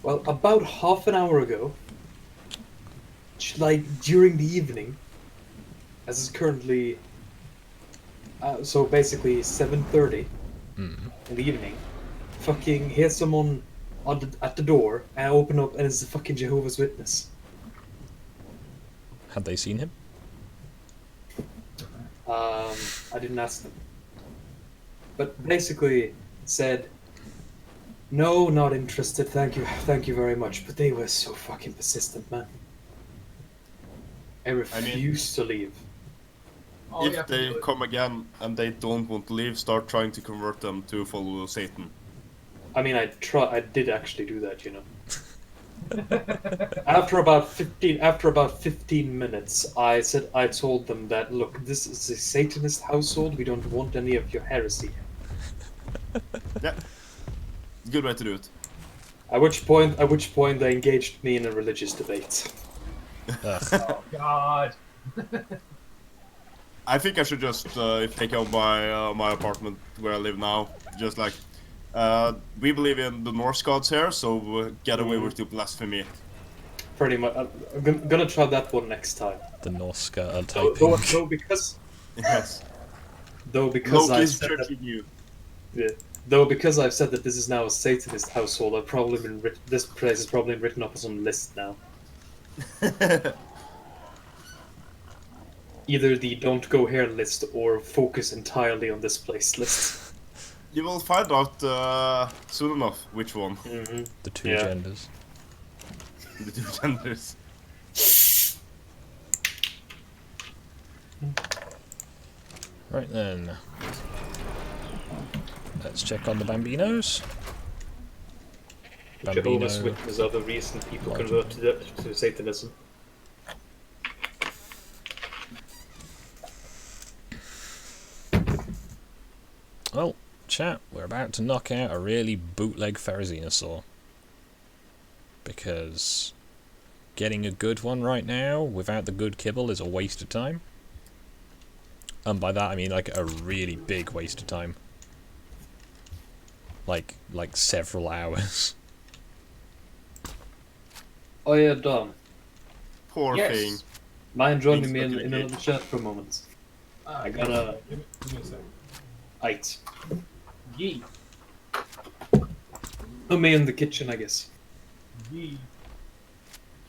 Well, about half an hour ago, like during the evening, as it's currently, so basically 7:30 Hmm. in the evening, fucking hear someone at the door, and I open up, and it's a fucking Jehovah's Witness. Had they seen him? I didn't ask them, but basically said, "No, not interested. Thank you very much." But they were so fucking persistent, man. I refused to leave. Oh, yeah, If they come again and they don't want to leave, start trying to convert them to follow Satan. I mean, I did actually do that, you know. After about 15 minutes, I told them that, look, this is a Satanist household. We don't want any of your heresy. Yeah. Good way to do it. At which point they engaged me in a religious debate. Ugh. Oh, God. I think I should just take out my apartment where I live now. Just like, we believe in the Norse gods here, so get away with your blasphemy. Pretty much. I'm gonna try that one next time. The Norse typing. Though because Yes. I've Loki's said that, churching you. yeah, though because I've said that this is now a Satanist household, I've probably been this place is probably written up on some list now. Either the don't go here list or focus entirely on this place list. You will find out soon enough which one. Mm-hmm. The two Yeah. genders. The two genders. Right then. Let's check on the Bambinos. Jehovah's Bambino. Witnesses are the reason people Logic. convert to Satanism. Well, chat, we're about to knock out a really bootleg therizenosaur. Because getting a good one right now without the good kibble is a waste of time. And by that I mean like a really big waste of time. Like several hours. Oh yeah, Dom. Poor Yes. thing. Mind joining Things me not in gonna another chat for a moment? I gotta- Give me a second. Aight. Yee. Put me in the kitchen, I guess. Yee.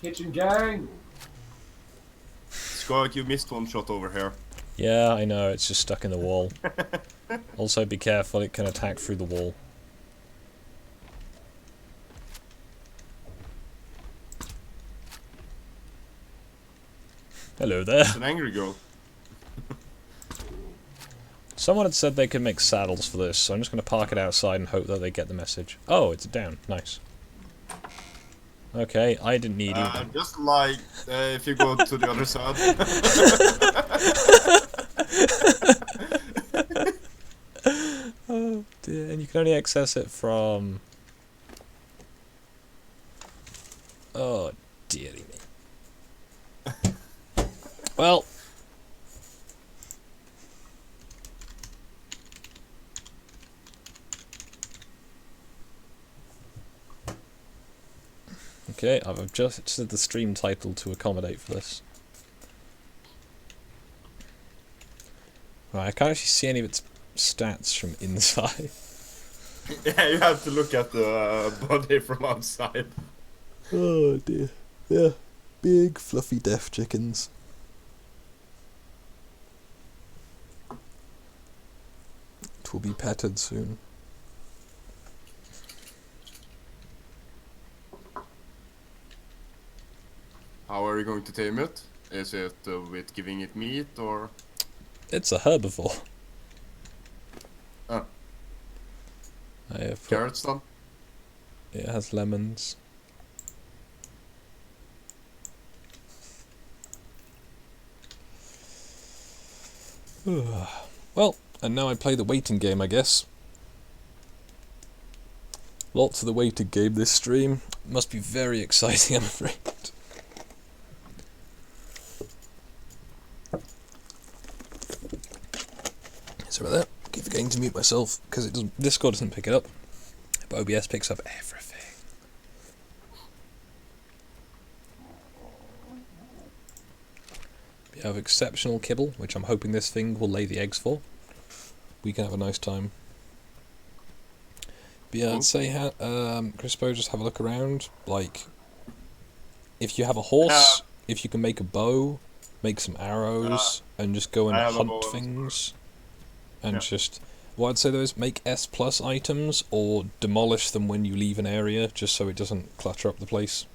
Kitchen gang. Skog, you missed one shot over here. Yeah, I know, it's just stuck in the wall. Also be careful, it can attack through the wall. Hello there. It's an angry girl. Someone had said they could make saddles for this, so I'm just going to park it outside and hope that they get the message. Oh, it's down. Nice. Okay, I didn't need you. Just like if you go to the other side. Oh dear, and you can only access it from... Oh, dearie me. Well. Okay, I've adjusted the stream title to accommodate for this. Right, I can't actually see any of its stats from inside. Yeah, you have to look at the body from outside. Oh dear. Yeah. Big, fluffy, deaf chickens. It will be petted soon. How are you going to tame it? Is it with giving it meat or? It's a herbivore. Oh. I have put, Carrots then? it has lemons. Well, and now I play the waiting game, I guess. Lots of the waiting game this stream. Must be very exciting, I'm afraid. Sorry about that. Keep forgetting to mute myself because it doesn't. Discord doesn't pick it up, but OBS picks up everything. We have exceptional kibble, which I'm hoping this thing will lay the eggs for. We can have a nice time. But yeah, I'd say, Crispo, just have a look around. Like, if you have a horse, if you can make a bow, make some arrows, and just go and hunt things. And just, what I'd say though is make S+ items, or demolish them when you leave an area, just so it doesn't clutter up the place.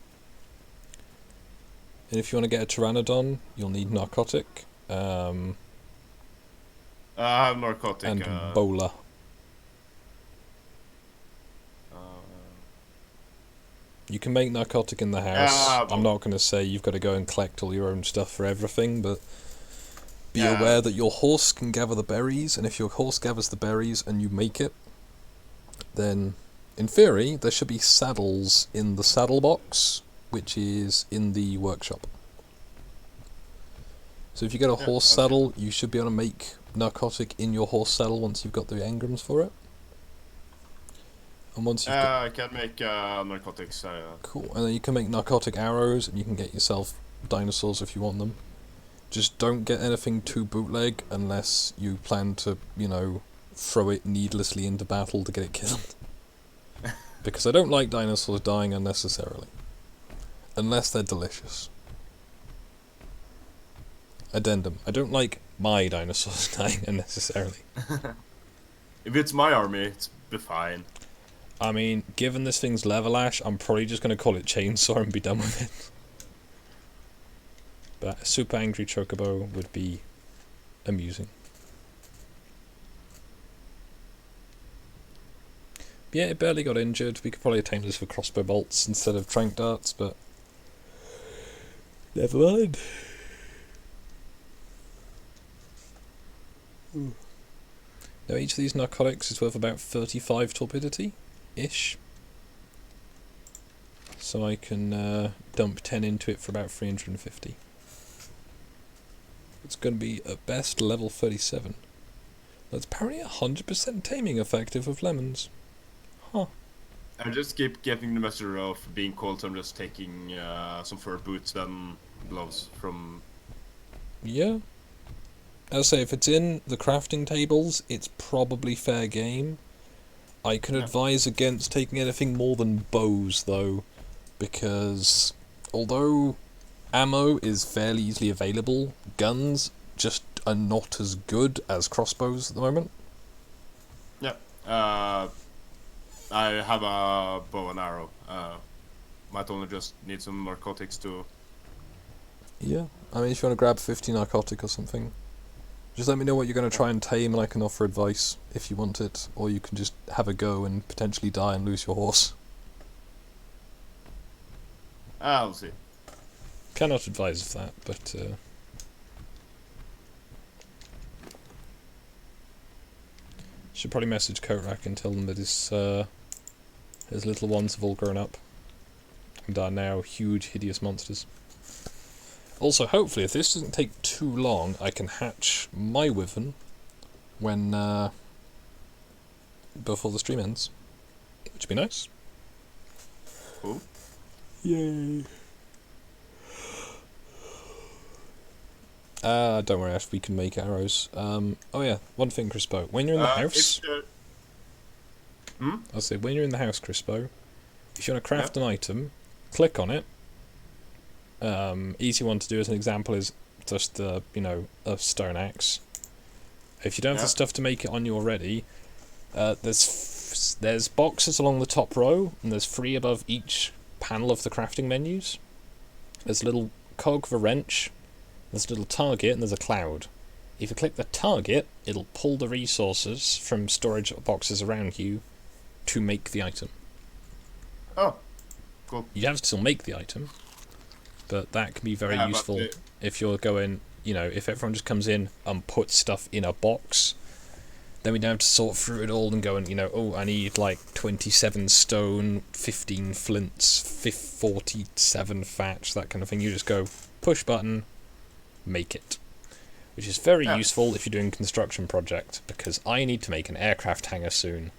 And if you want to get a Pteranodon, you'll need narcotic. I have narcotic. And Bola. You can make narcotic in the house. I'm not going to say you've got to go and collect all your own stuff for everything, but be aware that your horse can gather the berries, and if your horse gathers the berries and you make it, then in theory there should be saddles in the saddle box, which is in the workshop. So if you get a horse saddle, you should be able to make narcotic in your horse saddle once you've got the engrams for it. And once you've got... I can make narcotics. Cool, and then you can make narcotic arrows, and you can get yourself dinosaurs if you want them. Just don't get anything too bootleg unless you plan to, you know, throw it needlessly into battle to get it killed. Because I don't like dinosaurs dying unnecessarily. Unless they're delicious. Addendum. I don't like my dinosaurs dying unnecessarily. If it's my army, it's be fine. I mean, given this thing's level ash, I'm probably just going to call it Chainsaw and be done with it. But a super angry chocobo would be amusing. But yeah, it barely got injured. We could probably attain this with crossbow bolts instead of trank darts, but never mind. Now each of these narcotics is worth about 35 torpidity-ish. So I can dump 10 into it for about 350. It's going to be at best level 37. That's apparently 100% taming effective with lemons. Huh. I just keep getting the message of being cold, so I'm just taking some fur boots and gloves from... Yeah. As I say, if it's in the crafting tables, it's probably fair game. I can advise against taking anything more than bows, though, because although ammo is fairly easily available, guns just are not as good as crossbows at the moment. Yeah. I have a bow and arrow. Might only just need some narcotics to... Yeah. I mean, if you want to grab 50 narcotic or something, just let me know what you're going to try and tame, and I can offer advice if you want it, or you can just have a go and potentially die and lose your horse. I'll see. Cannot advise of that, but should probably message Korak and tell them that his little ones have all grown up and are now huge, hideous monsters. Also, hopefully, if this doesn't take too long, I can hatch my wyvern when before the stream ends, which would be nice. Cool. Yay! Don't worry, Ash, we can make arrows. Oh yeah, one thing, Crispo. When you're in the house... I'll say, when you're in the house, Crispo, if you want to craft an item, click on it. Easy one to do as an example is just, a stone axe. If you don't have the stuff to make it on you already, there's boxes along the top row, and there's 3 above each panel of the crafting menus. There's a little cog for wrench, there's a little target, and there's a cloud. If you click the target, it'll pull the resources from storage boxes around you to make the item. Oh, cool. You have to still make the item, but that can be very useful if you're going, if everyone just comes in and puts stuff in a box, then we don't have to sort through it all and go and, oh, I need like 27 stone, 15 flints, 47 thatch, that kind of thing. You just go, push button, make it. Which is very useful if you're doing a construction project, because I need to make an aircraft hangar soon.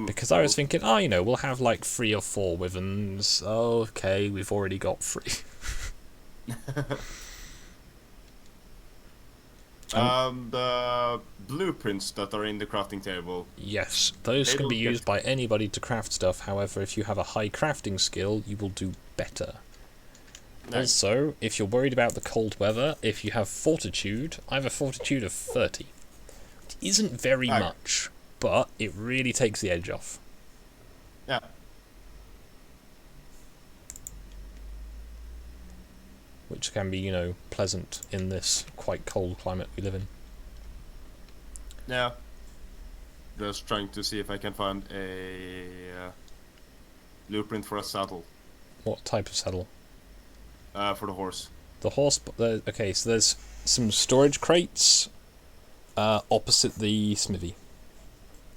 Because I was thinking, we'll have like 3 or 4 wyverns. Oh, okay, we've already got 3. The blueprints that are in the crafting table. Yes, those can be used by anybody to craft stuff. However, if you have a high crafting skill, you will do better. Nice. Also, if you're worried about the cold weather, if you have fortitude, I have a fortitude of 30. It isn't very much, but it really takes the edge off. Yeah. Which can be, pleasant in this quite cold climate we live in. Yeah. Just trying to see if I can find a blueprint for a saddle. What type of saddle? For the horse. The horse... okay, so there's some storage crates opposite the smithy.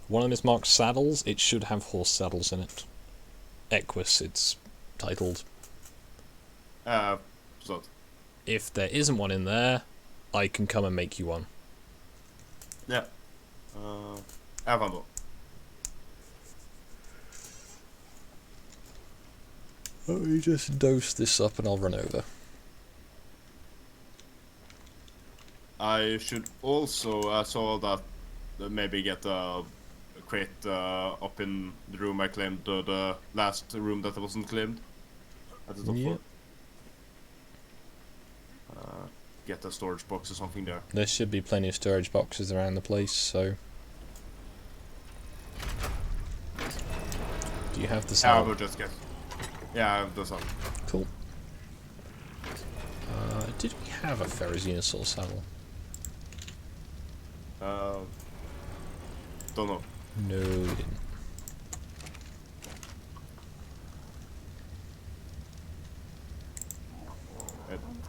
One of them is marked saddles. It should have horse saddles in it. Equus, it's titled. So. If there isn't one in there, I can come and make you one. Yeah. I found one. Let me just dose this up and I'll run over. I should also, I saw that maybe get a crate up in the room I claimed, the last room that wasn't claimed at the top floor. Get a storage box or something there. There should be plenty of storage boxes around the place, so... Do you have the saddle? Yeah, we'll just get... Yeah, I have the saddle. Cool. Did we have a therizenosaur saddle? Don't know. No, we didn't.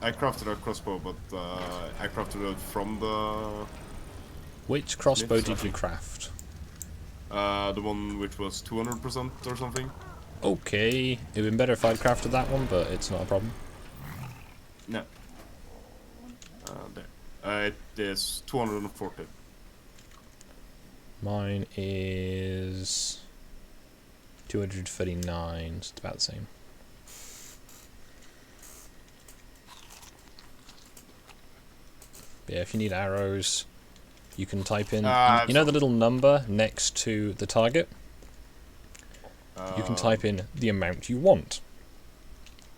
I crafted a crossbow, but I crafted it from the... Which crossbow did you craft? The one which was 200% or something. Okay, it'd been better if I'd crafted that one, but it's not a problem. No. There. It is 240. Mine is 239, so it's about the same. But yeah, if you need arrows, you can type in, you know the little number next to the target? You can type in the amount you want.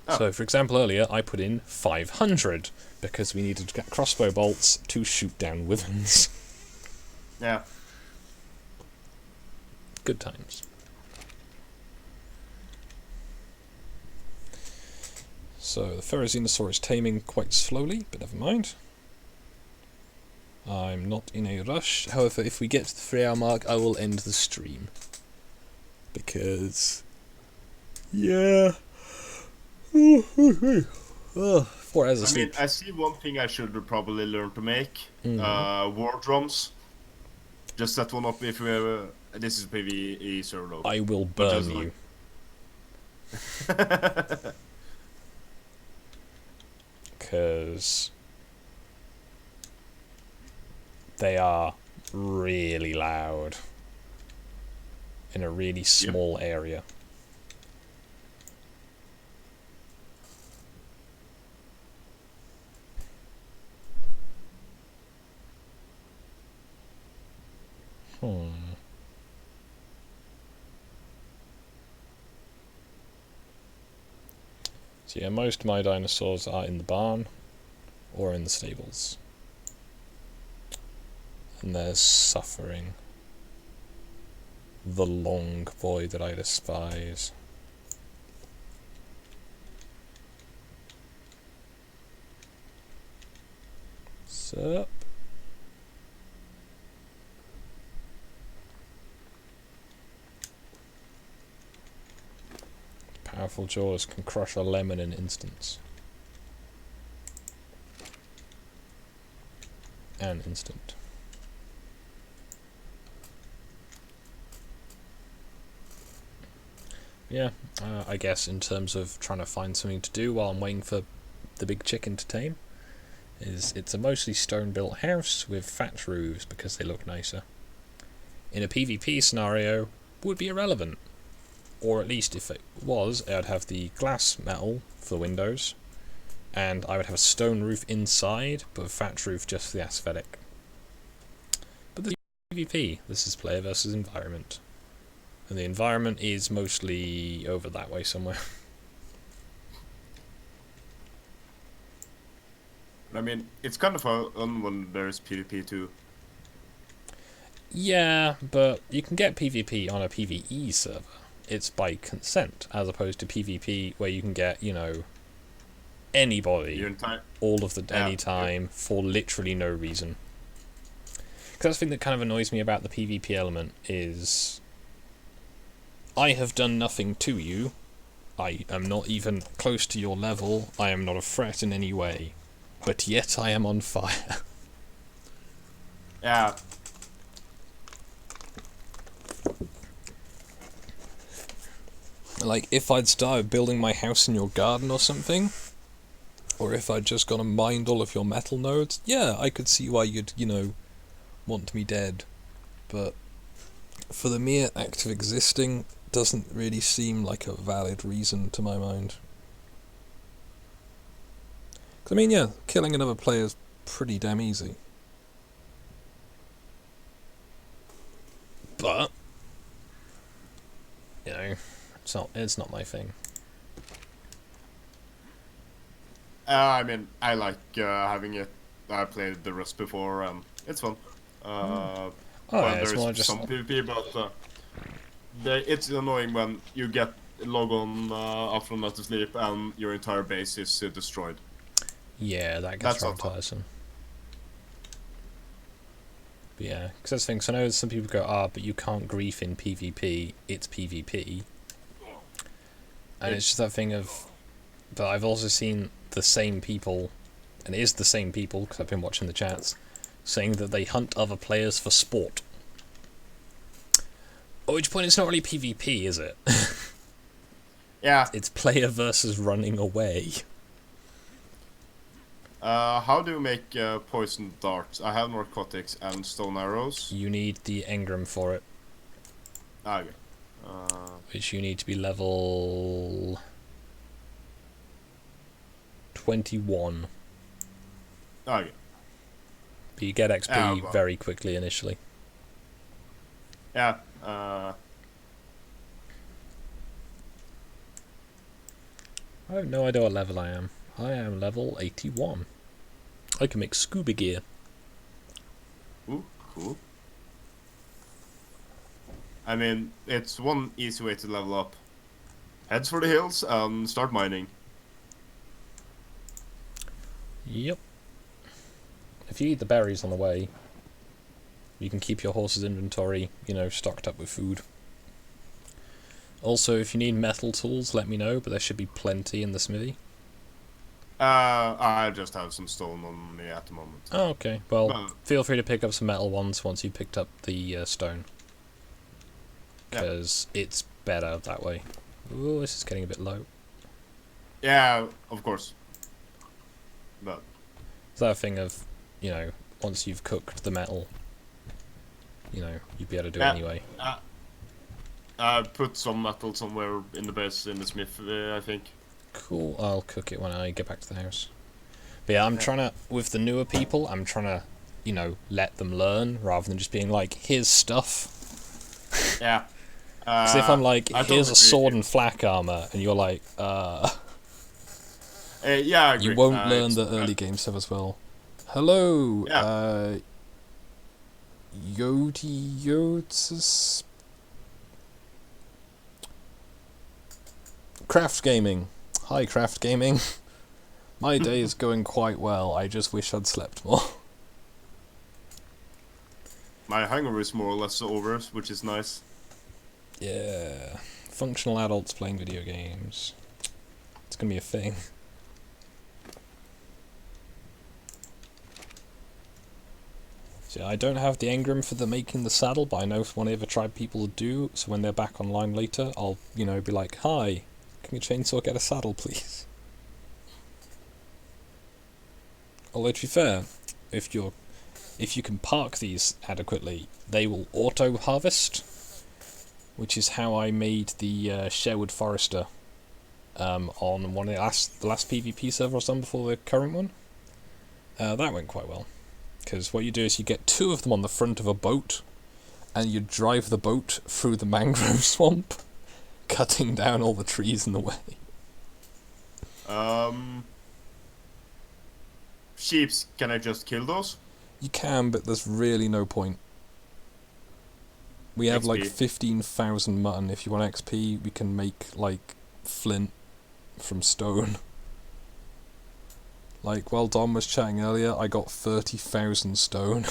So, for example, earlier I put in 500 because we needed to get crossbow bolts to shoot down wyverns. Yeah. Good times. So, the therizenosaur is taming quite slowly, but never mind. I'm not in a rush. However, if we get to the 3-hour mark, I will end the stream. Because... yeah... 4 hours of sleep. I see one thing I should probably learn to make. War drums. Just set one up if we have this is PvE server. I will burn you. because they are really loud in a really small area. So yeah, most of my dinosaurs are in the barn or in the stables. And there's Suffering, the long boy that I despise. Sup? Powerful jaws can crush a lemon in instants. An instant. Yeah, I guess in terms of trying to find something to do while I'm waiting for the big chicken to tame, it's a mostly stone-built house with thatch roofs because they look nicer. In a PvP scenario, would be irrelevant. Or at least if it was, I'd have the glass metal for the windows, and I would have a stone roof inside, but a thatch roof just for the aesthetic. But this is PvP, this is player versus environment. And the environment is mostly over that way somewhere. I mean, it's kind of fun when there's PvP too. Yeah, but you can get PvP on a PvE server. It's by consent, as opposed to PvP where you can get, you know, anybody, all of the anytime, for literally no reason. Because that's the thing that kind of annoys me about the PvP element is, I have done nothing to you, I am not even close to your level, I am not a threat in any way, but yet I am on fire. Yeah. Like, if I'd started building my house in your garden or something, or if I'd just gone and mined all of your metal nodes, yeah, I could see why you'd, you know, want me dead. But for the mere act of existing, doesn't really seem like a valid reason to my mind. 'Cause, I mean, yeah, killing another player is pretty damn easy. But, you know, it's not my thing. I mean, I like having it. I played the Rust before, and it's fun. Oh, Well, yeah, it's there's more just some PvP, but it's annoying when you get log on after a night of sleep and your entire base is destroyed. Yeah, that gets That's not fun. tiresome. But yeah, because that's the thing. So I know some people go, but you can't grief in PvP. It's PvP, and it's just that thing of. But I've also seen the same people, and it is the same people because I've been watching the chats, saying that they hunt other players for sport. At which point, it's not really PvP, is it? Yeah. It's player versus running away. How do you make poison darts? I have narcotics and stone arrows. You need the engram for it. Okay. Which you need to be level 21. Okay. But you get XP well. very quickly initially. Yeah. I have no idea what level I am. I am level 81. I can make scuba gear. Ooh, cool. I mean, it's one easy way to level up. Heads for the hills and start mining. Yep. If you eat the berries on the way, you can keep your horse's inventory, you know, stocked up with food. Also, if you need metal tools, let me know, but there should be plenty in the smithy. I just have some stone on me at the moment. Oh, okay. Well, feel free to pick up some metal ones once you've picked up the stone. Because it's better that way. Ooh, this is getting a bit low. Yeah, of course. But It's that thing of, you know, once you've cooked the metal, you know, you'd be able to do it Yeah. anyway. I put some metal somewhere in the base in the smith, I think. Cool, I'll cook it when I get back to the house. But yeah, I'm trying to, with the newer people, I'm trying to, you know, let them learn rather than just being like, here's stuff. Yeah. Because if I'm like, I here's a totally sword agree. and flak armor, and you're like, Yeah, I agree. you won't learn It's- the early game stuff as well. Hello, Yeah. Yotis Craft Gaming. Hi, Craft Gaming. My day is going quite well. I just wish I'd slept more. My hangover is more or less over, which is nice. Yeah. Functional adults playing video games. It's gonna be a thing. So I don't have the engram for the making the saddle, but I know one of the tribe people do, so when they're back online later, I'll, you know, be like, hi, can your chainsaw get a saddle, please? Although, to be fair, if you can park these adequately, they will auto-harvest, which is how I made the Sherwood Forester on one of the last PvP server or something before the current one. That went quite well. Because what you do is you get 2 of them on the front of a boat, and you drive the boat through the mangrove swamp, cutting down all the trees in the way. Sheeps, can I just kill those? You can, but there's really no point. We have like XP. 15,000 mutton. If you want XP, we can make like flint from stone. Like, while Dom was chatting earlier, I got 30,000 stone.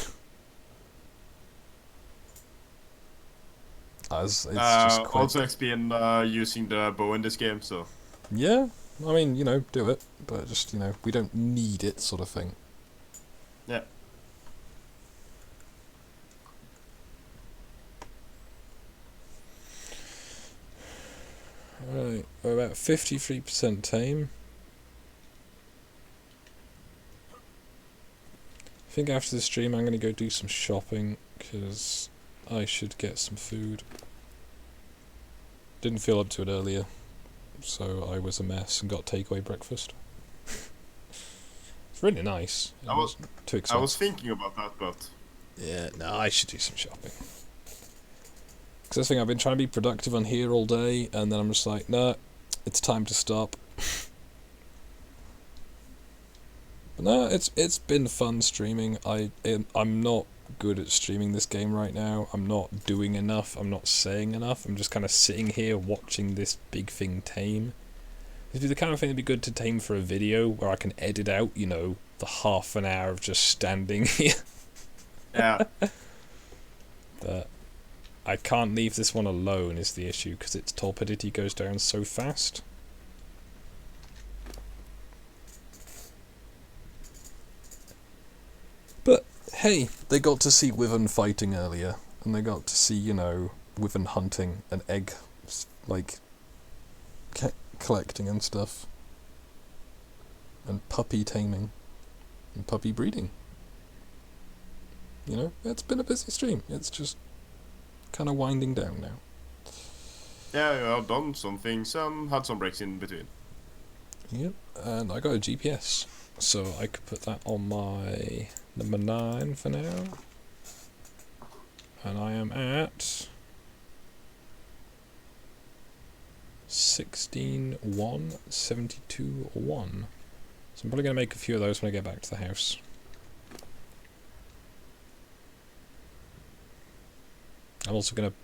It's just quick. Also XP in using the bow in this game, so... Yeah, I mean, you know, do it, but just, you know, we don't need it, sort of thing. Yeah. Right, we're about 53% tame. I think after the stream I'm going to go do some shopping, because I should get some food. Didn't feel up to it earlier, so I was a mess and got takeaway breakfast. It's really nice. It I was- too I expensive. was thinking about that, but... Yeah, no, I should do some shopping. Because I think I've been trying to be productive on here all day, and then I'm just like, no, it's time to stop. But no, it's been fun streaming. I'm not good at streaming this game right now. I'm not doing enough. I'm not saying enough. I'm just kind of sitting here watching this big thing tame. It'd be the kind of thing that'd be good to tame for a video where I can edit out, you know, the half an hour of just standing here. Yeah. But I can't leave this one alone is the issue, because its torpidity goes down so fast. But hey, they got to see Wyvern fighting earlier, and they got to see, you know, Wyvern hunting and egg, like, collecting and stuff. And puppy taming. And puppy breeding. You know, it's been a busy stream. It's just kind of winding down now. Yeah, I've done some things and had some breaks in between. Yep, and I got a GPS, so I could put that on my number 9 for now. And I am at 16-1, 72-1. So I'm probably going to make a few of those when I get back to the house. I'm also going to,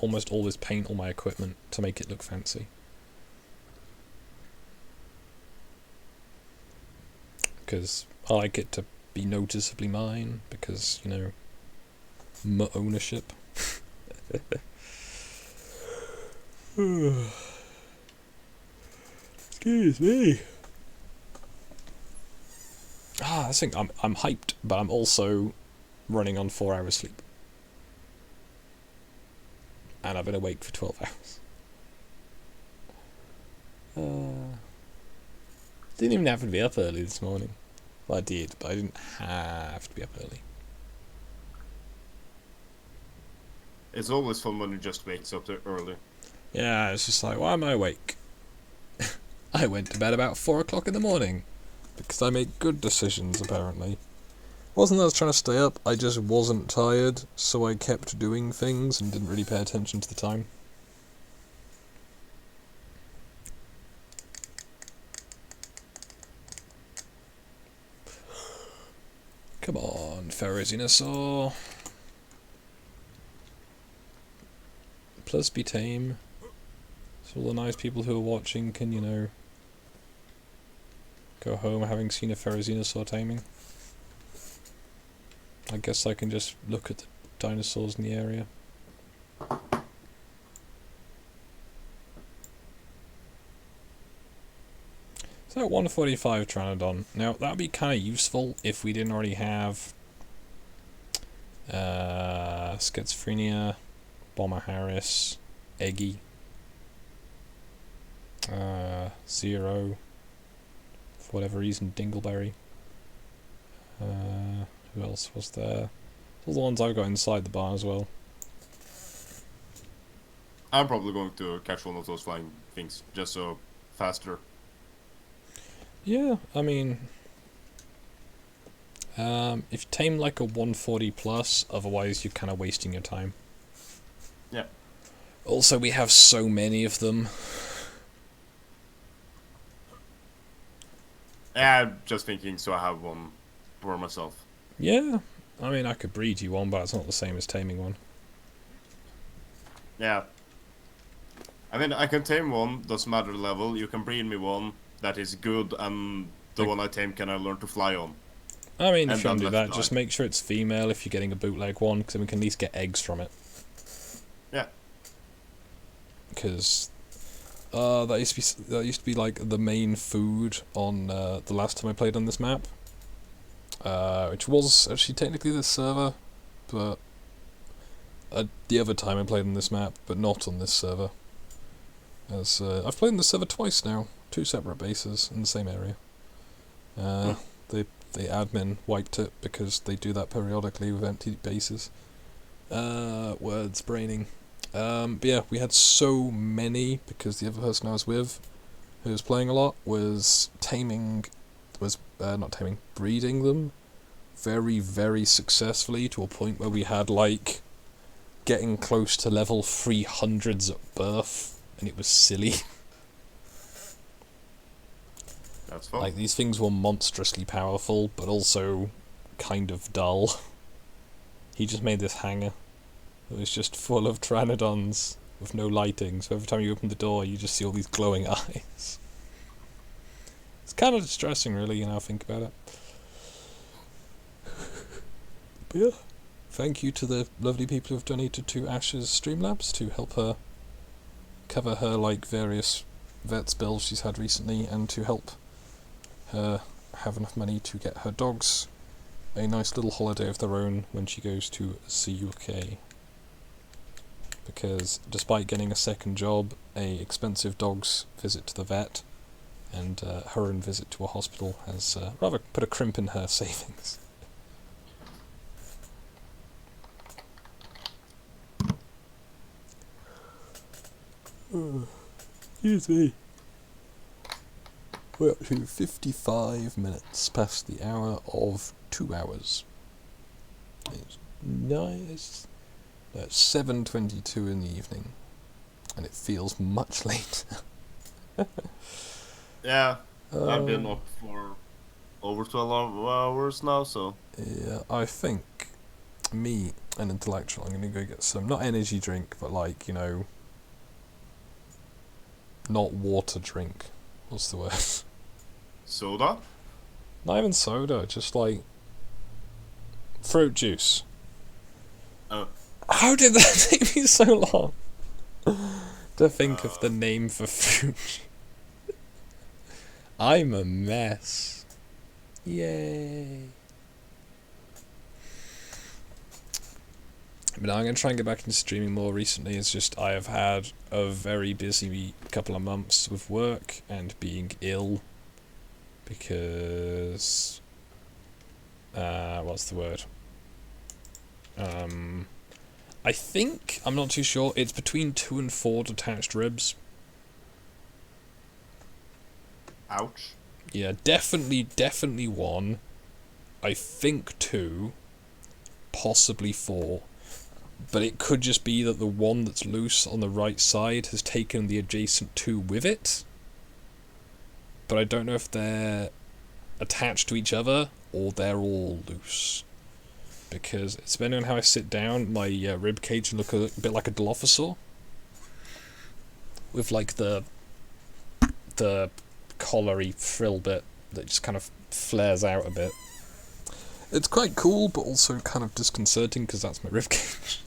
almost always paint all my equipment to make it look fancy. Because I like it to be noticeably mine, because, you know, ownership. Excuse me. I think I'm hyped, but I'm also running on 4 hours sleep. And I've been awake for 12 hours. Didn't even have to be up early this morning. Well, I did, but I didn't have to be up early. It's always fun when you just wakes up early. Yeah, it's just like, why am I awake? I went to bed about 4 o'clock in the morning. Because I make good decisions, apparently. Wasn't that I was trying to stay up, I just wasn't tired, so I kept doing things and didn't really pay attention to the time. Come on, therizenosaur. Plus be tame. So all the nice people who are watching can, you know, go home having seen a therizenosaur taming. I guess I can just look at the dinosaurs in the area. So 145 Pteranodon. Now that would be kind of useful if we didn't already have Schizophrenia, Bomber Harris, Eggy, Zero, for whatever reason, Dingleberry. Who else was there? All the ones I've got inside the bar as well. I'm probably going to catch one of those flying things, just so faster. Yeah, I mean, if you tame like a 140 plus, otherwise you're kind of wasting your time. Yeah. Also, we have so many of them. Yeah, I'm just thinking, so I have one for myself. Yeah, I mean, I could breed you one, but it's not the same as taming one. Yeah. I mean, I can tame one, doesn't matter the level. You can breed me one that is good, and the one I tame can I learn to fly on. I mean, if And you want to do then that, just make sure it's female if you're getting a bootleg one, because then we can at least get eggs from it. Yeah. Because that used to be like the main food on the last time I played on this map, which was actually technically this server, but the other time I played on this map, but not on this server. As I've played on this server twice now, 2 separate bases in the same area. The admin wiped it because they do that periodically with empty bases. Words braining. But yeah, we had so many because the other person I was with, who was playing a lot, was breeding them very, very successfully to a point where we had like getting close to level 300s at birth, and it was silly. That's fun. Like, these things were monstrously powerful, but also kind of dull. He just made this hangar. It was just full of Pteranodons with no lighting, so every time you open the door you just see all these glowing eyes. It's kind of distressing, really, you know, think about it. But yeah, thank you to the lovely people who have donated to Ash's Streamlabs to help her cover her, like, various vets bills she's had recently, and to help her have enough money to get her dogs a nice little holiday of their own when she goes to the UK. Because despite getting a second job, a expensive dog's visit to the vet, and her own visit to a hospital has rather put a crimp in her savings. Excuse me. We're up to 55 minutes past the hour of 2 hours. It's nice. It's 7:22 in the evening, and it feels much later. Yeah, I've been up for over 12 hours now, so... Yeah, I think me, an intellectual, I'm going to go get some, not energy drink, but like, you know, not water drink. What's the word? Soda? Not even soda, just like fruit juice. Oh. How did that take me so long to think of the name for fruit? I'm a mess. Yay. But now I'm going to try and get back into streaming more recently. It's just I have had a very busy couple of months with work and being ill. because what's the word? I think, I'm not too sure, it's between 2 and 4 detached ribs. Ouch. Yeah, definitely 1. I think 2, possibly 4. But it could just be that the one that's loose on the right side has taken the adjacent 2 with it. But I don't know if they're attached to each other or they're all loose. Because depending on how I sit down, my rib cage can look a bit like a Dilophosaur. With like the collary frill bit that just kind of flares out a bit. It's quite cool, but also kind of disconcerting because that's my rib cage.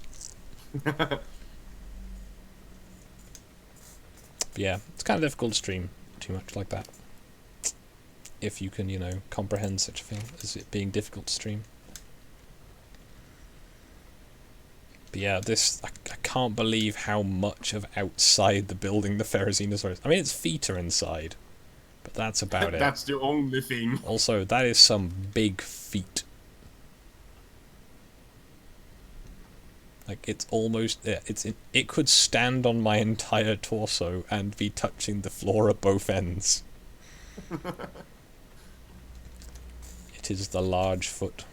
But yeah, it's kind of difficult to stream too much like that. If you can, comprehend such a thing as it being difficult to stream. But yeah, I can't believe how much of outside the building the therizenosaur is. I mean, its feet are inside, but that's about it. That's the only thing. Also, that is some big feet. Like, it's almost... Yeah, it could stand on my entire torso and be touching the floor at both ends. It is the large foot.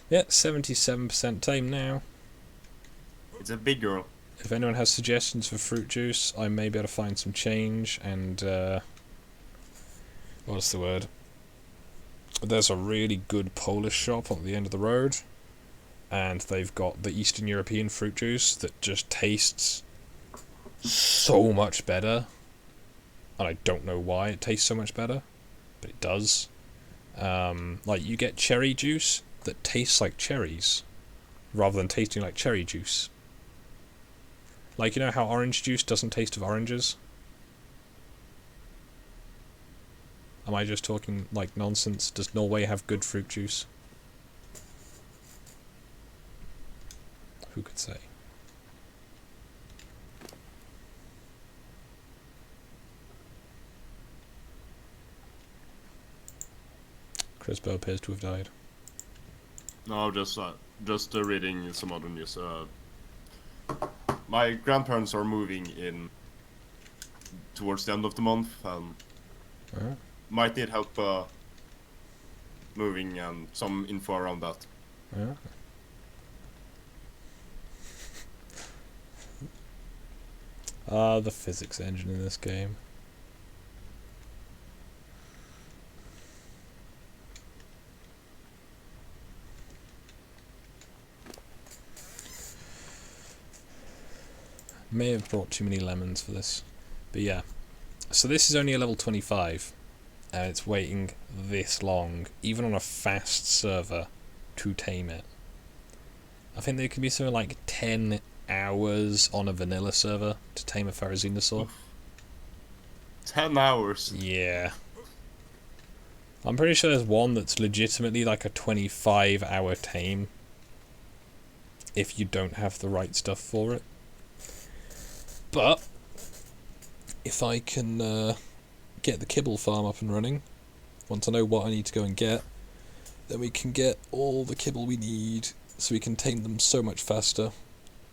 Yeah, 77% tame now. It's a big girl. If anyone has suggestions for fruit juice, I may be able to find some change and... what's the word? There's a really good Polish shop on the end of the road. And they've got the Eastern European fruit juice that just tastes so much better. And I don't know why it tastes so much better, but it does. Like, you get cherry juice that tastes like cherries, rather than tasting like cherry juice. Like, you know how orange juice doesn't taste of oranges? Am I just talking, like, nonsense? Does Norway have good fruit juice? Who could say? Crispo appears to have died. No, just reading some other news. My grandparents are moving in towards the end of the month, and might need help moving and some info around that. Yeah. The physics engine in this game. May have brought too many lemons for this. But yeah. So this is only a level 25. And it's waiting this long, even on a fast server, to tame it. I think there could be something like 10 hours on a vanilla server to tame a therizenosaur. 10 hours? Yeah. I'm pretty sure there's one that's legitimately like a 25-hour tame. If you don't have the right stuff for it. But if I can get the kibble farm up and running, once I know what I need to go and get, then we can get all the kibble we need so we can tame them so much faster.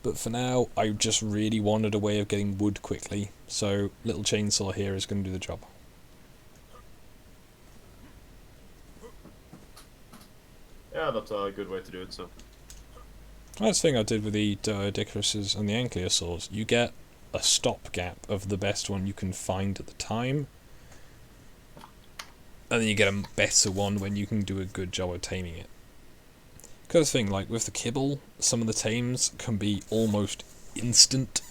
But for now, I just really wanted a way of getting wood quickly, so little chainsaw here is going to do the job. Yeah, that's a good way to do it, so. That's the thing I did with the Diodicaruses and the Ankylosaurs. You get a stopgap of the best one you can find at the time, and then you get a better one when you can do a good job of taming it. Because the thing, like with the kibble, some of the tames can be almost instant.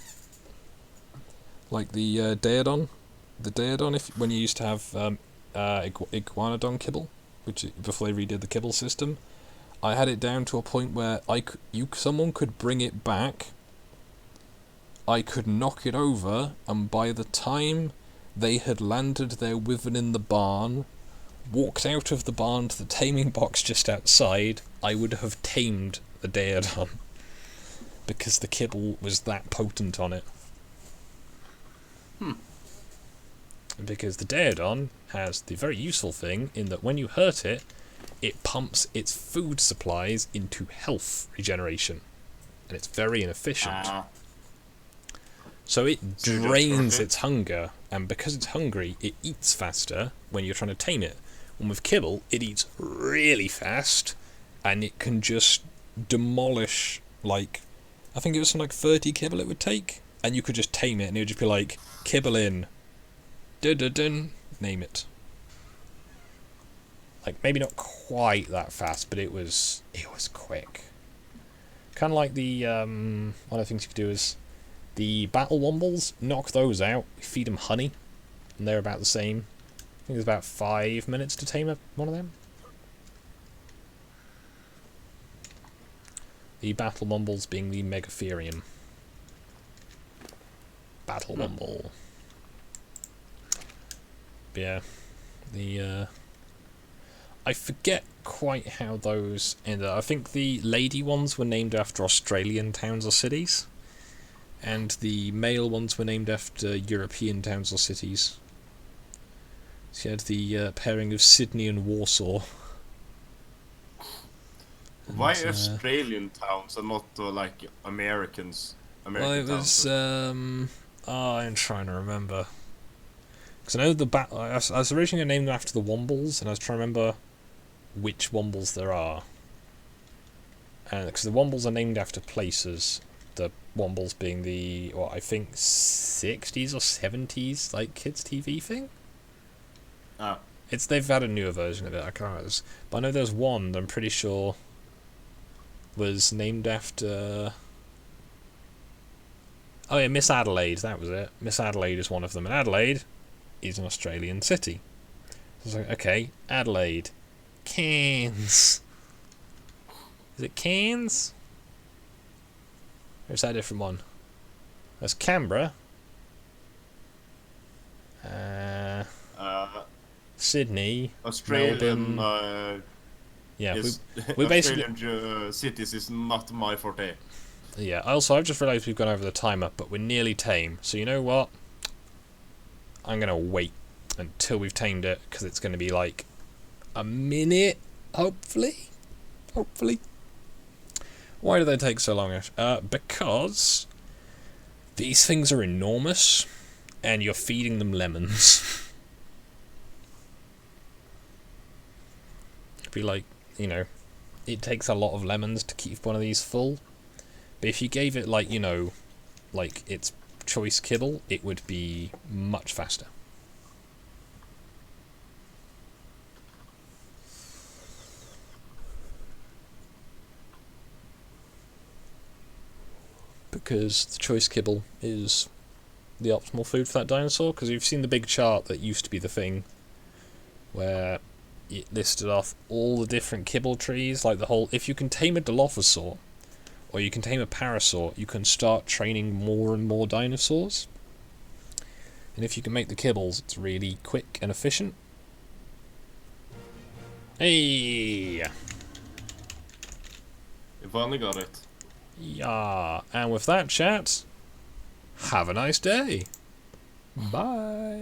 Like the Daedon. The Daedon, when you used to have Iguanodon kibble, which before they redid the kibble system, I had it down to a point where someone could bring it back, I could knock it over, and by the time they had landed their wyvern in the barn, walked out of the barn to the taming box just outside, I would have tamed the Daedon. Because the kibble was that potent on it. Because the Daedon has the very useful thing in that when you hurt it, it pumps its food supplies into health regeneration. And it's very inefficient. So it So you just drains hurt it? its hunger, and because it's hungry, it eats faster when you're trying to tame it. And with kibble, it eats really fast, and it can just demolish, like, I think it was something like 30 kibble it would take, and you could just tame it, and it would just be like, kibble in, dun-dun-dun, name it. Like, maybe not quite that fast, but it was quick. Kind of like the, one of the things you could do is, the battle wombles, knock those out, feed them honey, and they're about the same. I think it's about 5 minutes to tame one of them. The battle wombles being the Megatherium. Battle womble. But yeah, the I forget quite how those ended up. I think the lady ones were named after Australian towns or cities, and the male ones were named after European towns or cities. So you had the pairing of Sydney and Warsaw. Why And, Australian towns and not like Americans? Well, it was. I'm trying to remember. Because I know I was originally named them after the Wombles, and I was trying to remember which Wombles there are. Because the Wombles are named after places. The Wombles being the, what, I think 60s or 70s, like, kids' TV thing? Ah. They've had a newer version of it, I can't remember. But I know there's one that I'm pretty sure was named after... Oh yeah, Miss Adelaide, that was it. Miss Adelaide is one of them, and Adelaide is an Australian city. So I was like, okay, Adelaide. Cairns. Is it Cairns? Or is that a different one? There's Canberra. Sydney. Australian. Melbourne. Yeah, is, we basically. Australian cities is not my forte. Yeah. Also, I've just realised we've gone over the timer, but we're nearly tame. So you know what? I'm gonna wait until we've tamed it because it's gonna be like a minute, hopefully. Hopefully. Why do they take so long? Because these things are enormous, and you're feeding them lemons. It'd be like, you know, it takes a lot of lemons to keep one of these full. But if you gave it, like, you know, like its choice kibble, it would be much faster. Because the choice kibble is the optimal food for that dinosaur. Because you've seen the big chart that used to be the thing where it listed off all the different kibble trees, like the whole... If you can tame a Dilophosaur, or you can tame a Parasaur, you can start training more and more dinosaurs. And if you can make the kibbles, it's really quick and efficient. Hey! You finally got it. Yeah, and with that, chat, have a nice day. Bye.